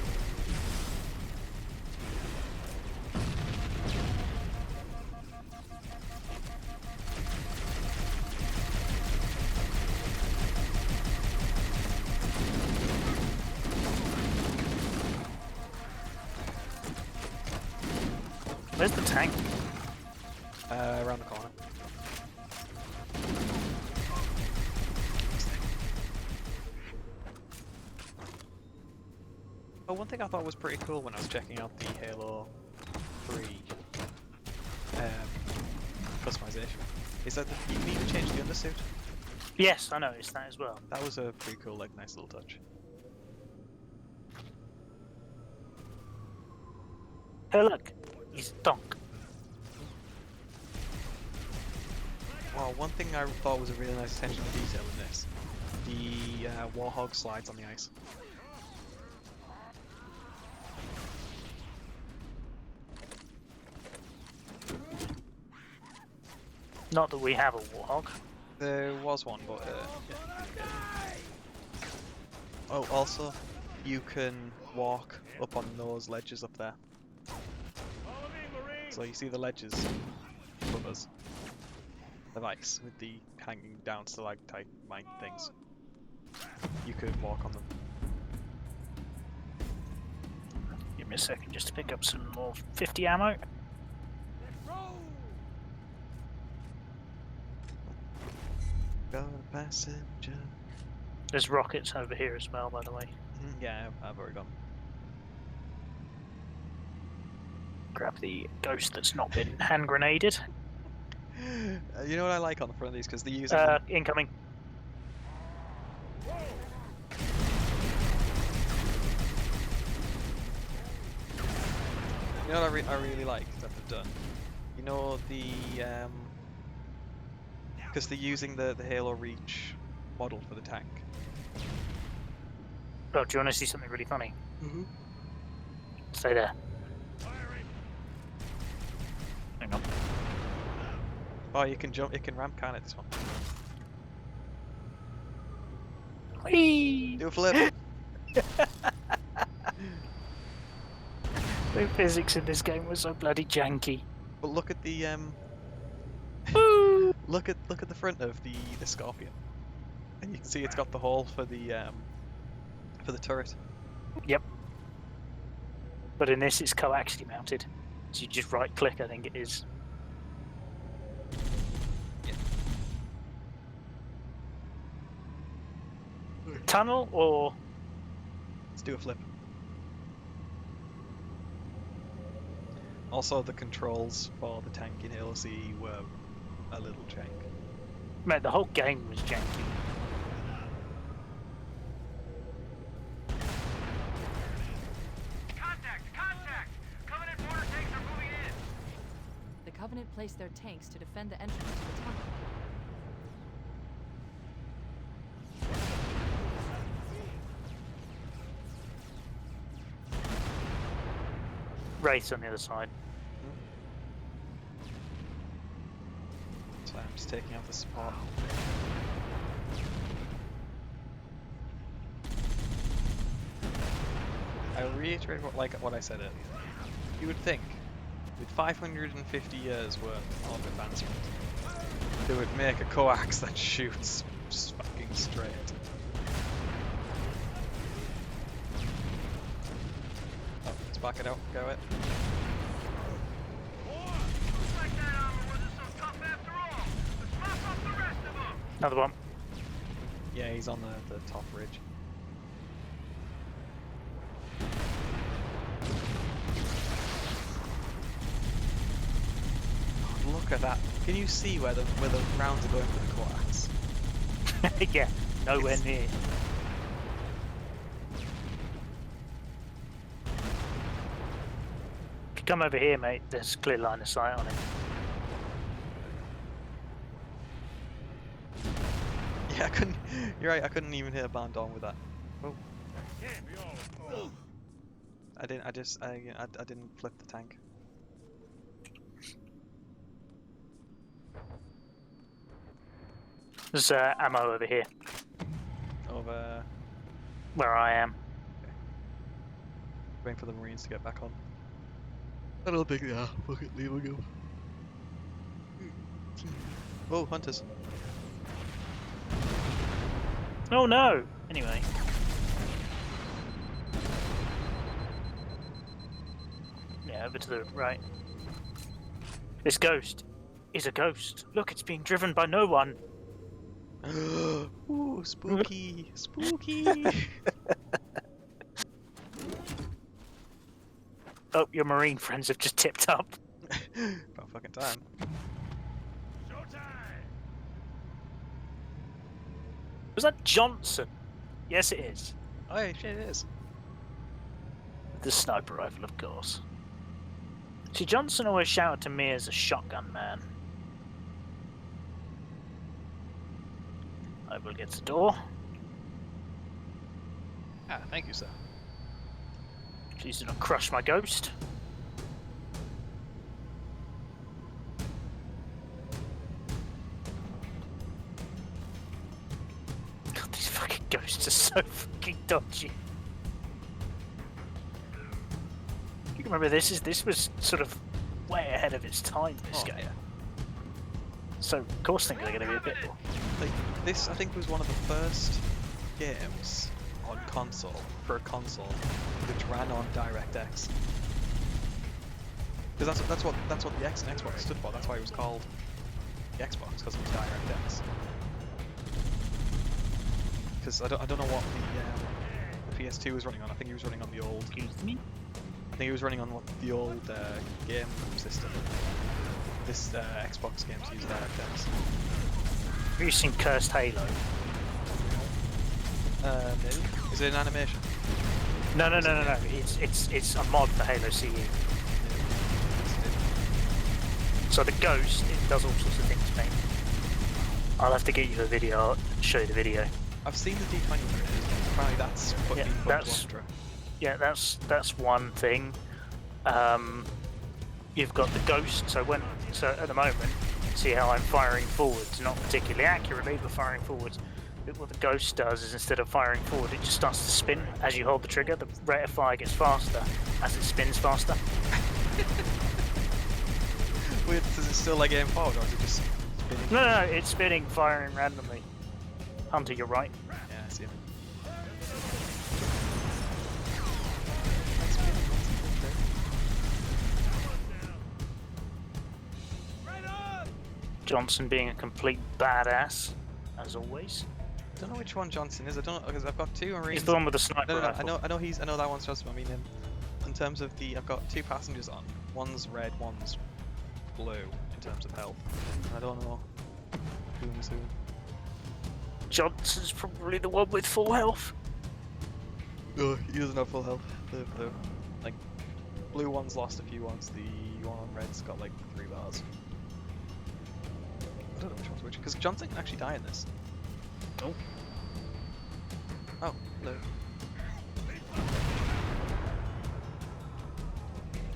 Where's the tank? Around the corner. Oh, one thing I thought was pretty cool when I was checking out the Halo 3 customization is that you can even change the undersuit. Yes, I noticed that as well. That was a pretty cool, like, nice little touch. Hey, look, he's donk. Well, one thing I thought was a really nice attention to detail in this, the Warhog slides on the ice. Not that we have a Warhog. There was one, but yeah. Oh, also, you can walk up on those ledges up there. So you see the ledges above us of ice with the hanging down stalactite mine things. You could walk on them. Give me a second just to pick up some more 50 ammo. Got a passenger. There's rockets over here as well, by the way. Yeah, I've already gone. Grab the ghost that's not been hand grenaded. You know what I like on the front of these, because they use incoming. You know what I really like that they've done? You know the because they're using the Halo Reach model for the tank. Oh, do you want to see something really funny? Mm-hmm. Stay there. Hang on. Oh, you can jump, it can ramp, can't it, this one? Whee! Do a flip! The physics in this game was so bloody janky. But look at the look at the front of the Scorpion, and you can see it's got the hole for the turret. Yep. But in this, it's coaxially mounted, so you just right click. I think it is. Yeah. Tunnel or? Let's do a flip. Also, the controls for the tank in Halo CE were a little jank. Mate, the whole game was janky. Contact! Covenant mortar tanks are moving in! The Covenant placed their tanks to defend the entrance to the tunnel. Wraiths on the other side. So I'm just taking out the support. I reiterate what I said earlier. You would think, with 550 years worth of advancement, they would make a coax that shoots just fucking straight. Oh, let's back it out, go it. Another one. Yeah, he's on the top ridge. God, look Look at that. Can you see where the rounds are going for the coax? Yeah, nowhere near. If you come over here, mate, there's a clear line of sight on it. Yeah, I couldn't. You're right. I couldn't even hit a band on with that. Oh. I didn't. I didn't flip the tank. There's ammo over here. Over. Where I am. Okay. Waiting for the Marines to get back on. I don't think they are. Fuck it, leave them go. Oh, hunters. Oh no! Anyway. Yeah, over to the right. This ghost is a ghost. Look, it's being driven by no one. Ooh, spooky, spooky. Oh, your marine friends have just tipped up. About fucking time. Was that Johnson? Yes, it is. Oh, yeah, shit, it is. The sniper rifle, of course. See, Johnson always shouted to me as a shotgun man. I will get the door. Ah, thank you, sir. Please do not crush my ghost. God, these fucking ghosts are so fucking dodgy. You remember this was sort of way ahead of its time, this game. Yeah. So of course things are going to be a bit more. Like, this I think was one of the first games on console, for a console, which ran on DirectX. Because that's what the X and Xbox stood for. That's why it was called the Xbox, because it was DirectX. Because I don't know what the PS2 was running on. I think he was running on the old. Excuse me. I think he was running on the old game system. This Xbox games use DirectX. Have you seen Cursed Halo? Maybe. Is it an animation? No. It's a mod for Halo CE. So the ghost, it does all sorts of things, mate. I'll have to get you a video. I'll show you the video. I've seen the D20. Apparently that's what being put to Astra. Yeah, that's one thing. You've got the ghost. So at the moment, see how I'm firing forwards, not particularly accurately, but firing forwards. But what the ghost does is instead of firing forward, it just starts to spin as you hold the trigger. The rate of fire gets faster as it spins faster. Wait, does it still like aim forward, or is it just spinning? No, it's spinning, firing randomly. Hunter, you're right. Yeah, I see him. Johnson being a complete badass, as always. I don't know which one Johnson is. I don't know, because I've got two Marines. He's the one with the sniper rifle. I know that one's Johnson. I mean, in terms of I've got two passengers on. One's red, one's blue in terms of health. I don't know who's who. Johnson's probably the one with full health. Oh, he doesn't have full health. The like blue one's lost a few ones. The one on red's got like 3 bars. I don't know which one's which, because Johnson can actually die in this. Oh. Oh, blue.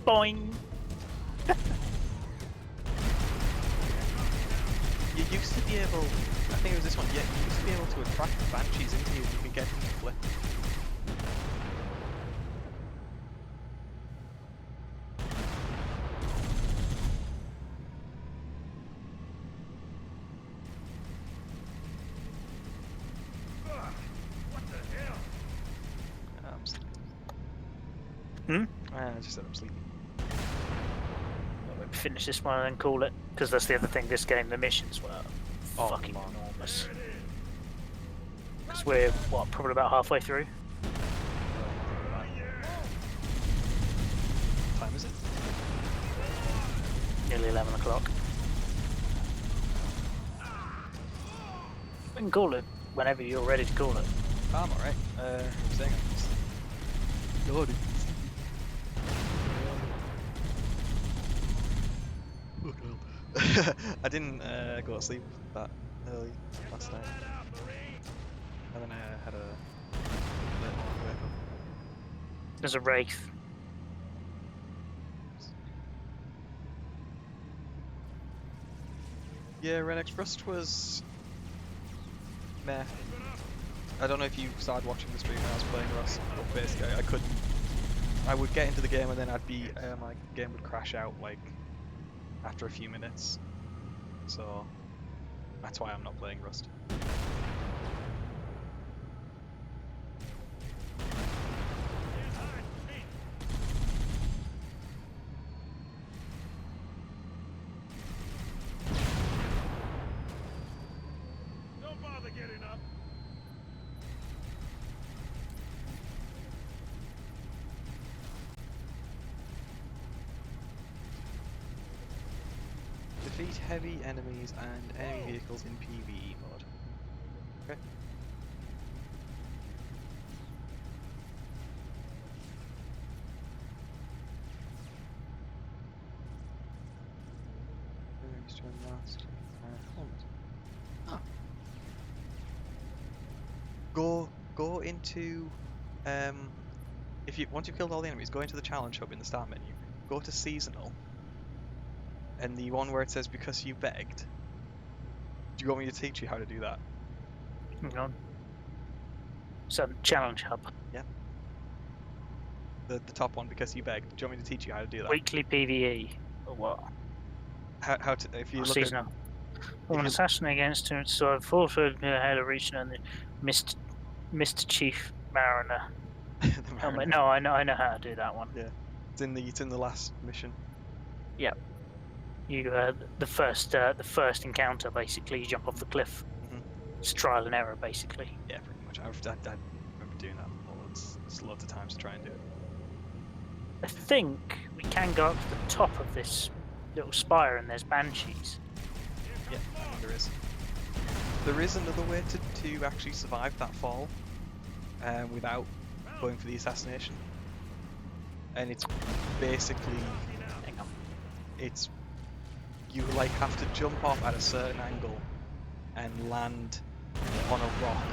Boing! You used to be able, I think it was this one, yeah, you used to be able to attract banshees into you and you could get them to flip. I just said I'm sleepy. We'll finish this one and then call it, because that's the other thing. This game, the missions were fucking enormous. Because we're probably about halfway through. What time is it? Nearly 11 o'clock. We can call it whenever you're ready to call it. I'm alright. Saying Lordy. I didn't go to sleep that early last night. And then I had a late morning wake up. There's a wraith. Yeah, Renix Rust was meh. I don't know if you started watching the stream when I was playing Rust, but basically I couldn't. I would get into the game and then I'd be my game would crash out like after a few minutes. So that's why I'm not playing Rust. Don't bother getting up. Defeat heavy enemies and enemy vehicles in PvE mode. Okay. Go into if you once you've killed all the enemies, go into the challenge hub in the start menu. Go to seasonal. And the one where it says because you begged. Do you want me to teach you how to do that? Hang on. So challenge hub. Yeah. The top one because you begged. Do you want me to teach you how to do that? Weekly PvE or what? How to if you look seasonal. at An assassin against him, so I've forfeited had a reach on the Mr. Chief Mariner. Helmet. No, I know how to do that one. Yeah. It's in the last mission. Yep. You the first encounter basically. You jump off the cliff. It's trial and error basically. Yeah, pretty much. I remember doing that before. It's loads of times to try and do it. I think we can go up to the top of this little spire and there's banshees. Yeah, there is. There is another way to actually survive that fall without going for the assassination. And it's basically it's you like have to jump off at a certain angle and land on a rock.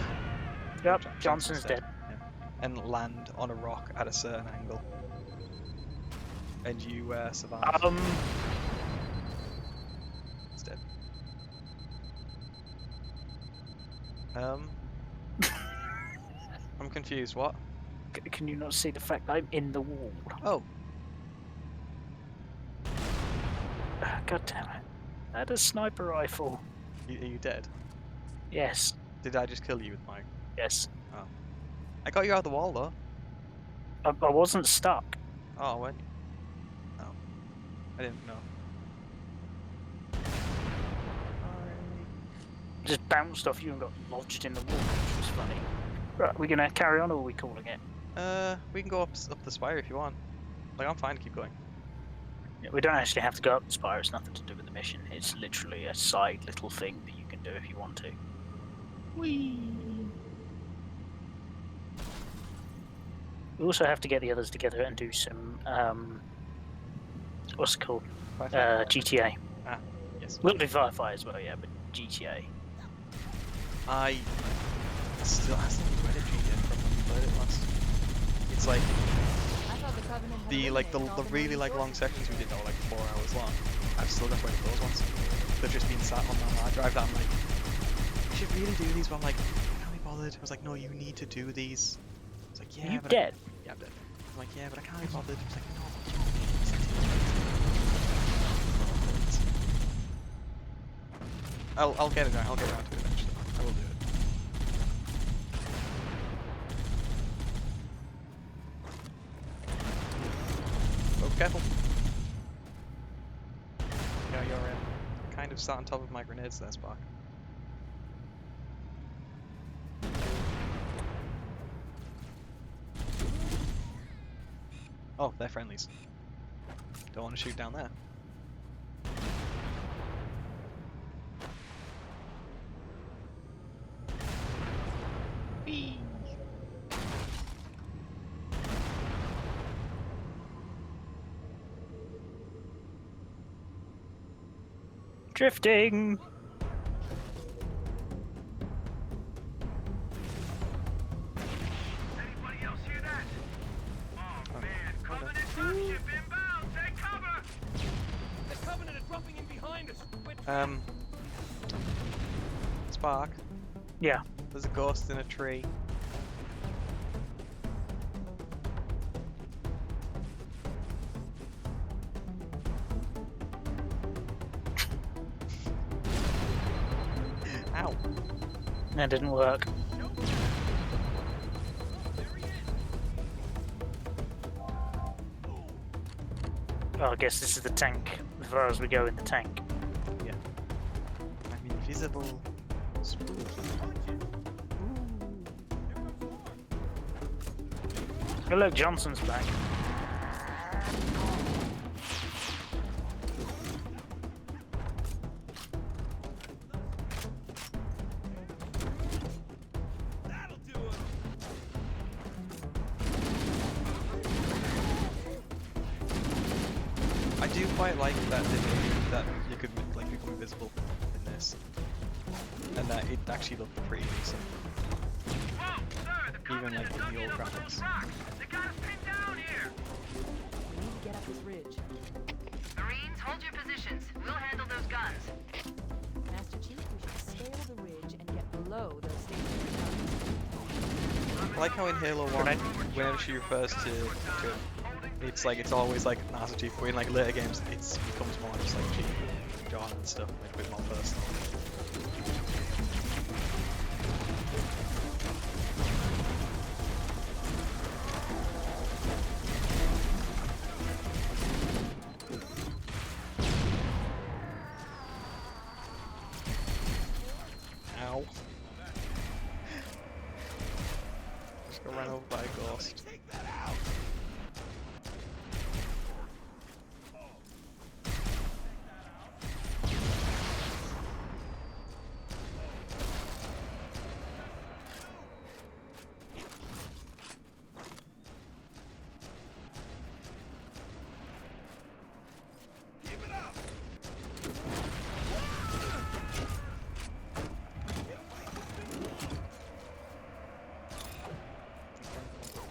Yep, Johnson's dead. Yeah. And land on a rock at a certain angle. And you survive. It's dead. I'm confused, what? Can you not see the fact that I'm in the wall? Oh. God damn it. I had a sniper rifle. Are you dead? Yes. Did I just kill you with my... Yes. Oh. I got you out of the wall, though. I wasn't stuck. Oh, when? Oh. I didn't know. Just bounced off you and got lodged in the wall, which was funny. Right, we're gonna carry on or are we calling it? We can go up the spire if you want. Like, I'm fine to keep going. Yeah, we don't actually have to go up the spire, it's nothing to do with the mission. It's literally a side little thing that you can do if you want to. Whee! We also have to get the others together and do some, what's it called? GTA. Ah, yes. We'll do Firefly as well, yeah, but GTA. I still hasn't read it yet from when we played it last. It's like the really like long sections we did that were like 4 hours long. I've still got to edit those ones. They've just been sat on my hard drive that I'm like, I should really do these, but I'm like, I can't be bothered. I was like, no, you need to do these. I was like, yeah, Are you but dead? Yeah, I'm dead. I'm like, yeah, but I can't be bothered. I was like, no, I'll get it out. I'll get around to it eventually. I will do it. Oh, careful. Yeah, you're kind of sat on top of my grenades there, Spark. Oh, they're friendlies. Don't want to shoot down there. Drifting! Anybody else hear that? Oh man, Covenant dropship inbound! Take cover! The Covenant is dropping in behind us. Spark. Yeah. There's a ghost in a tree. Ow. That didn't work. Well, I guess this is the tank, as far as we go in the tank. Yeah. I'm invisible. Oh look, Johnson's back. That'll do it. I do quite like that that you could like become invisible in this, and that it actually looked pretty decent, Whoa, sir, the even like Covenant in the old dug in on graphics. those rocks. They got us pinned down here. We need to get up this ridge. Marines, hold your positions. We'll handle those guns. Master Chief, we should scale the ridge and get below those stationary guns. I like how in Halo 1, whenever she refers to it's like it's always like Master Chief, but in like later games it becomes more just like Chief and John and stuff, like a bit more personal. Ow. Just got run over by a ghost.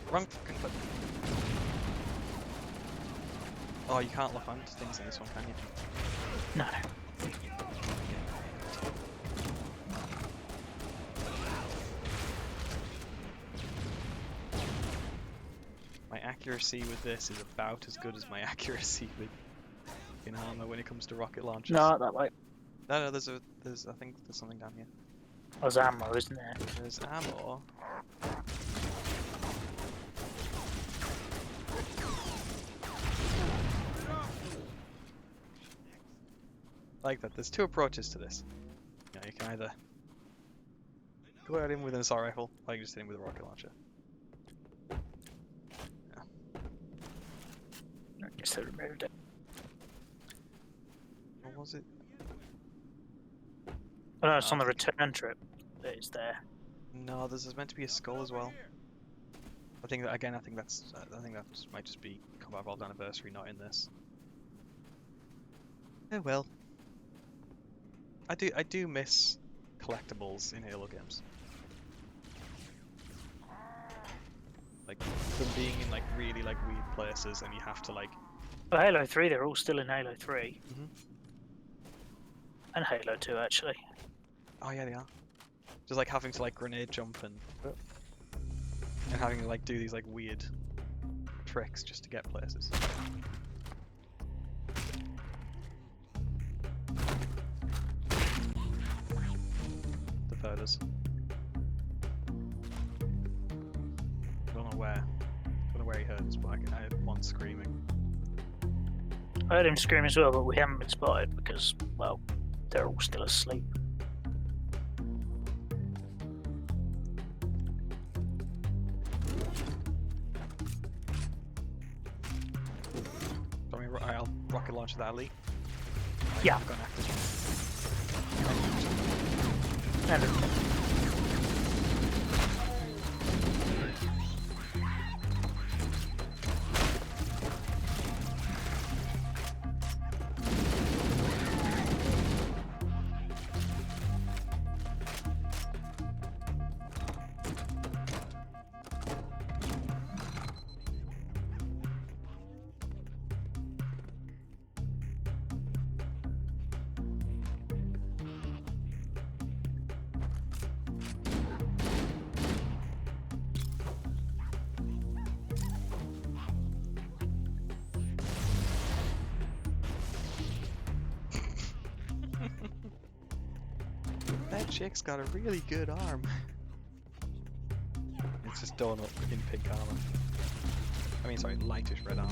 Wrong fucking button. Oh, you can't lock on to things in this one, can you? No. My accuracy with this is about as good as my accuracy with in armor when it comes to rocket launchers. No, that way. No, there's I think there's something down here. There's ammo, isn't there? There's ammo. Like that. There's two approaches to this. You know, you can either go at him with an assault rifle, or you can just hit him with a rocket launcher. Yeah. I guess they removed it. What was it? Oh no, it's on the return trip that is there. No, there's meant to be a skull as well. I think that again. I think that might just be Combat Evolved Anniversary, not in this. Oh well. I do miss collectibles in Halo games. Like them being in like really like weird places, and you have to like. Well, Halo 3, they're all still in Halo 3. Mm-hmm. And Halo 2, actually. Oh yeah, they are. Just like having to like grenade jump and having to like do these like weird tricks just to get places. The photos. I don't know where. I don't know where he heard us, but I had one screaming. I heard him scream as well, but we haven't been spotted because, well, they're all still asleep. I'll rocket launch that elite. Yeah. I've gone active. And chick's got a really good arm. It's just donut in pink armor. I mean, sorry, lightish red armor.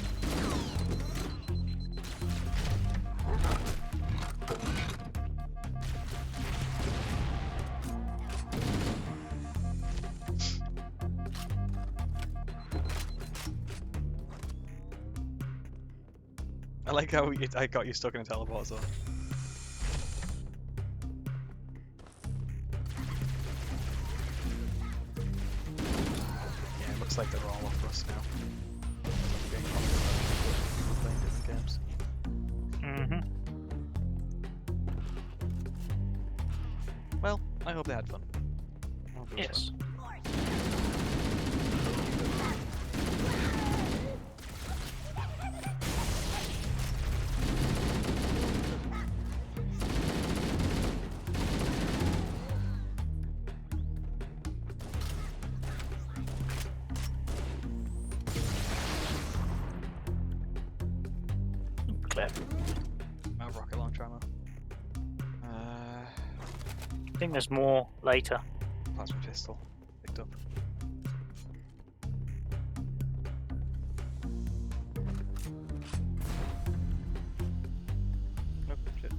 I like how I got you stuck in a teleport zone. Yeah, it looks like they're all off us now. Playing different games. Well, I hope they had fun. I hope it was Yes. fun. Clever. Out of rocket launch ammo. I think there's more later. Plasma pistol. Picked up. Nope, shit.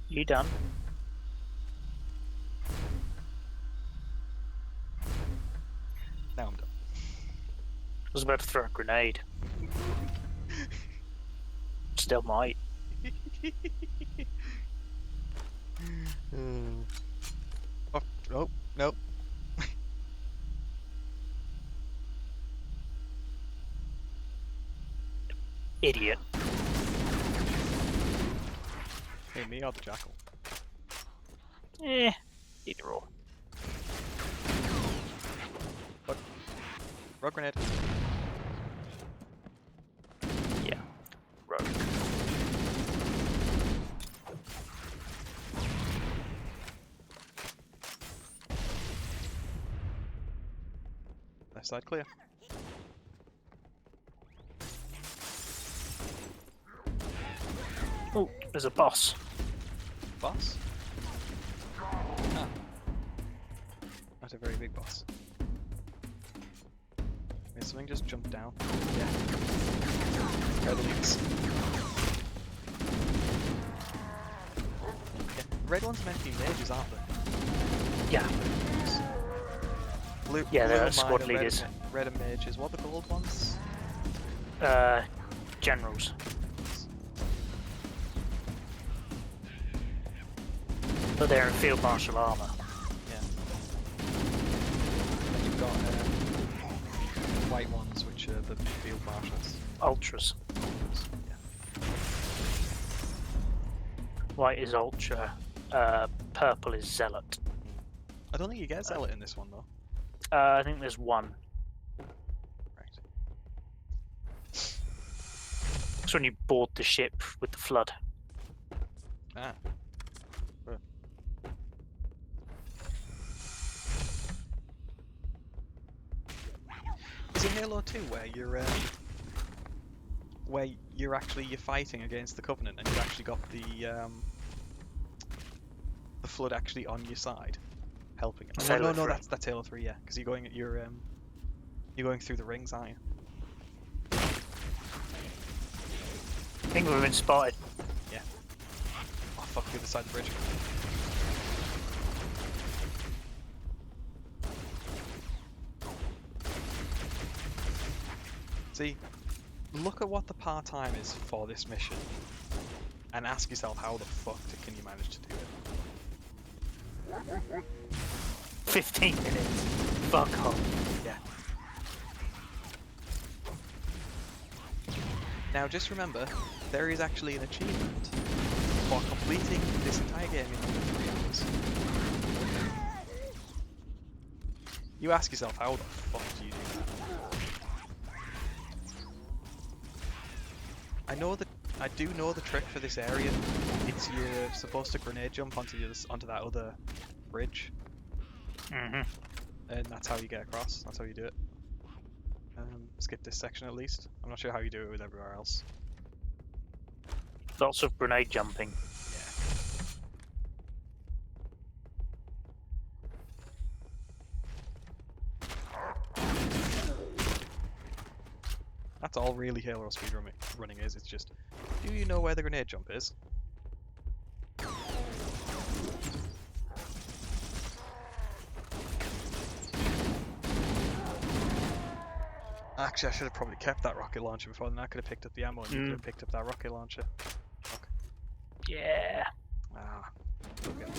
You done? Now I'm done. I was about to throw a grenade. Still might. Oh, nope, nope. Idiot. Hey, me or the jackal? Eh, either or. Rogue grenade. Yeah. Rogue. Left side clear. Oh, there's a boss. Boss? Ah. Not a very big boss. Wait, something just jumped down. Yeah. Red leaks. Yeah. Red ones are meant to be mages, aren't they? Yeah. Blue, Yeah, blue they're and squad mine are leaders. Red and mages. What are the gold ones? Generals. But they're in field marshal armor. Yeah. And you've got white ones, which are the field marshals. Ultras. Yeah. White is ultra. Purple is zealot. I don't think you get zealot in this one though. I think there's one. Right. It's when you board the ship with the flood. Ah. Is it Halo 2 where you're actually fighting against the Covenant and you've actually got the flood actually on your side, helping it? It's Halo No, 3. that's Halo 3, yeah, because you're going through the rings, aren't you? I think we've been spotted. Yeah. Oh fuck, the other side of the bridge. See, look at what the part-time is for this mission, and ask yourself how the fuck can you manage to do it? 15 minutes. Fuck off. Yeah. Now just remember, there is actually an achievement for completing this entire game in under 3 hours. You ask yourself, how the fuck do you do that? I do know the trick for this area. It's you're supposed to grenade jump onto that other bridge, Mm-hmm. and that's how you get across. That's how you do it. Skip this section at least. I'm not sure how you do it with everywhere else. Lots of grenade jumping. That's all really Halo speedrunning is. It's just, do you know where the grenade jump is? Actually, I should have probably kept that rocket launcher before then. I could have picked up the ammo and you could have picked up that rocket launcher. Fuck. Yeah. Ah. Okay.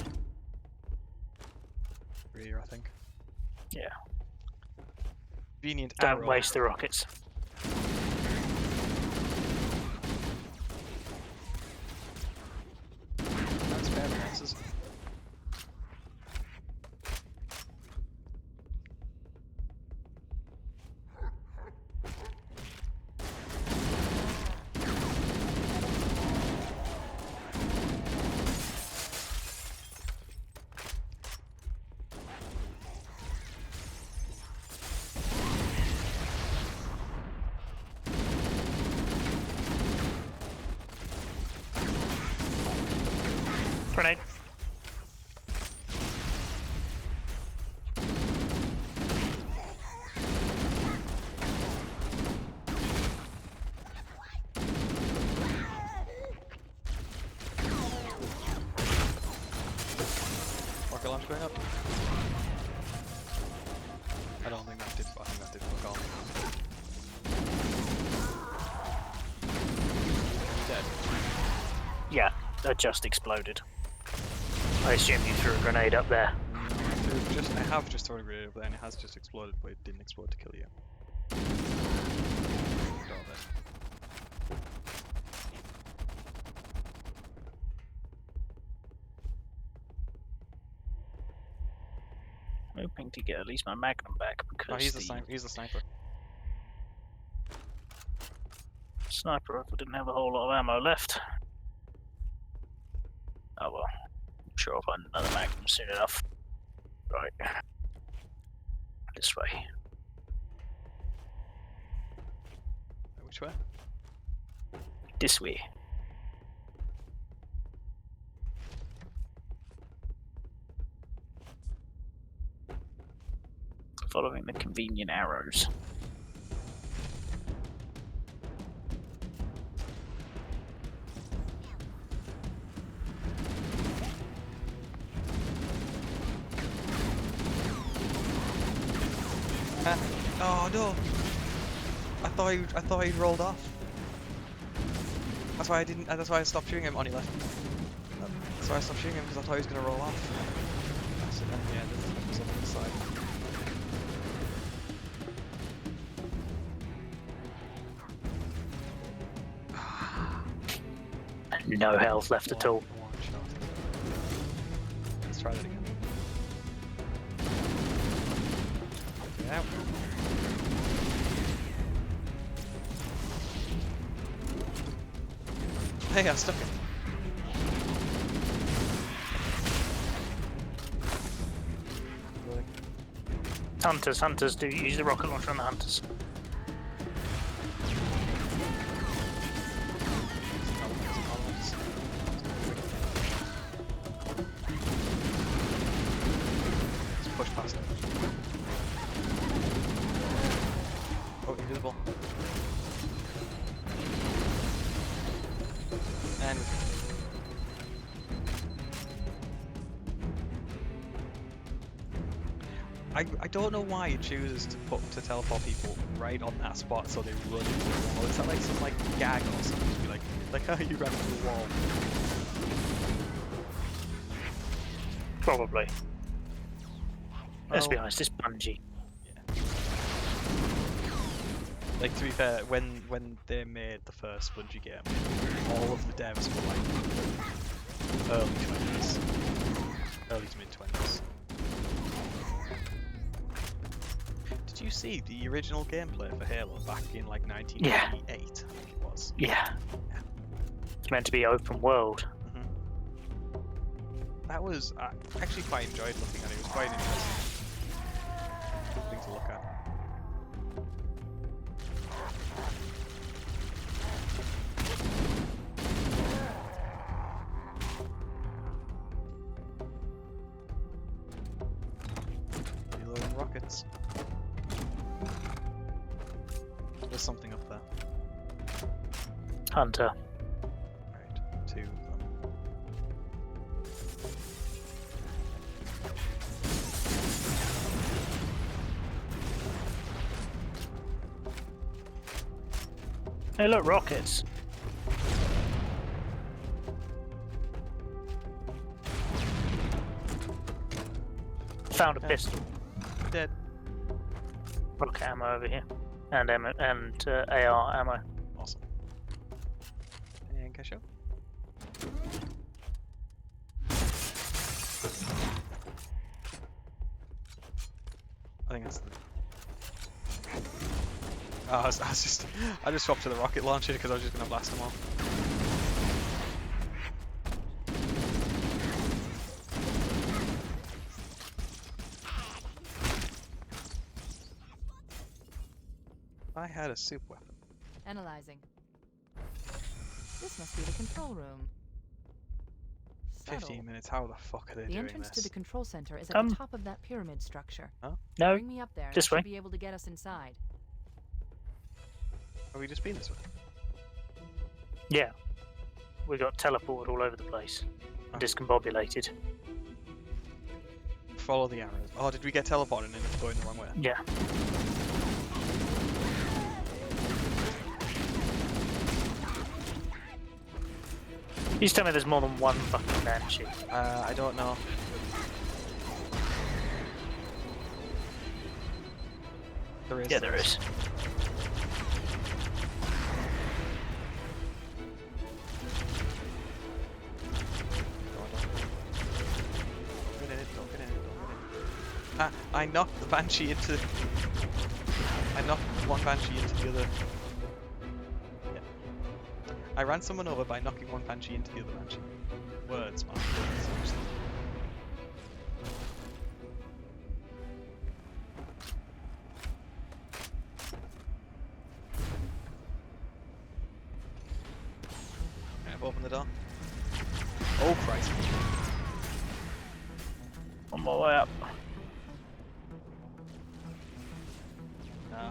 Rear, I think. Yeah. Convenient Don't arrow. waste the rockets. That's fair chances. Grenade. Rocket launch going up. I don't think that did. I think that did fuck off. Dead. Yeah, that just exploded. I assume you threw a grenade up there. I have just thrown a grenade up there and it has just exploded, but it didn't explode to kill you. Stop it. Hoping to get at least my magnum back because Oh, he's the sniper. Sniper rifle didn't have a whole lot of ammo left. Oh well. I'm sure I'll find another magnum soon enough. Right. This way. Which way? This way. Following the convenient arrows. Oh no! I thought he'd rolled off. That's why I didn't. That's why I stopped shooting him on your left. That's why I stopped shooting him because I thought he was gonna roll off. So then, yeah, there's something on the side. No health left at all. One shot. Let's try that again. Get out. Hey, I stuck it. Hunters, do use the rocket launcher on the hunters. Let's push past it. Oh, invisible. And I don't know why it chooses to teleport people right on that spot so they run into the wall. Is that like some like gag or something? To be like how you ran into the wall. Probably. Let's be Well, honest, it's Bungie. yeah. Like to be fair, when they made the first Bungie game, all of the devs were like early 20s, early to mid 20s. Did you see the original gameplay for Halo back in like 1998? I think it was. Yeah. It's meant to be open world. That was I actually quite enjoyed looking at it. It was quite an interesting thing to look at. Reloading rockets. There's something up there. Hunter. Right, 2 of them. Hey, look, rockets. Found a pistol. Dead. Rocket ammo over here, and AR ammo. Awesome. And cash out. I think that's the. Oh, I just swapped to the rocket launcher because I was just gonna blast them off. I had a soup weapon. Analyzing. This must be the control room. 15 minutes. How the fuck are they The doing entrance this? to the control center is at the top of that pyramid structure. Huh? No, Bring me up there and I this way. should be able to get us inside. Have we just been this way? Yeah, we got teleported all over the place, discombobulated. Follow the arrows. Oh, did we get teleported and end up going the wrong way? Yeah. Please tell me there's more than one fucking banshee. I don't know. There is. Yeah, there is. I knocked the banshee into. I knocked one banshee into the other. Yeah. I ran someone over by knocking one banshee into the other banshee. Words, man. Words. I've opened the door. Oh Christ. On my way up.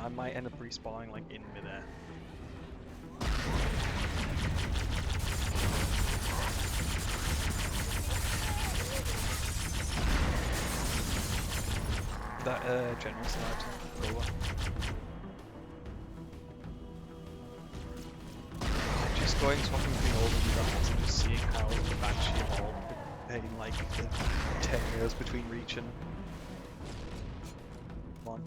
I might end up respawning like in midair. That general side. Just going swapping between all the rockets and just seeing how the Banshee evolved in like the 10 years between Reach and one.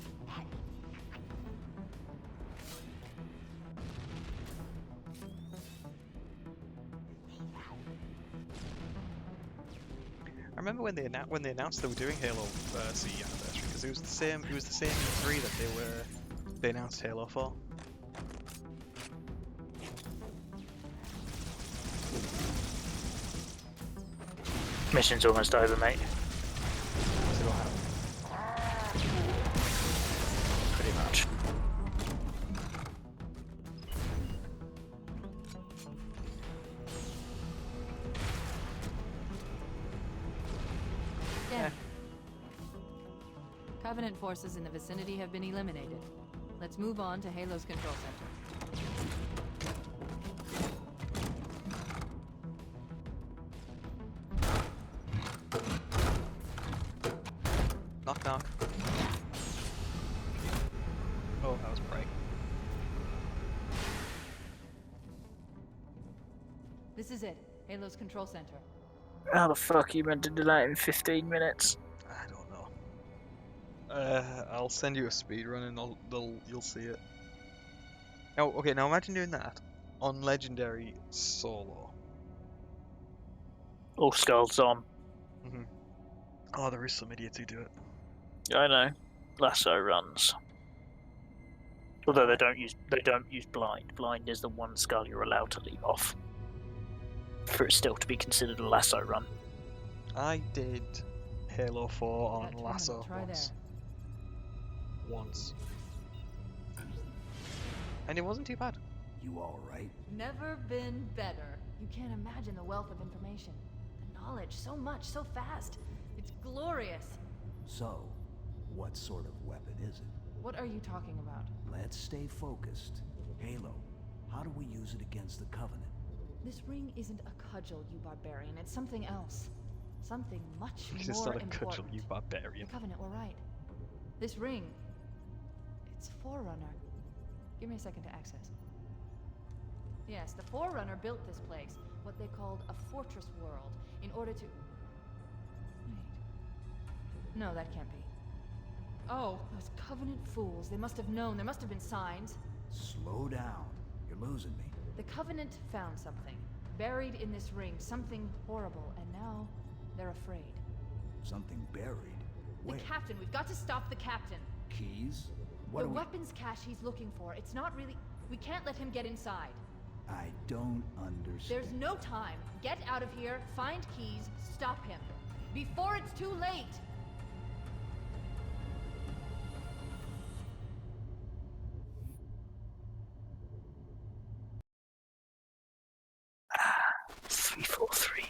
I remember when they announced they were doing Halo CE anniversary because it was the same E3 that they announced Halo 4. Mission's almost over, mate. Pretty much. Yeah. Covenant forces in the vicinity have been eliminated. Let's move on to Halo's control center. Knock knock. Oh, that was bright. This is it. Halo's control center. How the fuck are you meant to do that in 15 minutes? I don't know. I'll send you a speedrun and you'll see it. Now, okay, now imagine doing that on Legendary solo. All skulls on. Mm-hmm. Oh, there is some idiots who do it. I know. Lasso runs. Although they don't use blind. Blind is the one skull you're allowed to leave off. For it still to be considered a lasso run. I did Halo 4 on That Lasso terminal, try once. there. Once. And it wasn't too bad. You all right? Never been better. You can't imagine the wealth of information. The knowledge, so much, so fast. It's glorious. So, what sort of weapon is it? What are you talking about? Let's stay focused. Halo, how do we use it against the Covenant? This ring isn't a cudgel, you barbarian. It's something else. Something much It's more not a important. cudgel, you barbarian. The Covenant were right. This ring, it's Forerunner. Give me a second to access. Yes, the Forerunner built this place, what they called a fortress world, in order to... Wait. No, that can't be. Oh, those Covenant fools. They must have known. There must have been signs. Slow down. You're losing me. The Covenant found something. Buried in this ring. Something horrible. And now, they're afraid. Something buried? The Where? captain. We've got to stop the captain. Keys? The weapons cache he's looking for. It's not really... We can't let him get inside. I don't understand. There's no time. Get out of here, find keys, stop him. Before it's too late! Ah, 343.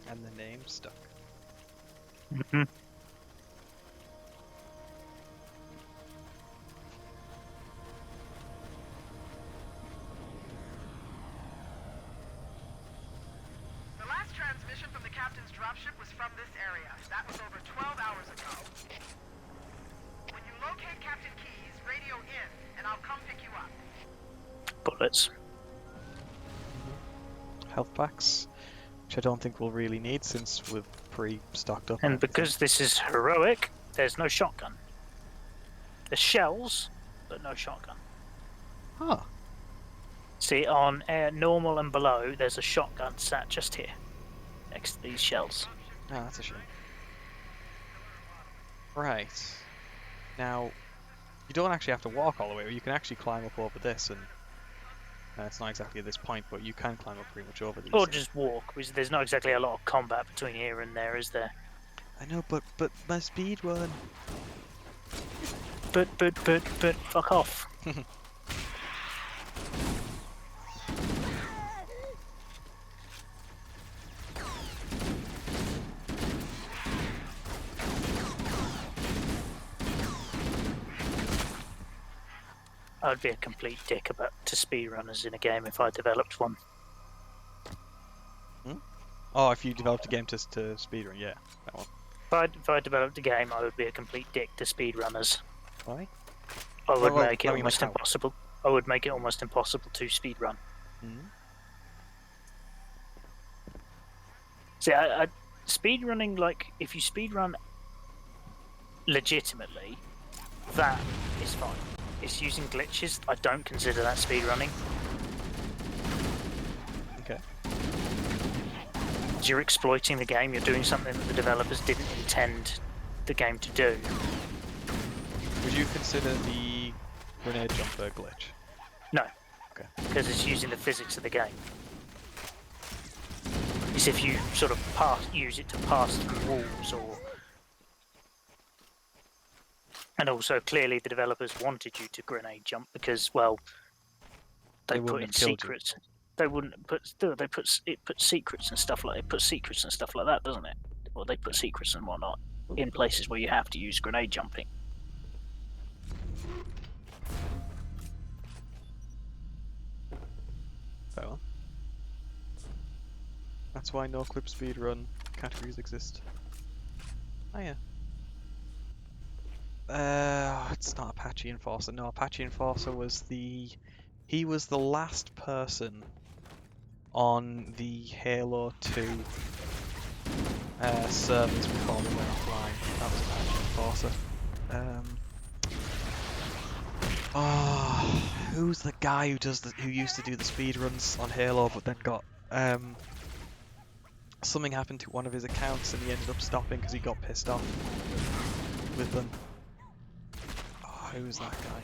And the name stuck. Mm-hmm. The last transmission from the captain's dropship was from this area. That was over 12 hours ago. When you locate Captain Keyes, radio in, and I'll come pick you up. Bullets. Health packs, which I don't think we'll really need since we've pre-stocked up. And because this is heroic, there's no shotgun. There's shells, but no shotgun. Huh. See, on normal and below, there's a shotgun sat just here, next to these shells. Oh, that's a shame. Right. Now, you don't actually have to walk all the way. You can actually climb up over this, and it's not exactly at this point, but you can climb up pretty much over these. Or just walk, because there's not exactly a lot of combat between here and there, is there? I know, but my speed run. But, fuck off. I'd be a complete dick about to speedrunners in a game if I developed one. Oh, if you developed a game to speedrun, yeah, that one. If I developed a game, I would be a complete dick to speedrunners. Why? I would make it almost impossible. I would make it almost impossible to speedrun. See, speedrunning, like, if you speedrun legitimately, that is fine. It's using glitches. I don't consider that speedrunning. Okay. You're exploiting the game. You're doing something that the developers didn't intend the game to do. Would you consider the grenade jumper glitch? No. Okay. Because it's using the physics of the game. It's if you sort of use it to pass through walls, or... And also, clearly, the developers wanted you to grenade jump because, well, they put in secrets. They wouldn't put. They put secrets and stuff like. It puts secrets and stuff like that, doesn't it? Well, they put secrets and whatnot in places where you have to use grenade jumping. Very well. That's why no clip speedrun categories exist. Oh yeah. It's not Apache Enforcer. No, Apache Enforcer was he was the last person on the Halo 2 servers before they went offline. That was Apache Enforcer. Who's the guy who used to do the speedruns on Halo, but then got something happened to one of his accounts and he ended up stopping because he got pissed off with them. Who's that guy?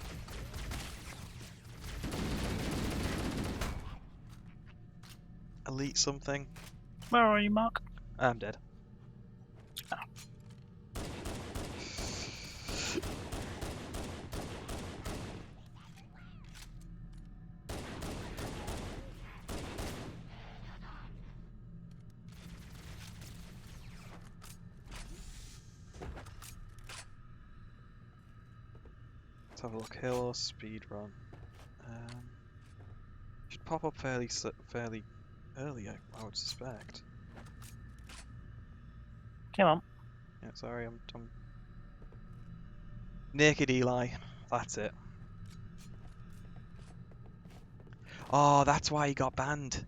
Elite something. Where are you, Mark? I'm dead. Oh. have a look. Halo speedrun. Should pop up fairly early, I would suspect. Come on. Yeah, sorry, I'm Naked Eli. That's it. Oh, that's why he got banned.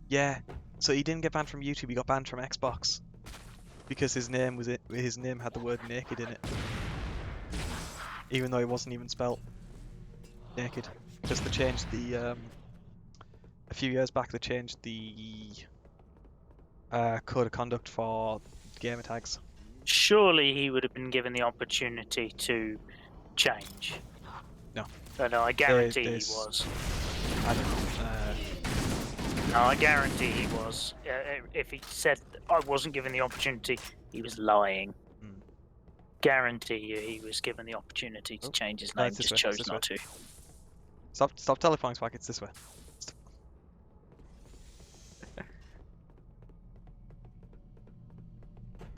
Yeah. So he didn't get banned from YouTube. He got banned from Xbox because his name had the word naked in it, even though it wasn't even spelt naked. Because they changed the a few years back. They changed the code of conduct for gamer tags. Surely he would have been given the opportunity to change. No. No, I guarantee he was. I don't know. No, I guarantee he was. If he said I wasn't given the opportunity, he was lying. Guarantee you, he was given the opportunity to change his name, just chose not to. Stop telephoning, Spike. It's this way. Stop.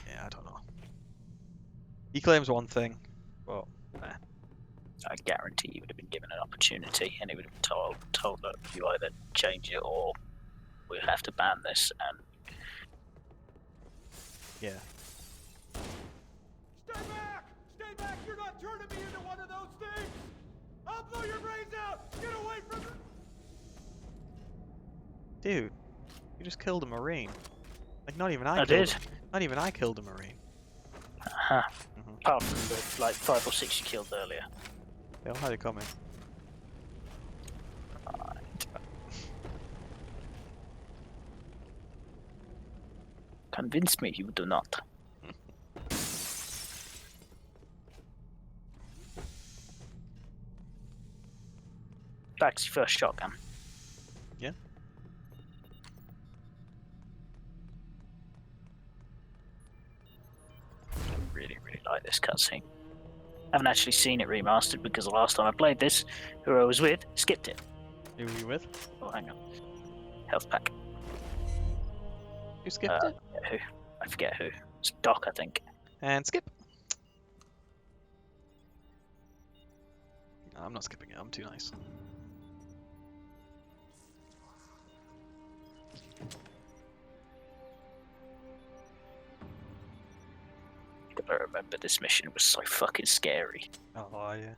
Yeah, I don't know. He claims one thing, but nah. I guarantee he would have been given an opportunity, and he would have been told that you either change it or we have to ban this. And yeah. Stay back! Stay back! You're not turning me into one of those things! I'll blow your brains out! Get away from me! Dude, you just killed a Marine. Like, not even I killed did. him. Not even I killed a Marine. Apart from the like 5 or 6 you killed earlier. They all had it coming. Convince me you do not. Back to your first shotgun. Yeah. I really like this cutscene. I haven't actually seen it remastered because the last time I played this, who I was with skipped it. Who were you with? Oh, hang on. Health pack. You skipped it? Who? I forget who. It's Doc, I think. And skip. No, I'm not skipping it. I'm too nice. I remember this mission was so fucking scary. Oh, yeah.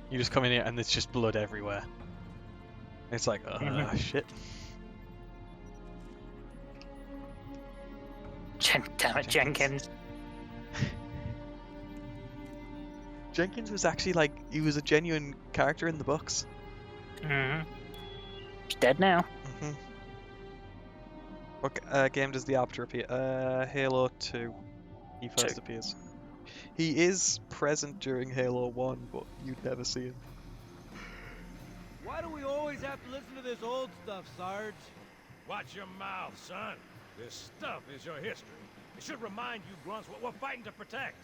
You just come in here and there's just blood everywhere. It's like, shit. Damn it, Jenkins. Jenkins was actually like, he was a genuine character in the books. He's dead now. What game does the Arbiter appear? Halo 2. He first appears. He is present during Halo 1, but you'd never see him. Why do we always have to listen to this old stuff, Sarge? Watch your mouth, son. This stuff is your history. It should remind you grunts what we're fighting to protect.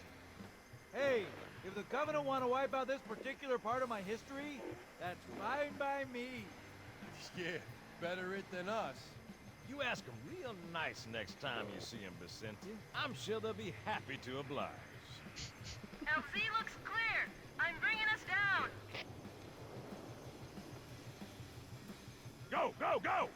Hey, if the Covenant want to wipe out this particular part of my history, that's fine by me. Yeah, better it than us. You ask them real nice next time you see them, Vicente. I'm sure they'll be happy to oblige. LZ looks clear. I'm bringing us down. Go, go, go!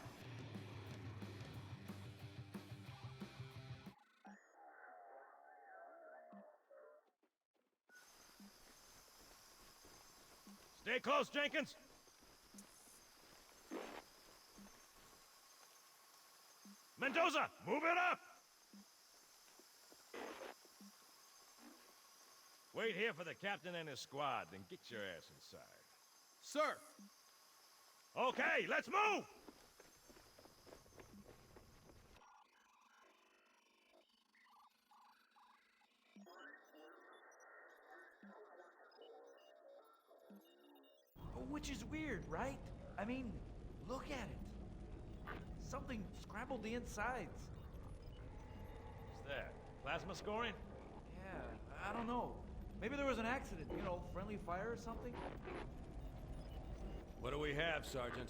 Stay close, Jenkins. Mendoza, move it up! Wait here for the captain and his squad, then get your ass inside. Sir! Okay, let's move! Which is weird, right? I mean, look at it. Something scrambled the insides. that? Plasma scoring? Yeah, I don't know. Maybe there was an accident, you know, friendly fire or something? What do we have, Sergeant?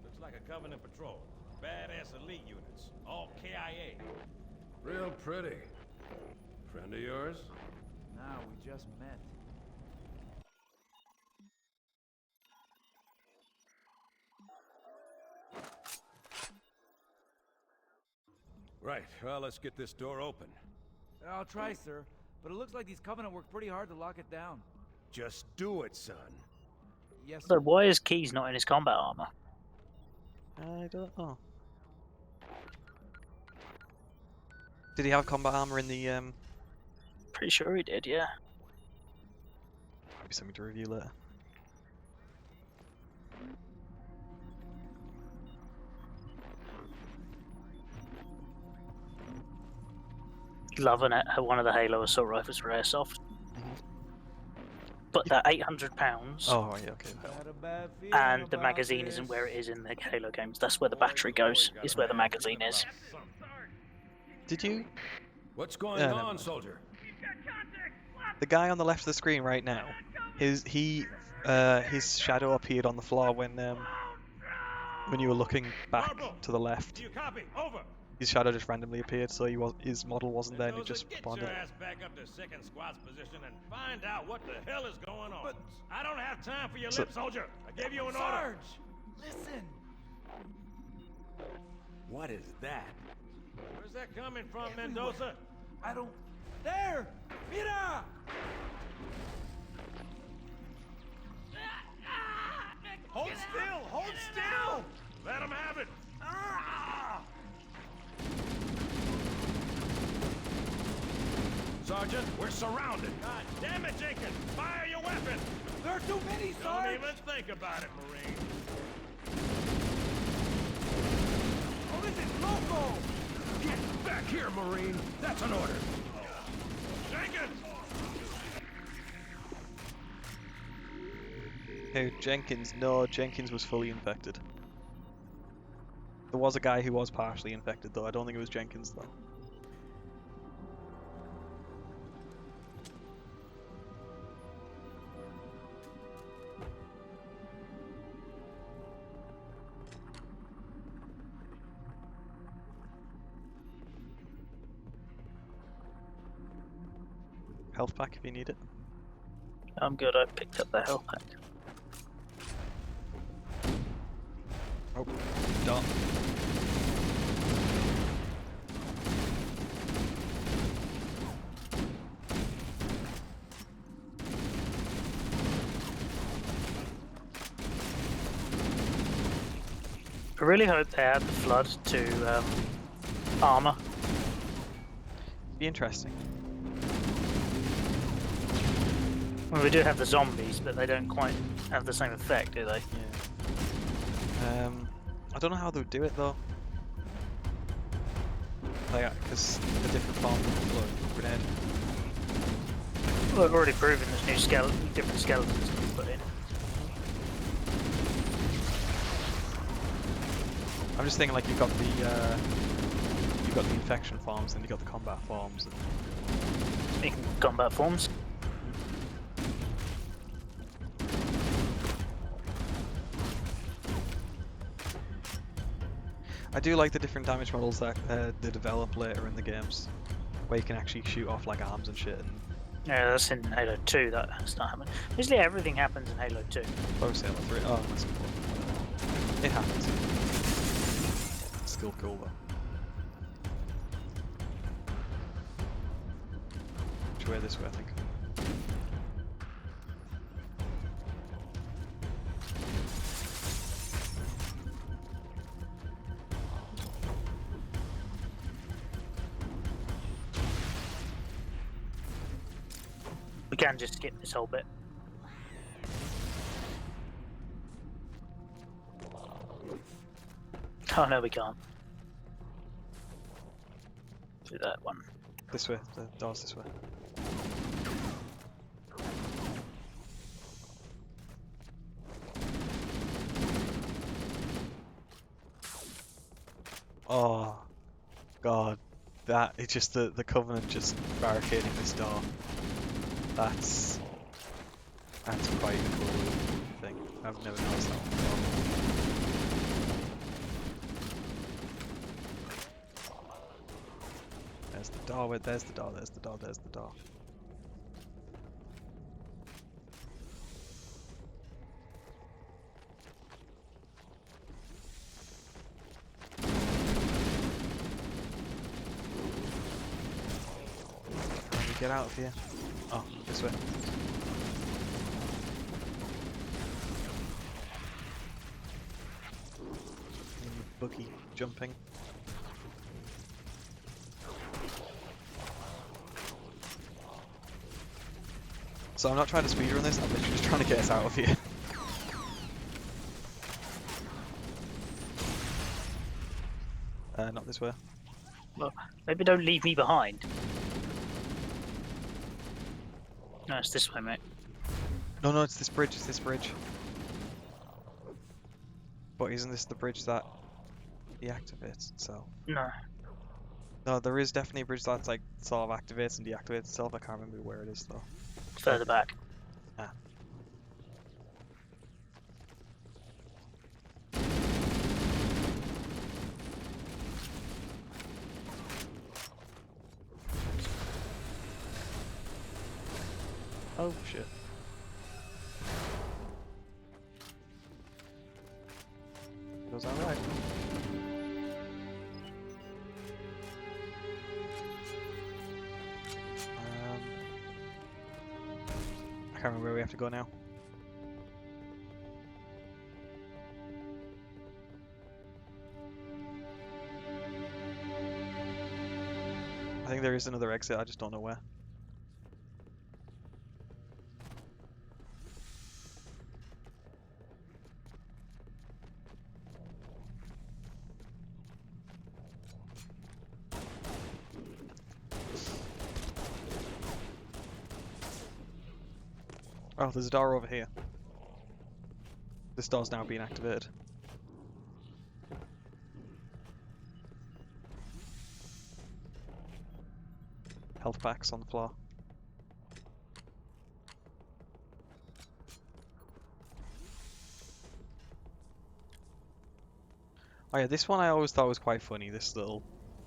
Looks like a Covenant patrol. Badass elite units. All KIA. Real pretty. Friend of yours? Nah, we just met. Right, well, let's get this door open. I'll try, sir. But it looks like these Covenant worked pretty hard to lock it down. Just do it, son. Yes, So sir. why is Keyes not in his combat armor? I don't know. Did he have combat armor in the Pretty sure he did, yeah. Maybe something to review later. Loving it how one of the Halo assault rifles were airsoft. But they're £800. Oh, yeah, okay. Had a bad feeling And the about magazine this. isn't where it is in the Halo games. That's where the battery goes, is where the magazine is. Did you? What's going Yeah, never on, mind. soldier? The guy on the left of the screen right now, his shadow appeared on the floor when you were looking back to the left. Do you copy? Over. His shadow just randomly appeared, so his model wasn't there, and he just Get spawned your in. ass back up to second squad's position and find out what the hell is going on. But I don't have time for your lip, soldier. I gave you an order. Sarge! Listen! What is that? Where's that coming from, Everywhere. Mendoza? I don't... There! Mira! Hold still! Hold still! Let him have it! Sergeant, we're surrounded. God damn it, Jenkins! Fire your weapon! There are too many, Don't Sarge! even think about it, Marine. Oh, this is loco! Get back here, Marine. That's an order. Jenkins! Who? Jenkins? No, Jenkins was fully infected. There was a guy who was partially infected, though. I don't think it was Jenkins, though. Health pack if you need it. I'm good, I picked up the health pack. Oh, done. I really hope they add the flood to armor. Be interesting. Well, we do have the zombies, but they don't quite have the same effect, do they? Yeah. I don't know how they would do it though. Like, because the different forms of the grenade. Well, I've already proven there's different skeletons to be put in. I'm just thinking like you've got the infection forms and you've got the combat forms. Speaking of combat forms. I do like the different damage models that they develop later in the games, where you can actually shoot off like arms and shit. And Yeah, that's in Halo 2, that's not happening. Basically everything happens in Halo 2. Focus Halo 3. Oh, that's cool. It happens. It's still cool though. Which way? This way, I think. We can just skip this whole bit. Oh no, we can't. Do that one. This way. The door's this way. Oh, God. that. It's just the Covenant just barricading this door. That's quite a cool thing. I've never noticed that one before. There's the door. Wait, there's the door. There's the door. There's the door. How do we get out of here? Oh, this way. Buggy jumping. So I'm not trying to speedrun this, I'm literally just trying to get us out of here. Not this way. Well, maybe don't leave me behind. No, it's this way, mate. No, it's this bridge, it's this bridge. But isn't this the bridge that deactivates itself? No. No, there is definitely a bridge that's like sort of activates and deactivates itself. I can't remember where it is though. It's further back. Ah. Oh shit. Was that right? I can't remember where we have to go now. I think there is another exit, I just don't know where. Oh, there's a door over here. This door's now being activated. Health packs on the floor. Oh yeah, this one I always thought was quite funny, this little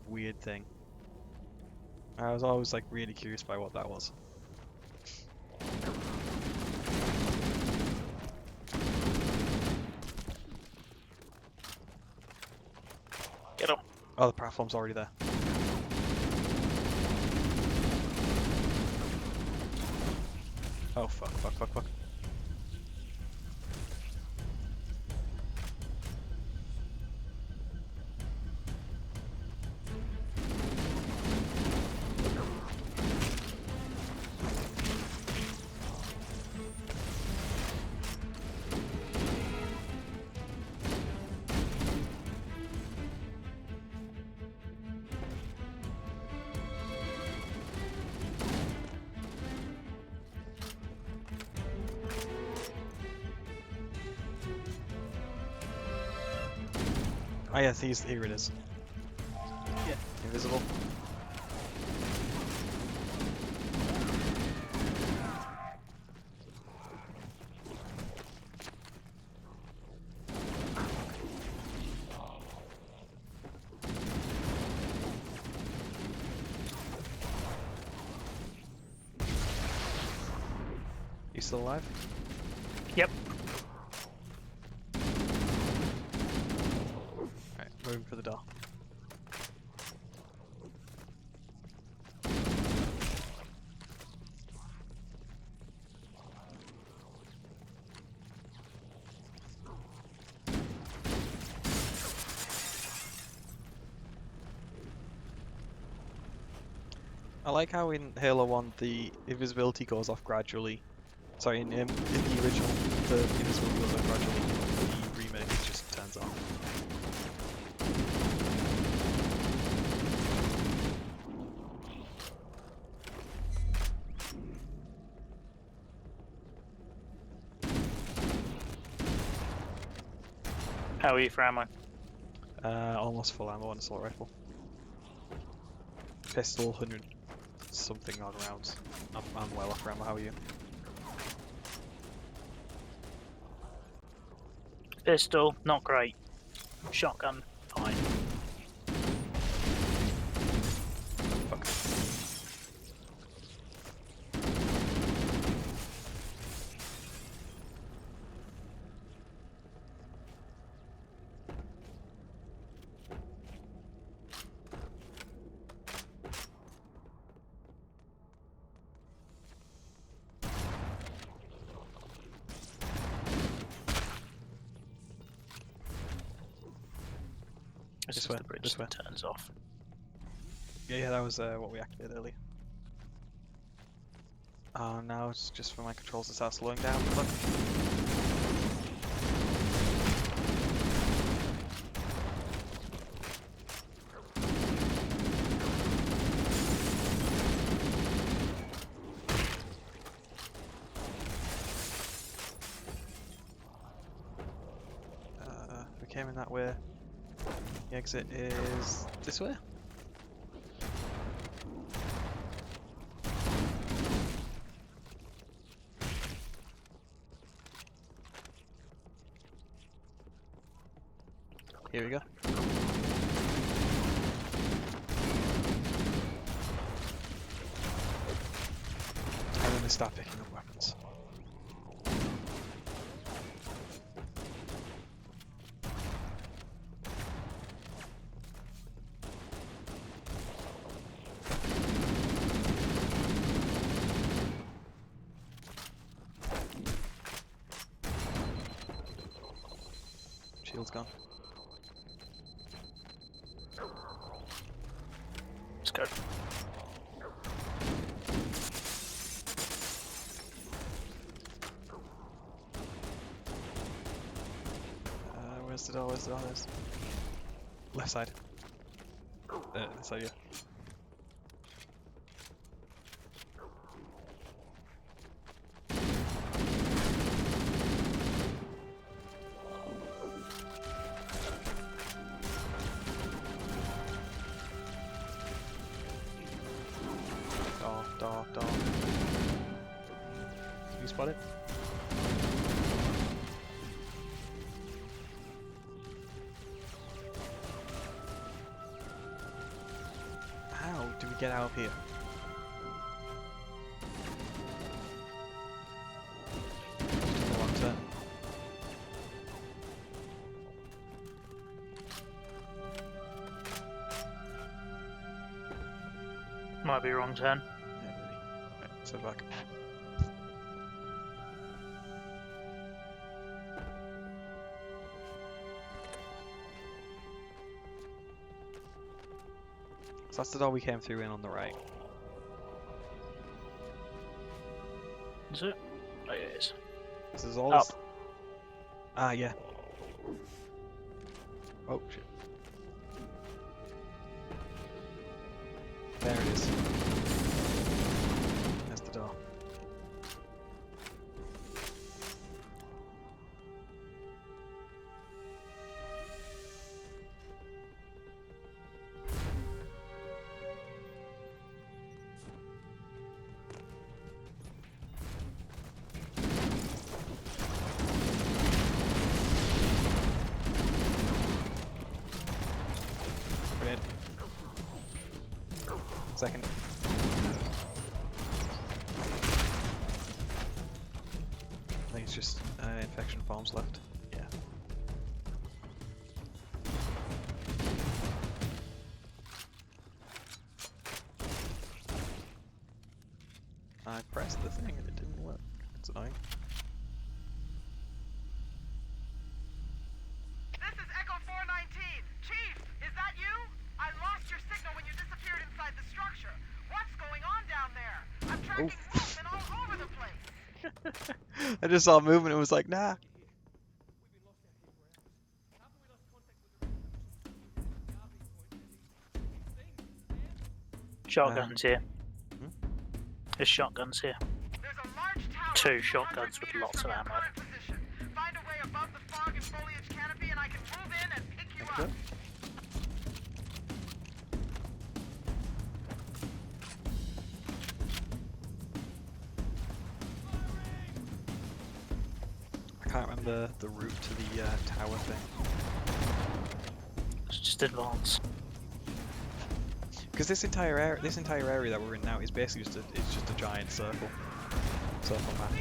weird thing. I was always like really curious by what that was. Get up. Oh, the platform's already there. Oh fuck. Oh yes, here it is. Yeah, invisible. You still alive? Yep. Moving for the door. I like how in Halo 1 the invisibility goes off gradually. Sorry, in the original the invisibility goes off gradually. In the remake it just turns off. How are you for ammo? Almost full ammo on assault rifle. Pistol, 100 something odd rounds. I'm well off ammo. How are you? Pistol, not great. Shotgun, fine. Fuck. This way, is the bridge this way. that turns off. Yeah, that was what we activated earlier. Oh, now it's just for my controls to start slowing down. Look. We came in that way. The exit is this way? Here we go. And then they start picking up weapons. Shield's gone. Let's go. Where's the door? Where's the door? Left side. This side, yeah. Door. You spot it? How do we get out of here? Just a long turn. Might be wrong turn. Yeah, maybe. Right, so back. So that's the door we came through in on the right. Is it? Oh, yeah, it is. This is all. Up. Ah, yeah. Oh shit. There it is. There's the door. Brilliant. Second. I think it's just infection forms left. Yeah. I pressed the thing and it didn't work. It's annoying. This is Echo 419. Chief, is that you? I lost your signal when you disappeared inside the structure. What's going on down there? I'm tracking movement all over the place. I just saw movement and was like, nah. Shotguns here. Hmm? There's shotguns here. There's a large tower 2 200 shotguns with meters lots from of your ammo. current position. Find a way above the fog and foliage canopy and I can move in and pick you up. can't remember the route to the tower thing. Let's just advance. Because this entire area that we're in now is basically just a giant circle map.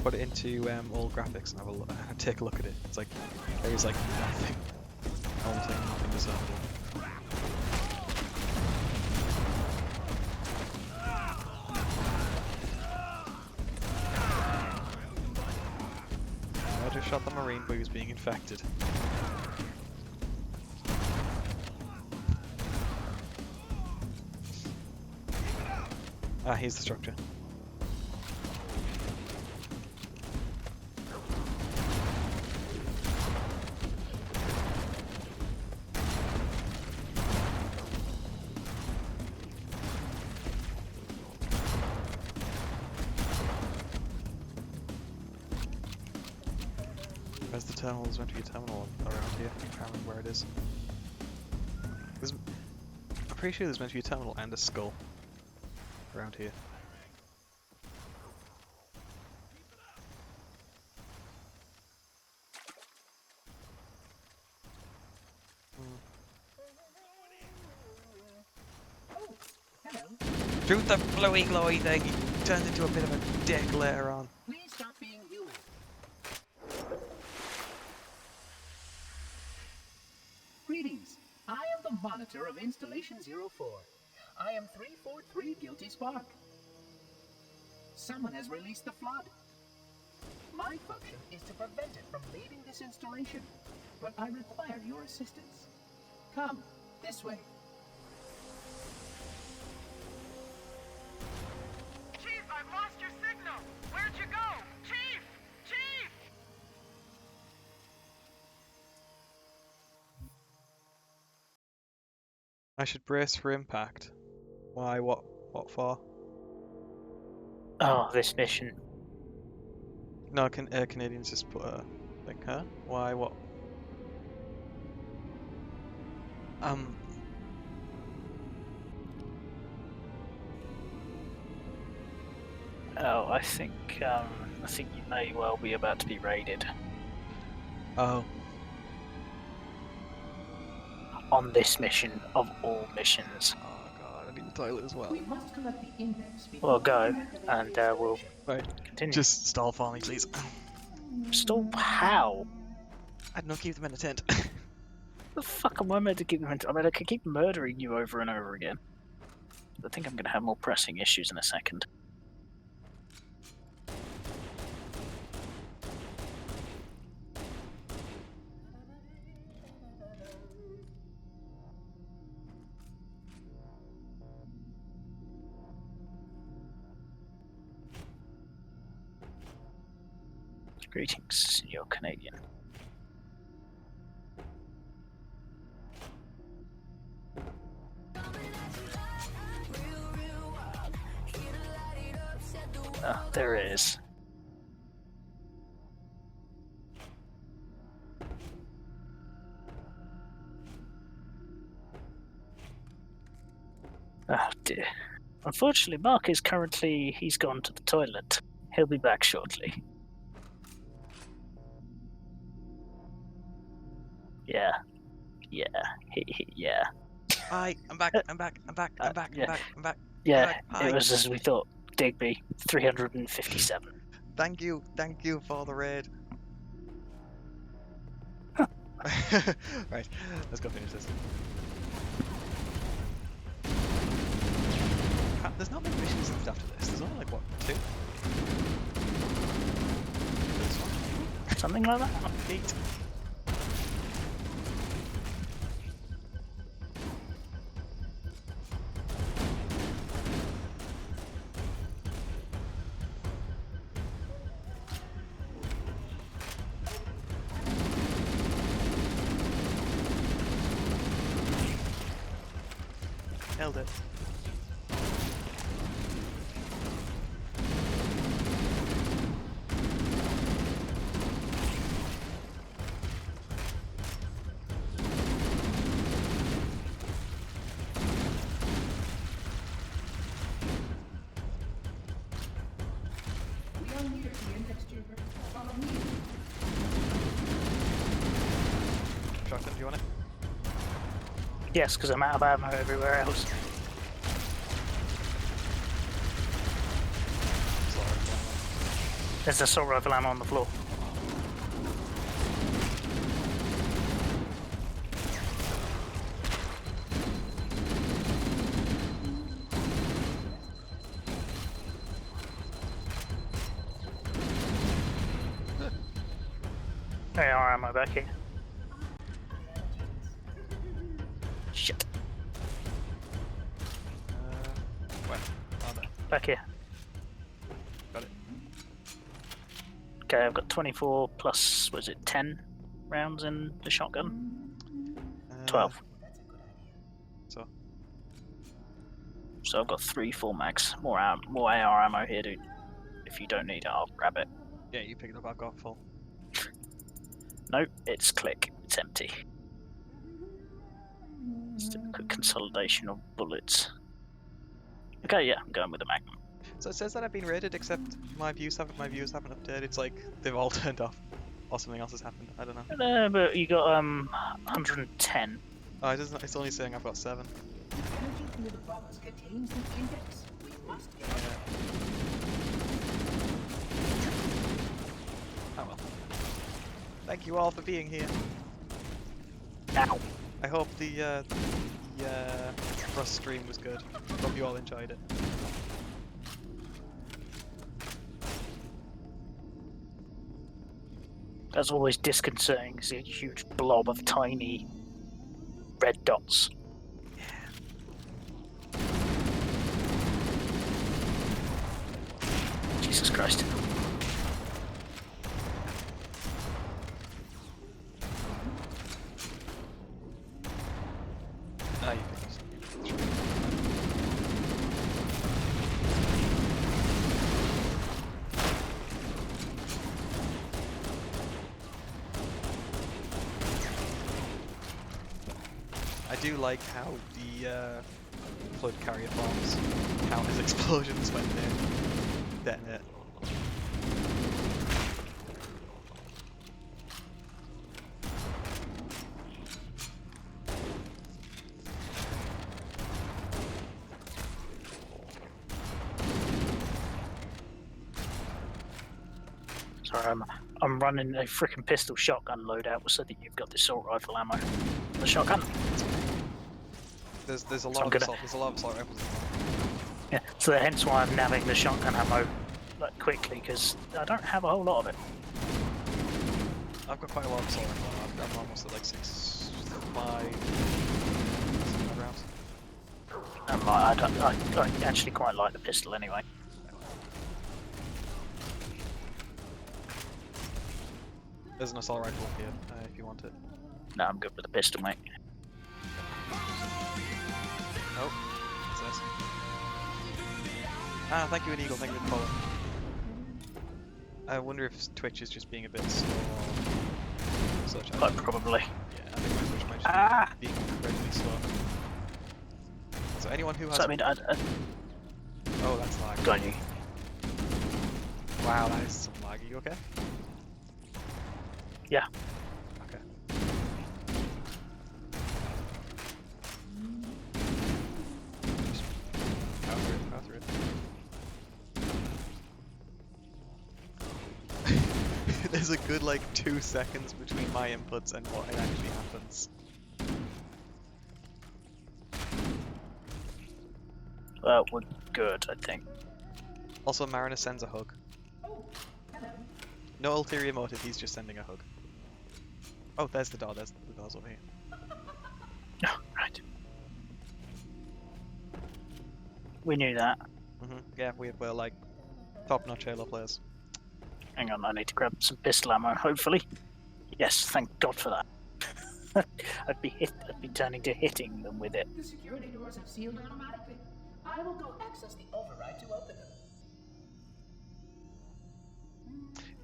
Put it into all graphics and have a look, take a look at it. It's like there is like nothing, almost like nothing discernible. I just shot the Marine, but he was being infected. Ah, here's the structure. Where's the terminal? There's meant to be a terminal around here. I can't remember where it is. I'm pretty sure there's meant to be a terminal and a skull around here. Through the flowy glowy thing, he turns into a bit of a dick later on. Please stop being human. Greetings. I am the monitor of Installation 04. I am 343 Guilty Spark. Someone has released the flood. My function is to prevent it from leaving this installation, but I require your assistance. Come, this way. Chief, I've lost your signal. Where'd you go? Chief! Chief! I should brace for impact. Why? What for? Oh, this mission. No, Canadians just put a thing, huh? Why? What? Oh, I think you may well be about to be raided. Oh. On this mission of all missions. Oh god, I need the toilet as well. We must collect the index before Well, go, and we'll continue. Just stall for me, please. Stall how? I don't know, keep them in a tent. The fuck am I meant to keep them in? I mean, I could keep murdering you over and over again. I think I'm going to have more pressing issues in a second. Greetings, you're Canadian. Ah, there it is. Oh dear. Unfortunately, Mark is currently... he's gone to the toilet. He'll be back shortly. Yeah. Yeah. Yeah. Hi, I'm back. I'm back. Yeah, Hi. it was as we thought. Digby, 357. Thank you for the raid. Right, let's go finish this. There's not many missions left after this. There's only like, what, 2? Something like that? 8. Held it. shotgun? Do you want it? Yes, because I'm out of ammo everywhere else. There's assault rifle ammo on the floor. AR ammo back here. Shit. Where? Oh, there. Back here. Got it. Okay, I've got 24 plus, was it 10 rounds in the shotgun? 12. So I've got 3 full mags. More AR ammo here, dude. If you don't need it, I'll grab it. Yeah, you pick it up. I've got full. Nope, it's click. It's empty. Just a quick consolidation of bullets. Okay, yeah, I'm going with the Magnum. So it says that I've been raided, except my views haven't updated. It's like they've all turned off, or something else has happened. I don't know. But you got 110. Oh, it doesn't. It's only saying I've got 7. Energy through the box contains the index. We must get it. Oh well. Thank you all for being here. Ow. I hope the Rust stream was good. Hope you all enjoyed it. That's always disconcerting, see a huge blob of tiny red dots. Jesus Christ. Ah, you can use I do like how the flood carrier bombs count as explosions when they detonate. Sorry, I'm running a freaking pistol shotgun loadout so that you've got the assault rifle ammo. The shotgun. There's a lot of assault rifles. Yeah, so hence why I'm nabbing the shotgun ammo like quickly, because I don't have a whole lot of it. I've got quite a lot of assault rifle. I'm almost at like 5 rounds. I actually quite like the pistol anyway. There's an assault rifle here if you want it. No, I'm good with the pistol, mate. Oh, what's this? Ah, thank you, an eagle. Thank you for the follow. I wonder if Twitch is just being a bit slow or such. Quite probably. Yeah, I think my Twitch might just be being incredibly slow. So anyone who has... So, I mean, Oh, that's lag. Got you. Wow, that is some lag. Are you okay? Yeah. Okay. Power through it. There's a good like 2 seconds between my inputs and what actually happens. Well, we're good, I think. Also, Mariner sends a hug. No ulterior motive, he's just sending a hug. Oh, there's the door. The door's over here. Oh, right. We knew that. Yeah, we're like top-notch Halo players. Hang on, I need to grab some pistol ammo, hopefully. Yes, thank God for that. I'd be turning to hitting them with it. The security doors have sealed automatically. I will go access the override to open them.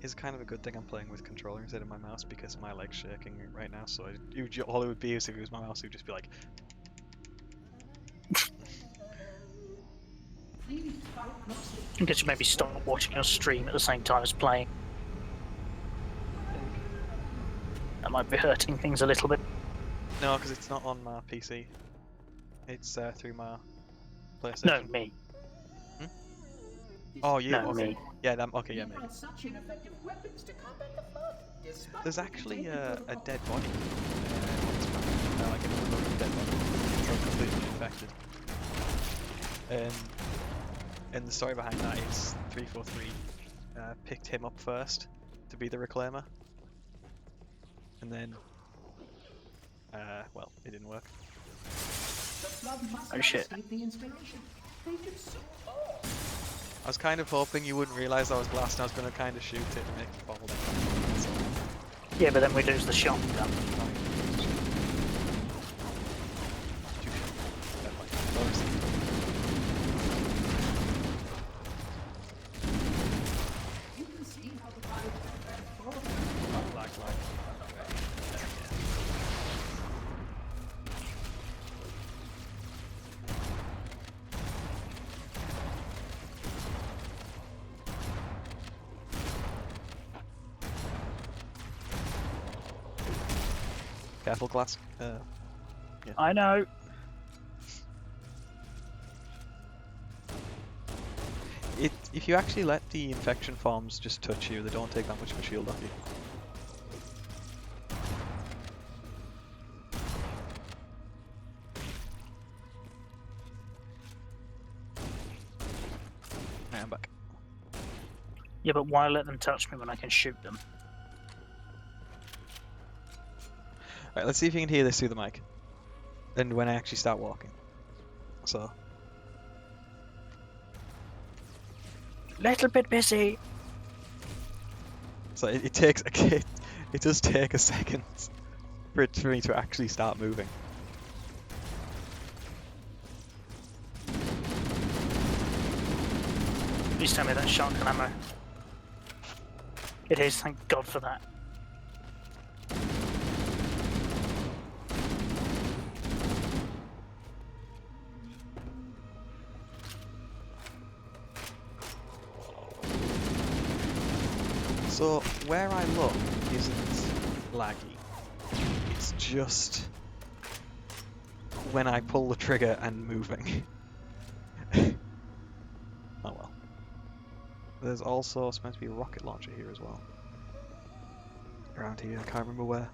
It's kind of a good thing I'm playing with controller instead of my mouse because my leg's shaking right now, so all it would be is if it was my mouse, it would just be like... I guess you maybe stop watching your stream at the same time as playing. That might be hurting things a little bit. No, because it's not on my PC. It's through my PlayStation. No, me. Oh, you? No, Okay. me. Yeah, okay, yeah, me. Such ineffective weapons to combat the flood. There's actually a dead body. Like another dead body. So completely infected. And the story behind that is 343 picked him up first to be the reclaimer. And then, well, it didn't work. Oh shit. I was kind of hoping you wouldn't realise I was glass and I was going to kind of shoot it and make it fall down. So. Yeah, but then we lose the shotgun. Careful, glass. Yeah. I know. If you actually let the infection forms just touch you, they don't take that much of a shield off you. Right, I'm back. Yeah, but why let them touch me when I can shoot them? Right, let's see if you can hear this through the mic. And when I actually start walking. So. Little bit busy. So it takes it does take a second for me to actually start moving. Please tell me that's shotgun ammo. It is, thank God for that. So where I look isn't laggy. It's just when I pull the trigger and moving. Oh well. There's also supposed to be a rocket launcher here as well. Around here, I can't remember where.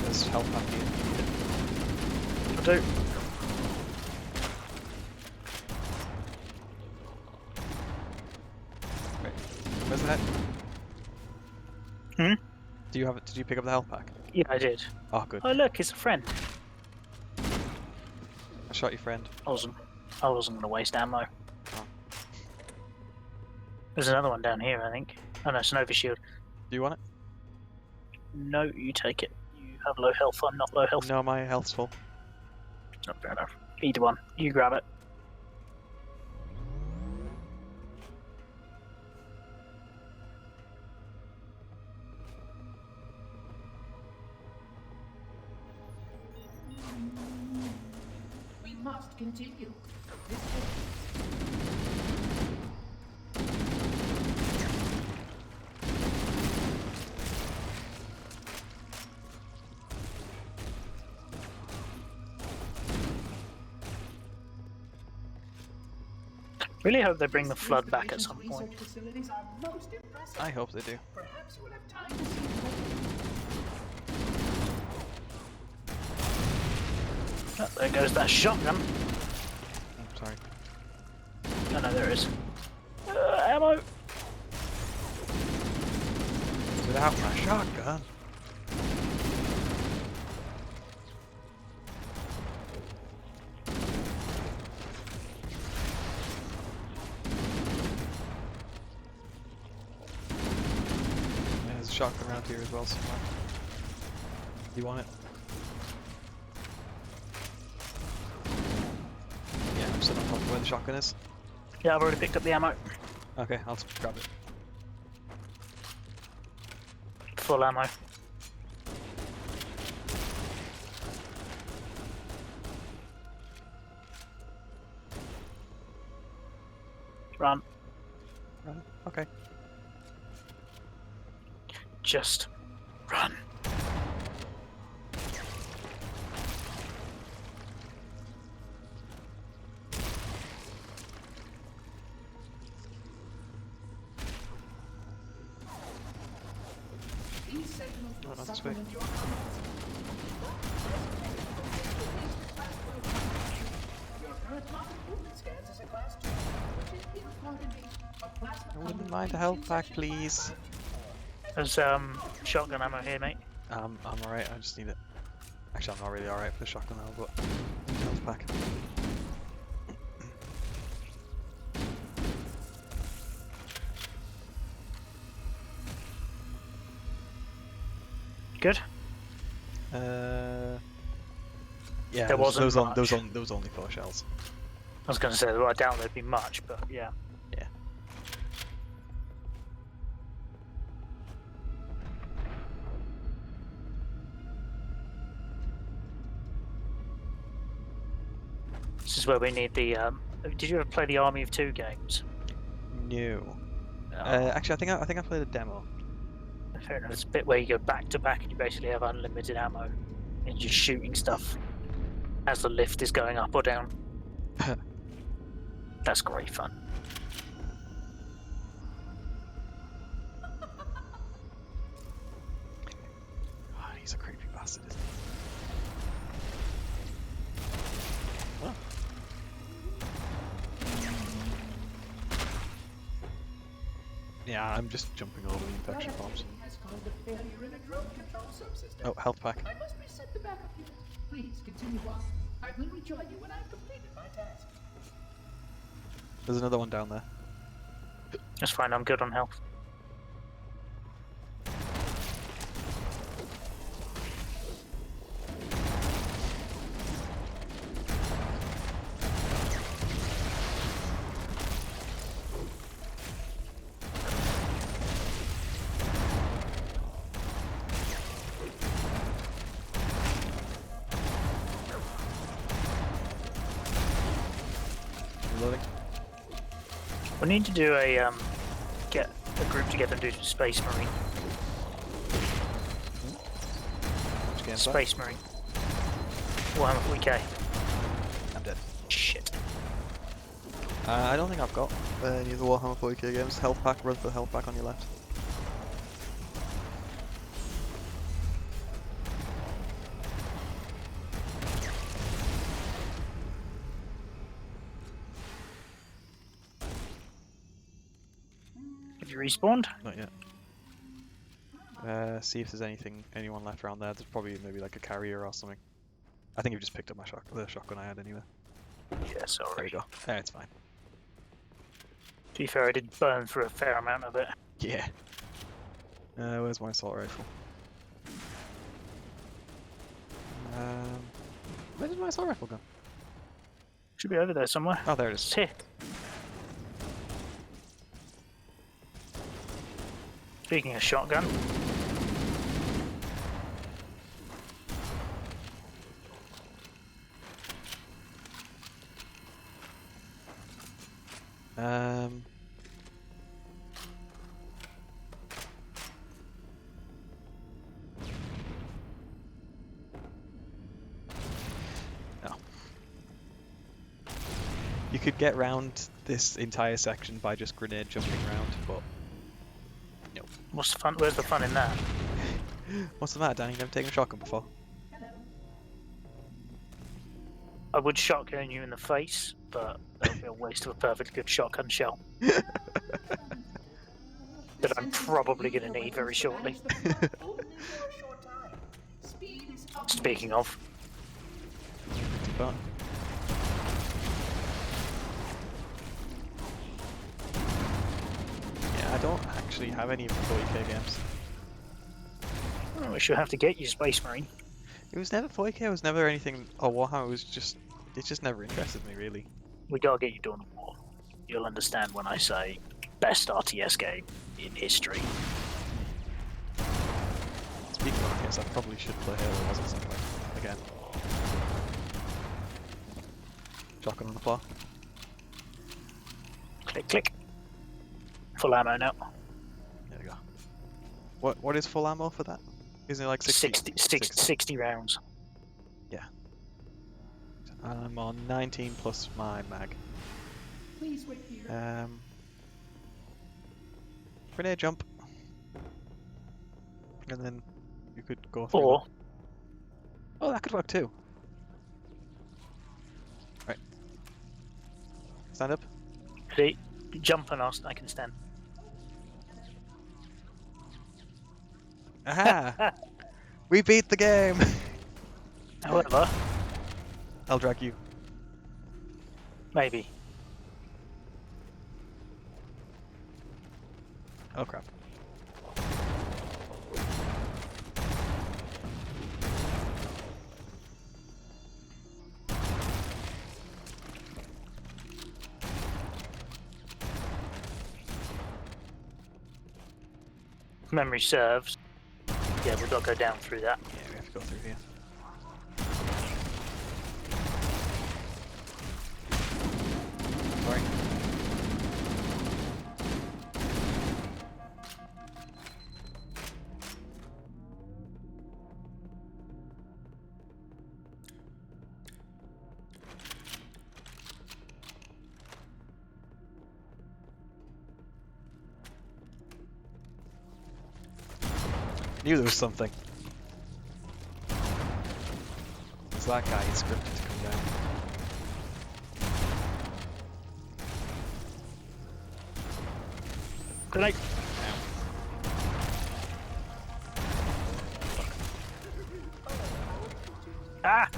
There's help up here. I do. Wait, where's the head? Hmm? Do you have it? Did you pick up the health pack? Yeah, I did. Oh, good. Oh look, it's a friend. I shot your friend. I wasn't going to waste ammo. Oh. There's another one down here, I think. Oh no, it's an overshield. Do you want it? No, you take it. You have low health. I'm not low health. No, my health's full. Not fair enough. Either one. You grab it. We must continue. Really hope they bring the flood back at some point. I hope they do. Perhaps you will have time to see Oh, there goes that shotgun. Oh, sorry. Oh no, there is. Ammo! Without my shotgun. There's a shotgun around here as well somewhere. You want it? Yeah, I'm sitting on top of where the shotgun is. Yeah, I've already picked up the ammo. Okay, I'll grab it. full ammo. Run. Run. Okay. Just run. These signals will that's supplement sweet. your commands. Your current muscle movement scans as a class 2, which is importantly a plasma. I wouldn't mind a health pack, please. There's shotgun ammo here, mate. I'm alright, I just need it. Actually, I'm not really alright for the shotgun now, but health pack. Good. Yeah, There wasn't there much. was only 4 shells. I was going to say, well, I doubt there'd be much, but yeah. Yeah. This is where we need the. Did you ever play the Army of Two games? No. Oh, Actually, I think I played a demo. fair enough. It's a bit where you go back to back and you basically have unlimited ammo and you're just shooting stuff as the lift is going up or down. That's great fun. Oh, he's a creepy bastard, isn't he? Well. Yeah, I'm just jumping over the infection bombs. Has caused a failure in a drone control subsystem. Oh, health pack. I must reset the backup unit. Please continue on. I will rejoin you when I've completed my task. There's another one down there. That's fine, I'm good on health. Reloading. We need to do a get a group together and do Space Marine. Which game's that? Space Marine. Warhammer 40k. I'm dead. Shit. I don't think I've got any of the Warhammer 40k games. Health pack, run for the health pack on your left. Have you respawned? Not yet. See if there's anyone left around there. There's probably maybe like a carrier or something. I think you've just picked up the shotgun I had anyway. Yeah, sorry. There you go. Yeah, it's fine. To be fair, I did burn through a fair amount of it. Yeah. Where's my assault rifle? Where did my assault rifle go? Should be over there somewhere. Oh, there it It's is. here. Speaking of shotgun, No. You could get round this entire section by just grenade jumping around, but no. what's the fun? Where's the fun in that? What's the matter, Danny? You've never taken a shotgun before? I would shotgun you in the face, but that would be a waste of a perfectly good shotgun shell that I'm probably going to need very shortly. Speaking of, But yeah, I don't actually have any of the 40k games. we should have to get you Space Marine. It was never 40k. It was never anything. Or Warhammer. It just never interested me really. We gotta get you Dawn of War. You'll understand when I say best RTS game in history. Speaking of rockets, I probably should play Halo Wars at some point. Again. Shotgun on the floor. Click, click. Full ammo now. There we go. What is full ammo for that? Isn't it like 60? 60 rounds. Yeah. I'm on 19 plus my mag. Please wait here. Grenade jump. And then you could go through. Or Oh, that could work too. Right. Stand up. ready, jump and I can stand. Aha! We beat the game! However, I'll drag you. maybe. Oh crap. If memory serves. Yeah, we've got to go down through that. Yeah, we have to go through here. Sorry. Knew there was something. It's that guy is scripted to come down. Grenade. Ah!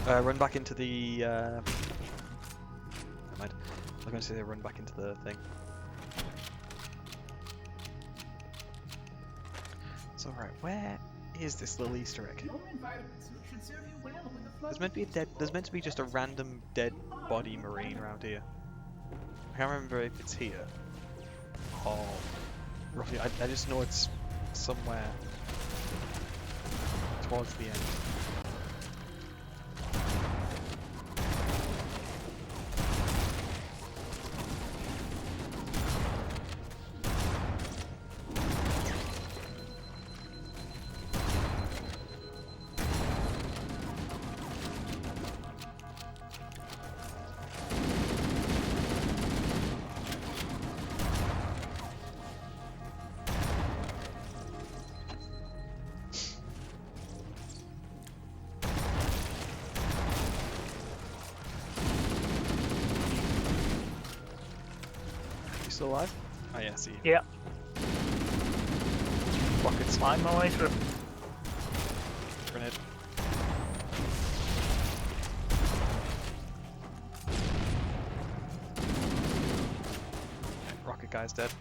Run back into the. Never mind. I was going to say run back into the thing. So right, where is this little Easter egg? Your environment should serve you well when the flood. There's meant to be just a random dead body marine around here. I can't remember if it's here or roughly. I just know it's somewhere towards the end. Still alive? Oh yeah, see you. Yeah. Rockets. Climb my way through. Grenade. Okay, rocket guy's dead.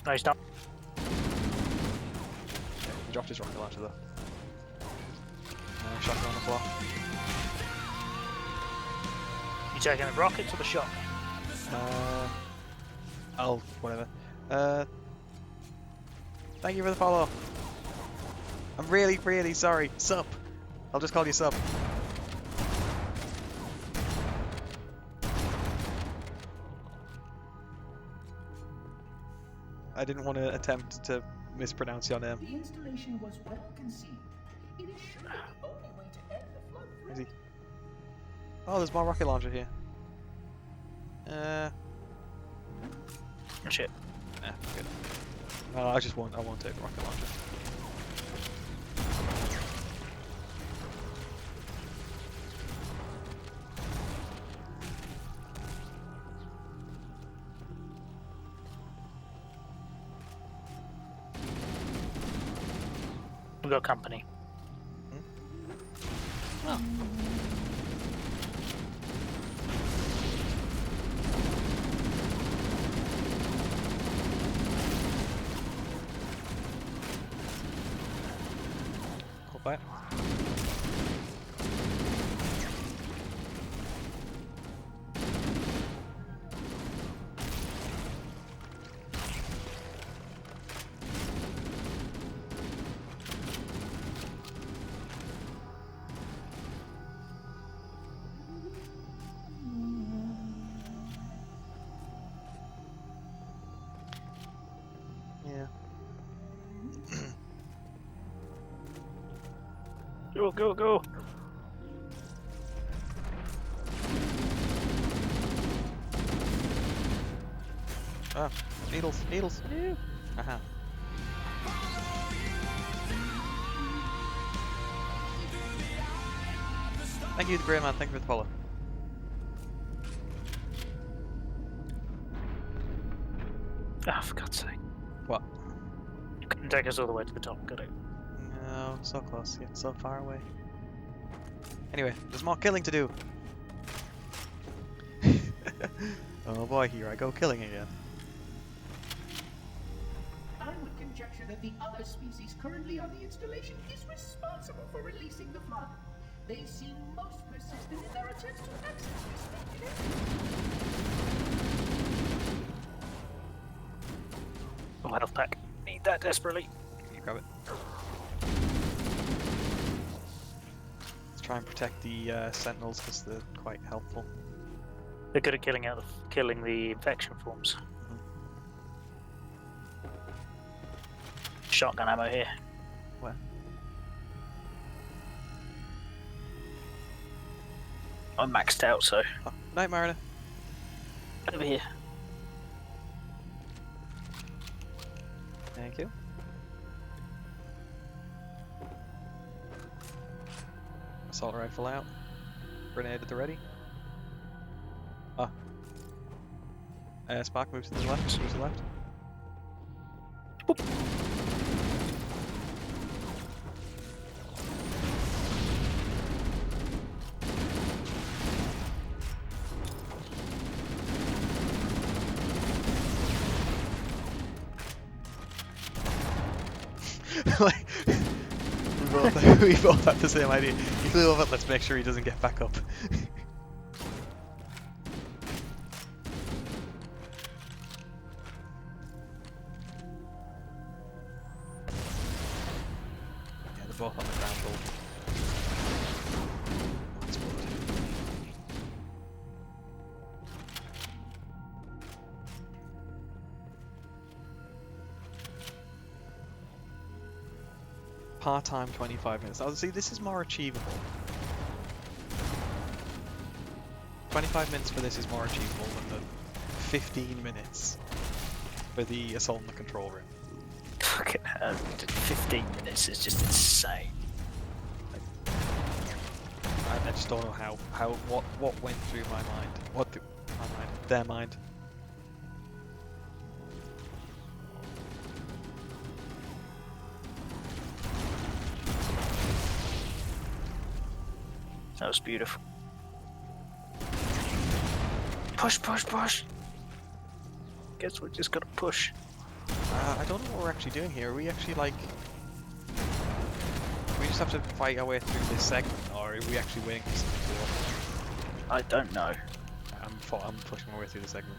No, he's not. Okay, he dropped his rocket launcher though. Shotgun on the floor. You taking the rockets or the shot? Whatever. Thank you for the follow. I'm really, really sorry. Sup. I'll just call you Sup. I didn't want to attempt to mispronounce your name. The installation was well conceived. It is surely the only way to end the flood threat. Is he? Oh, there's more rocket launcher here. Shit. Nah, good. No, I won't take the rocket launcher. We've got company. Oh. What? Go, go, go! Oh, needles, needles. Ew. Aha. Thank you, the Grey Man. Thank you for the follow. Ah, for God's sake. What? You couldn't take us all the way to the top, could it? No, so close, yet so far away. Anyway, there's more killing to do. Oh boy, here I go killing again. I would conjecture that the other species currently on the installation is responsible for releasing the flood. They seem most persistent in their attempts to access this Oh, health pack. Need that desperately. You grab it. Let's try and protect the sentinels because they're quite helpful. They're good at killing the infection forms. Shotgun ammo here. Where? I'm maxed out, so. Oh, night, Mariner. Over here. Thank you. Assault rifle out. Grenade at the ready. Ah. Spark moves to the left. Moves to the left. Boop. Like, we both have the same idea. He flew over, let's make sure he doesn't get back up. Yeah, they're both on the ground ball. That's good. Part-time 25 minutes. Now, see, this is more achievable. 25 minutes for this is more achievable than the 15 minutes for the assault in the control room. Fucking hell, 15 minutes is just insane. I just don't know what went through my mind. Their mind. That was beautiful. Push, push, push! Guess we just gotta push. I don't know what we're actually doing here. Are we actually like... we just have to fight our way through this segment, or are we actually waiting for something to go? I don't know. I'm pushing my way through the segment.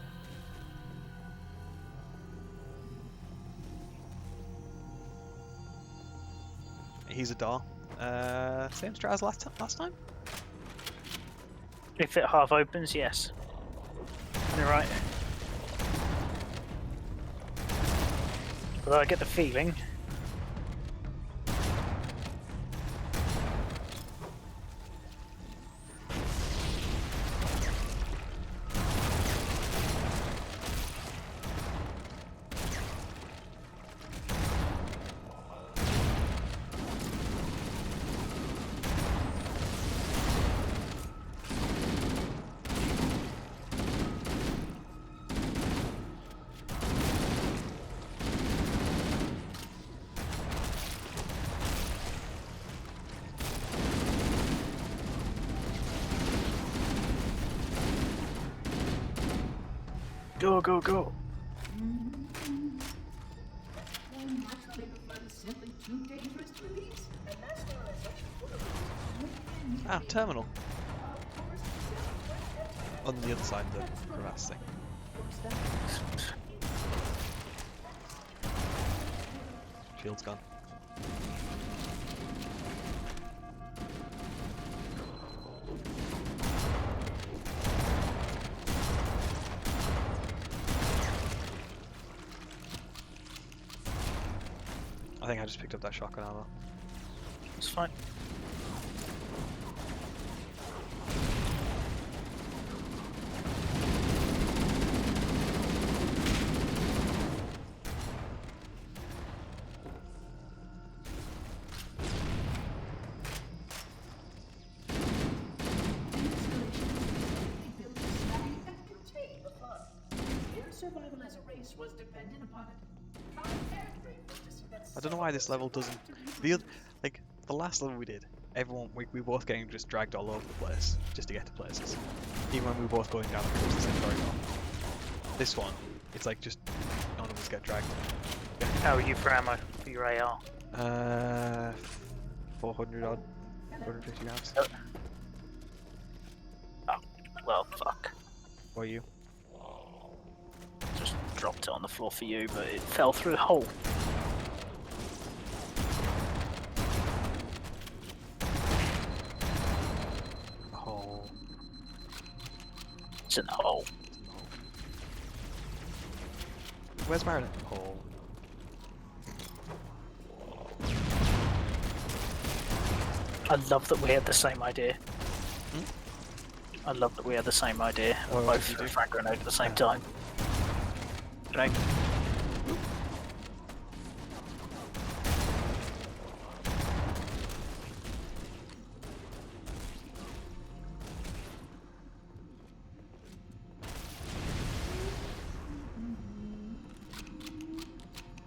He's a door. Same strat as last time? If it half opens, yes. You're right. Although I get the feeling. Go, go, go. Ah, terminal. On the other side of the crevasse thing. Shield's gone. I think I just picked up that shotgun ammo. It's fine. Survival as a race was dependent upon it. I don't know why this level doesn't. Like the last level we did, everyone we both getting just dragged all over the place just to get to places, even when we were both going down towards the same corridor. This one, it's like just none of us get dragged. Yeah. How are you for ammo for your AR? 400 odd, 450 grams. Oh, well, fuck. What are you? Just dropped it on the floor for you, but it fell through a hole. A hole. It's in the hole. Where's Marilyn? Hole. I love that we had the same idea. I love that we had the same idea. What Both did you do? frag grenade at the same time. Right.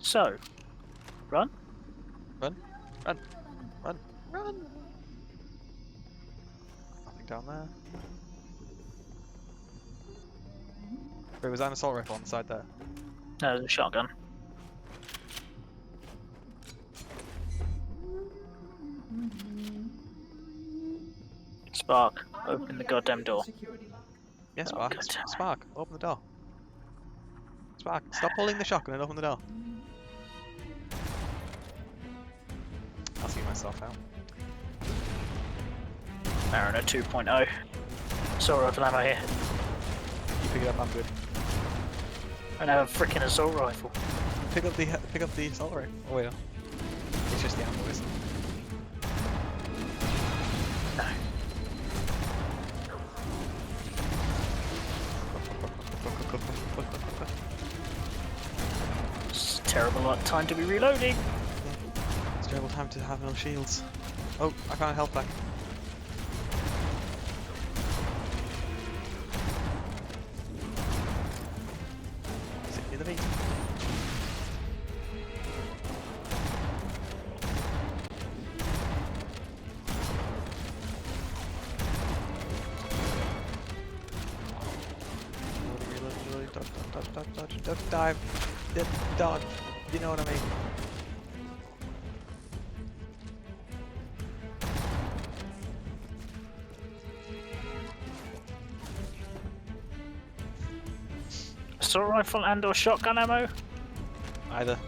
So, run. Run. Run. Run. Run. Nothing down there. Wait, was that an assault rifle on the side there? No, there's a shotgun. Spark, open the goddamn door. Yes, Oh, Spark. good. Spark, open the door. Spark, stop pulling the shotgun and open the door. I'll see myself out. Mariner 2.0. Assault rifle ammo here. You pick it up, I'm good. I have a freaking assault rifle. Pick up the assault rifle. Oh wait, no. It's just the ammo, isn't it? No. It's a terrible time to be reloading. It's a terrible time to have no shields. Oh, I found a health pack. Is it near the meat? Dodge, dive, dodge, you know what I mean. Assault rifle and or shotgun ammo? Either.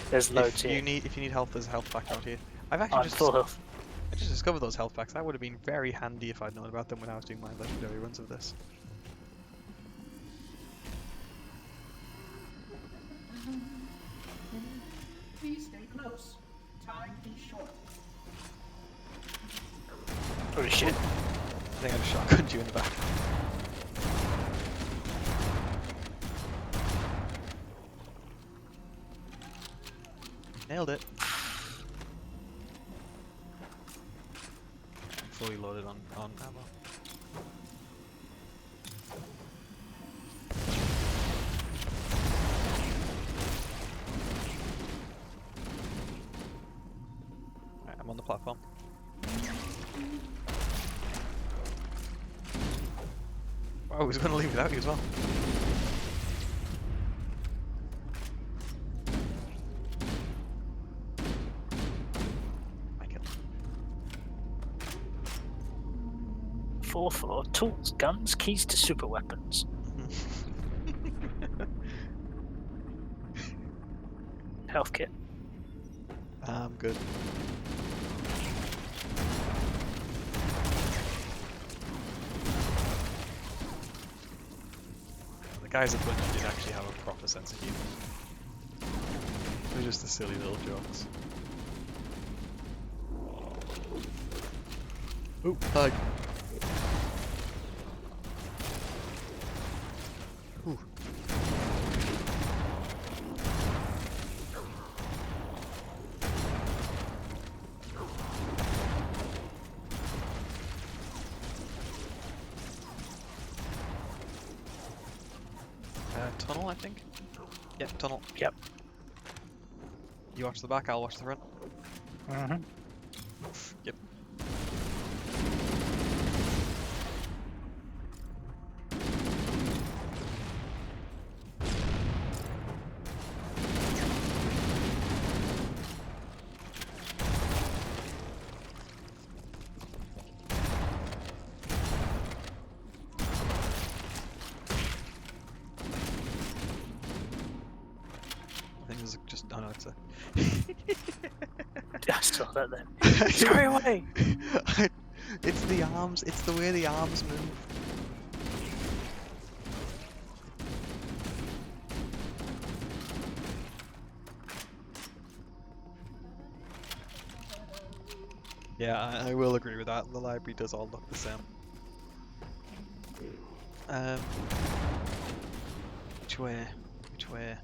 There's loads If here. you need help, there's a health pack out here. I've actually I'm just full health. I just discovered those health packs. That would have been very handy if I'd known about them when I was doing my legendary runs of this. Please stay close. Time is short. Holy shit. I think I just shotgunned you in the back. Nailed it. I'm fully loaded on ammo. Right, I'm on the platform. Oh, I was going to leave without you as well. I killed. 4th floor, tools, guns, keys to super weapons. Health kit. Good. The guys at Bungie did actually have a proper sense of humour. They're just the silly little jokes. Oh, hi. Ooh. Tunnel, I think? Yep, tunnel. Yep. You watch the back, I'll watch the front. Mm-hmm. Yep. I think there's just... Oh no, it's a... I saw that then. Scurry away! It's the arms, it's the way the arms move. Yeah, I will agree with that. The library does all look the same. Which way? Which way?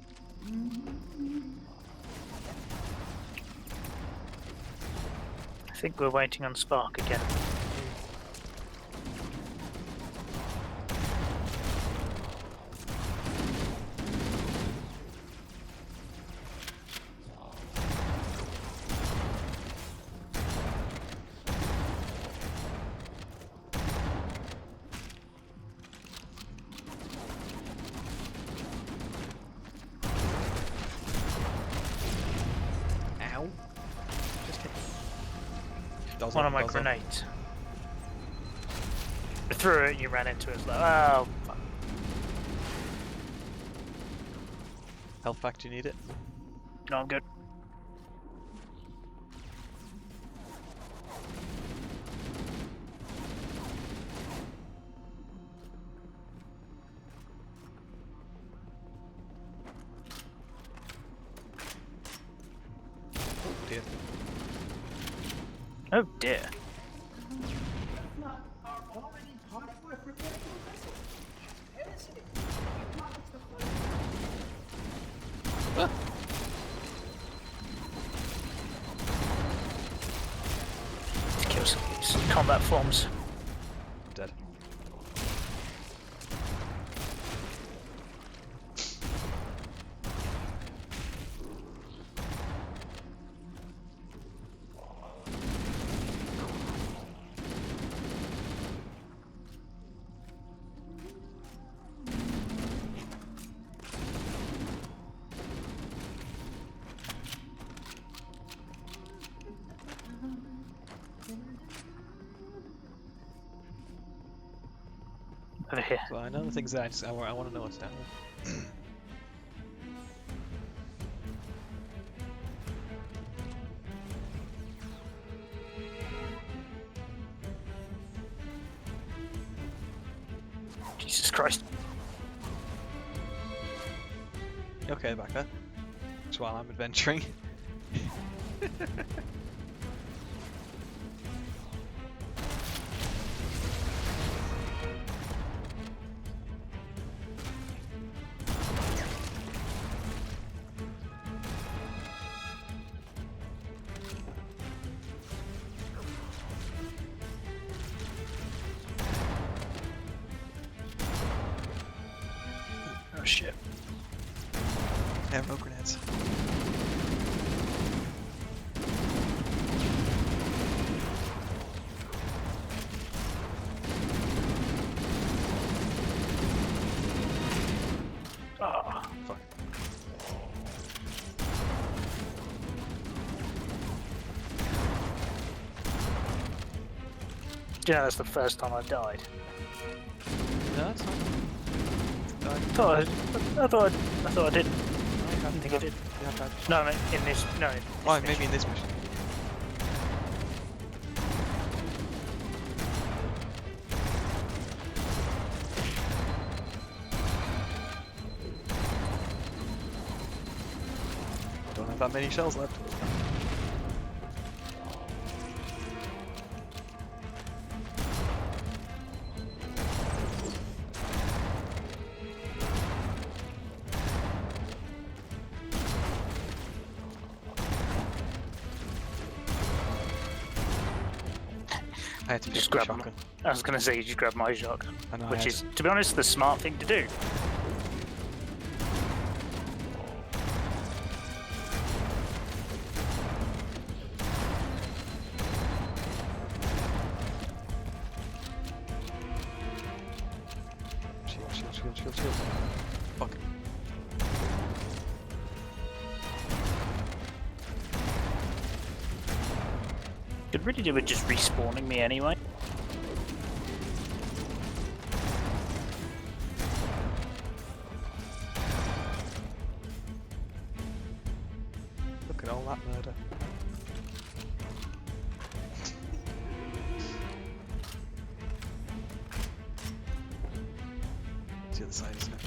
I think we're waiting on Spark again. Ow. Just hit. One of my grenades. I threw it and you ran into it. It's like, oh, fuck. Health pack, do you need it? No, I'm good. Oh dear. Oh dear. Ah. To kill some of these combat forms. I'm dead. Over here. So I know the things that I want to know what's down there. Jesus Christ. Okay, back there. Just while I'm adventuring. Oh shit. I have no grenades. Oh, fuck. Do you know that's the first time I died? No, it's not. I thought I didn't. I didn't think I did. No, I mean, in this. No. In this Oh, mission. maybe in this mission. Don't have that many shells left. I had to Just pick my grab shotgun. I was going to say you just grab my shotgun, I know, which is, to be honest, the smart thing to do. Shield. Fuck. Could really do with just respawning me anyway. Look at all that murder. It's the other side, isn't it?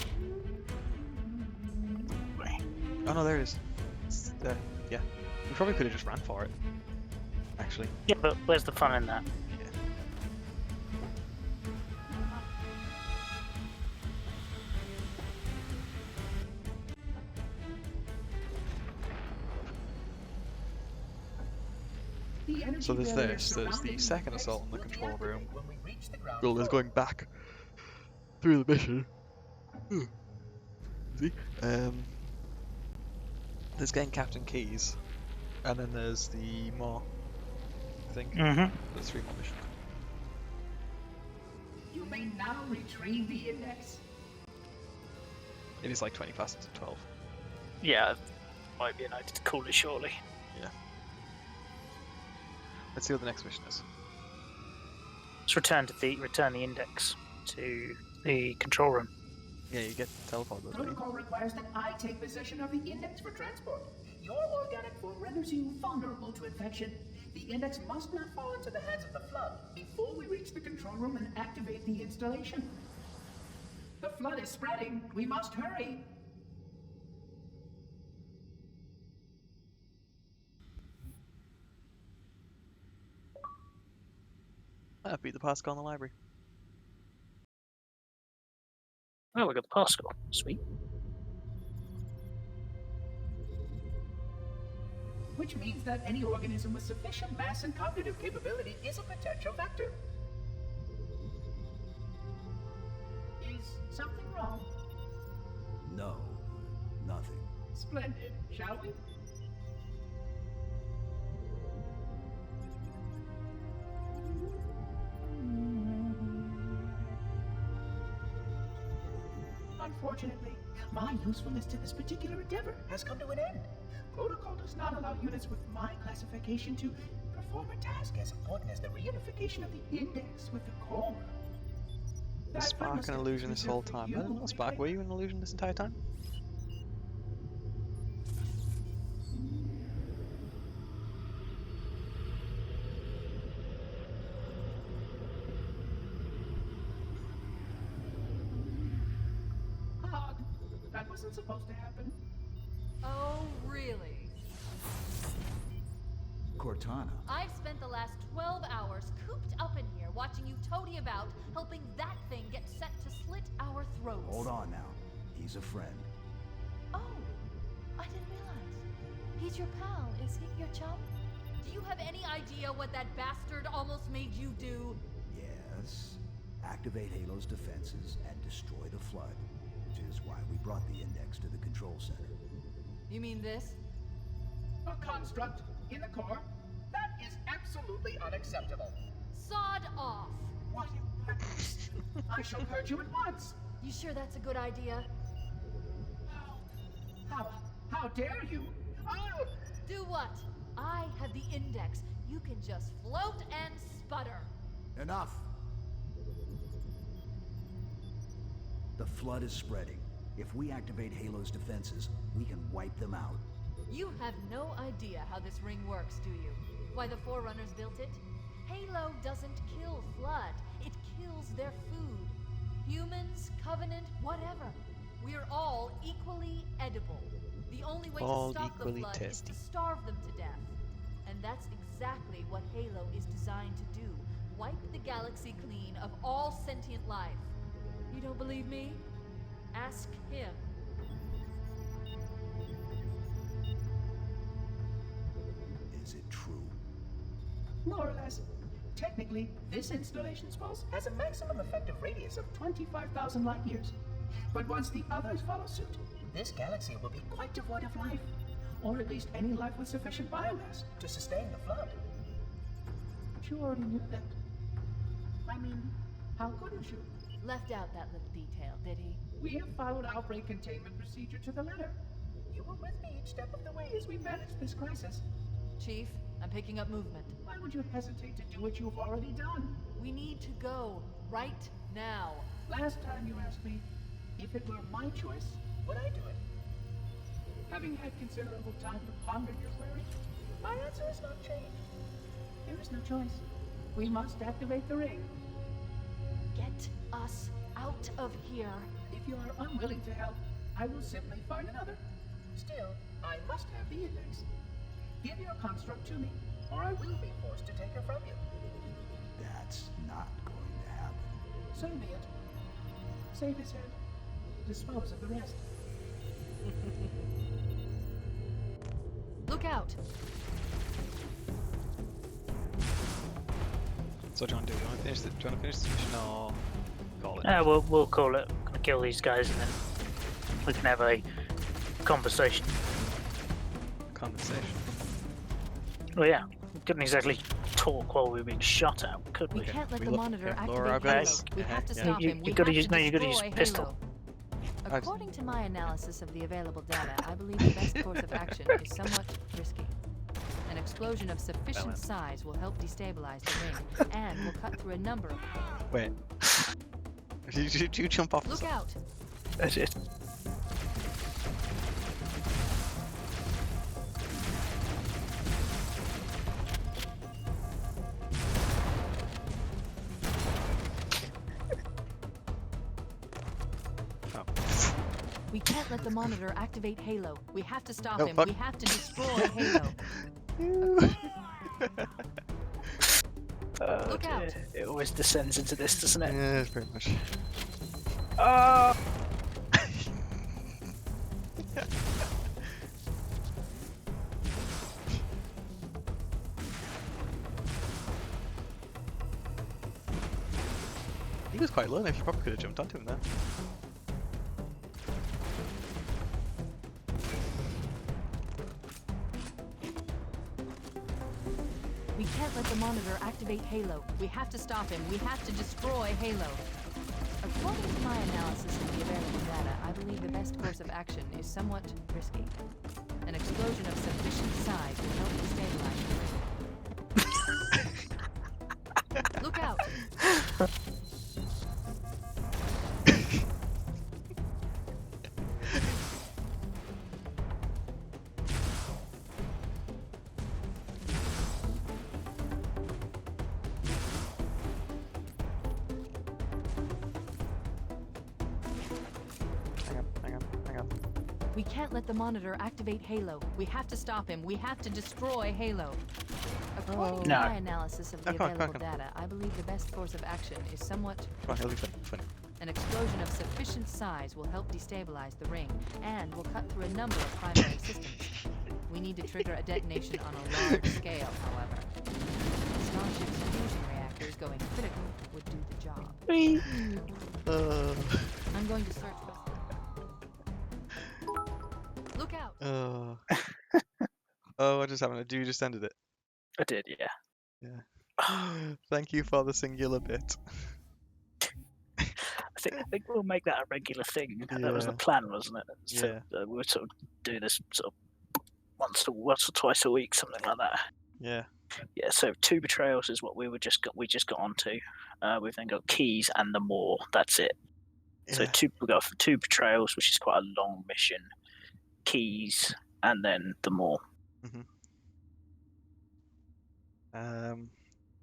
Oh no, there it is. It's there. Yeah. We probably could have just ran for it. Actually. Yeah, but where's the fun in that? Yeah. So there's this, there's the second assault in the control room. Well, there's going back through the mission. See? There's getting Captain Keys, and then there's the more, I think. Mm-hmm. There's 3 more missions. You may now retrieve the index. It is like 20 past 12. Yeah, might be an idea to call it shortly. Yeah. Let's see what the next mission is. Let's return the index to the control room. Yeah, you get teleported. Protocol requires that I take possession of the index for transport. Your organic form renders you vulnerable to infection. The index must not fall into the hands of the Flood before we reach the control room and activate the installation. The Flood is spreading. We must hurry. I beat the Pascal in the library. Oh, we got the Pascal. Sweet. Which means that any organism with sufficient mass and cognitive capability is a potential vector. Is something wrong? No, nothing. Splendid, shall we? Unfortunately, my usefulness to this particular endeavor has come to an end. Protocol does not allow units with my classification to perform a task as important as the reunification of the index with the core. Was Spark an illusion this whole time? I don't know, Spark, were you an illusion this entire time? Odd. That wasn't supposed to happen. Oh, really? Cortana. I've spent the last 12 hours cooped up in here watching you toady about, helping that thing get set to slit our throats. Hold on now. He's a friend. Oh, I didn't realize. He's your pal, is he? Your chum? Do you have any idea what that bastard almost made you do? Yes. Activate Halo's defenses and destroy the Flood, which is why we brought the index to the control center. You mean this? A construct in the core? That is absolutely unacceptable. Sod off! What? I shall purge you at once. You sure that's a good idea? How dare you? I'll... Do what? I have the index. You can just float and sputter. Enough! The Flood is spreading. If we activate Halo's defenses, we can wipe them out. You have no idea how this ring works, do you? Why the Forerunners built it? Halo doesn't kill Flood. It kills their food. Humans, Covenant, whatever. We're all equally edible. The only way all to stop the equally Flood tasty. is to starve them to death. And that's exactly what Halo is designed to do. Wipe the galaxy clean of all sentient life. You don't believe me? Ask him. Is it true? More or less. Technically, this installation's pulse has a maximum effective radius of 25,000 light years. But once the others follow suit, this galaxy will be quite devoid of life. Or at least any life with sufficient biomass to sustain the flood. But you already knew that. I mean, how couldn't you? Left out that little detail, did he? We have followed outbreak containment procedure to the letter. You were with me each step of the way as we managed this crisis. Chief, I'm picking up movement. Why would you hesitate to do what you've already done? We need to go right now. Last time you asked me, if it were my choice, would I do it? Having had considerable time to ponder your query, my answer has not changed. There is no choice. We must activate the ring. Get us out of here. If you are unwilling to help, I will simply find another. Still, I must have the index. Give your construct to me, or I will be forced to take her from you. That's not going to happen. So be it. Save his head. Dispose of the rest. Look out! So, John, do you want to finish this mission or call it? Yeah, we'll call it. Gonna kill these guys and then we can have a conversation. Conversation. Well, yeah, we couldn't exactly talk while we were being shot at, could we? We can't let We the look- monitor yeah, activate lower our Halo. guns. We have to Yeah. stop You- him. you We gotta have use- to no, you gotta use destroy pistol. Halo. According to my analysis of the available data, I believe the best course of action is somewhat risky. An explosion of sufficient size will help destabilize the ring, and will cut through a number of... Wait. Did you jump off the Look side? out! That's it. We can't let the monitor activate Halo. We have to stop No, him. fuck. We have to destroy Halo. Oh, Look out. dear. It always descends into this, doesn't it? Yeah, pretty much. Oh! He was quite low enough, you probably could have jumped onto him there. We can't let the monitor activate Halo. We have to stop him. We have to destroy Halo. According to my analysis of the available data, I believe the best course of action is somewhat risky. An explosion of sufficient size will help destabilize the ring. Look out! Hang on. We can't let the monitor activate Halo. We have to stop him. We have to destroy Halo. According to No. my analysis of the Come on, available come on. data, I believe the best course of action is somewhat Come on, he'll be funny. An explosion of sufficient size will help destabilize the ring, and will cut through a number of primary systems. We need to trigger a detonation on a large scale, however. Starship's fusion reactors going critical would do the job. I'm going to search for... Look out! Oh, what just happened? You just ended it. I did, yeah. Yeah. Thank you for the singular bit. I think we'll make that a regular thing. That was the Yeah. plan, wasn't it? So, Yeah. we would sort of do this sort of once or twice a week, something like that. Yeah. Yeah. So 2 betrayals is what we just got onto. We've then got keys and the more. That's it. So Yeah. we got 2 betrayals, which is quite a long mission. Keys and then the more.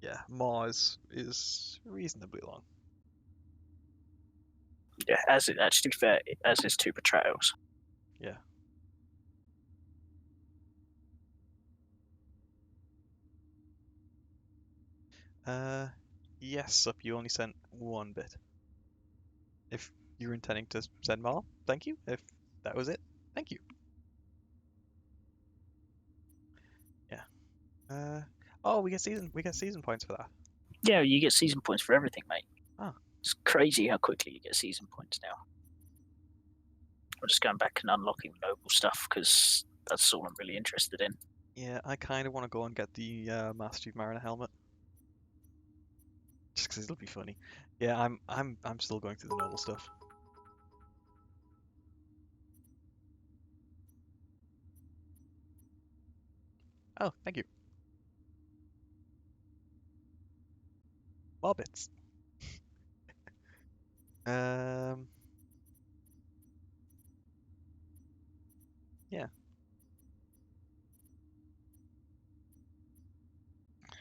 Yeah, Mars is reasonably long. Yeah, as it actually fair as is 2 betrayals. Yeah. Yes, Up, you only sent 1 bit. If you're intending to send more, thank you. If that was it, thank you. Yeah. Oh, we get season points for that. Yeah, you get season points for everything, mate. Oh. It's crazy how quickly you get season points now. I'm just going back and unlocking noble stuff because that's all I'm really interested in. Yeah, I kind of want to go and get the Master Chief Mariner helmet, just because it'll be funny. Yeah, I'm still going through the noble stuff. Oh, thank you. More bits. Yeah.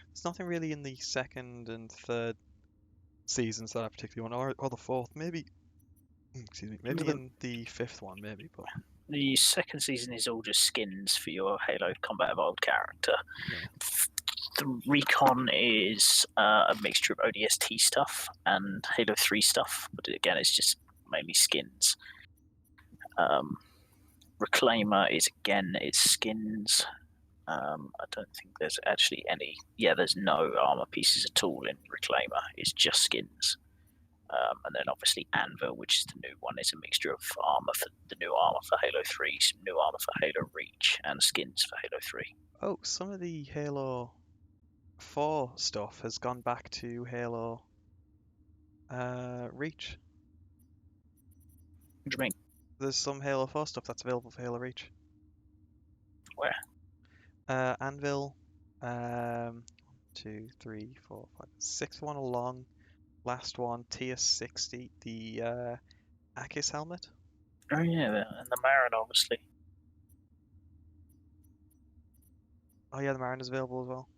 There's nothing really in the second and third seasons that I particularly want, or the fourth, maybe. Excuse me, maybe in the fifth one, maybe. But the second season is all just skins for your Halo Combat Evolved character. yeah. The Recon is a mixture of ODST stuff and Halo 3 stuff, but again, it's just mainly skins. Reclaimer is skins. I don't think there's actually any. Yeah, there's no armor pieces at all in Reclaimer. It's just skins. And then obviously Anvil, which is the new one, is a mixture of armor for the new armor for Halo 3, some new armor for Halo Reach, and skins for Halo 3. Oh, some of the Halo 4 stuff has gone back to Halo Reach. What do you mean? There's some Halo 4 stuff that's available for Halo Reach. Where? Anvil, 2, 3, 4, 5, 6th one along. Last one, tier 60, the Akis helmet. Oh yeah, and the Marin, obviously. Oh yeah, the Marin is available as well.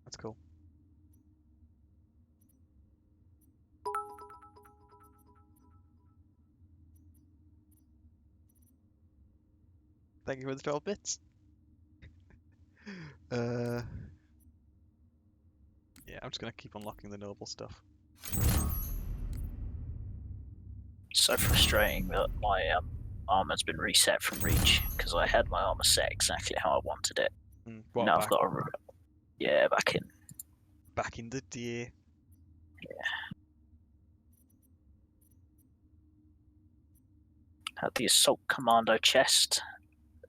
That's cool. Thank you for the 12 bits. Yeah, I'm just gonna keep unlocking the noble stuff. So frustrating that my armor's been reset from Reach because I had my armor set exactly how I wanted it. What, now I've got a back in the day. Yeah. Had the Assault Commando chest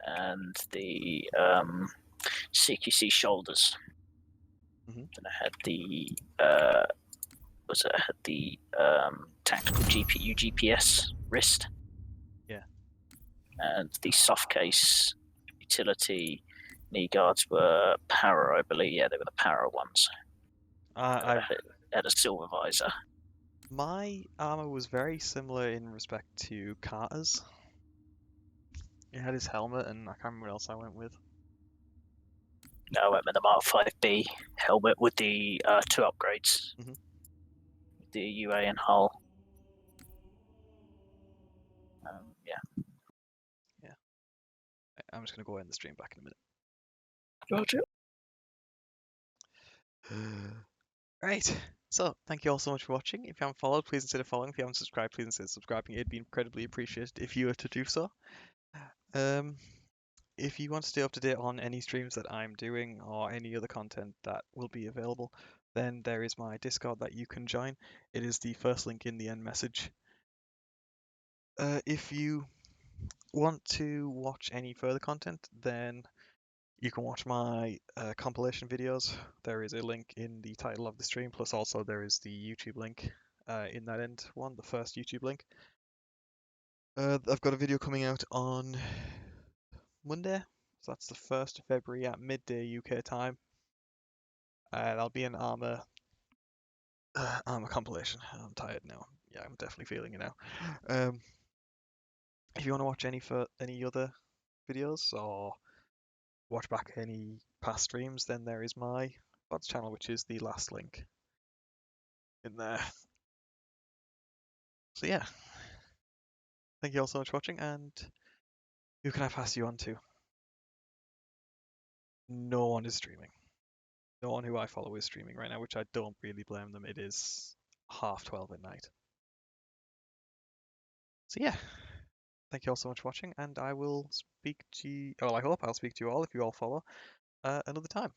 and the CQC shoulders. And I had the tactical GPU GPS wrist. Yeah. And the soft case utility knee guards were Para, I believe. Yeah, they were the Para ones. I had a silver visor. My armor was very similar in respect to Carter's. It had his helmet, and I can't remember what else I went with. No, I went with the Mark 5B helmet with the 2 upgrades. The UA and hull. Yeah. I'm just going to go end the stream back in a minute. Gotcha. Right. So, thank you all so much for watching. If you haven't followed, please consider following. If you haven't subscribed, please consider subscribing. It'd be incredibly appreciated if you were to do so. If you want to stay up to date on any streams that I'm doing or any other content that will be available, then there is my Discord that you can join. It is the first link in the end message. If you want to watch any further content, then you can watch my compilation videos. There is a link in the title of the stream, plus also there is the YouTube link in that end one, the first YouTube link. I've got a video coming out on Monday, so that's the 1st of February at midday UK time. That'll be an armor compilation. I'm tired now. Yeah, I'm definitely feeling it now. If you want to watch any other videos or watch back any past streams, then there is my VODs channel, which is the last link in there. So yeah, thank you all so much for watching, and who can I pass you on to? No one is streaming. No one who I follow is streaming right now, which I don't really blame them. It is 12:30 at night. So yeah, thank you all so much for watching, and I will speak to you, well, I hope I'll speak to you all if you all follow another time.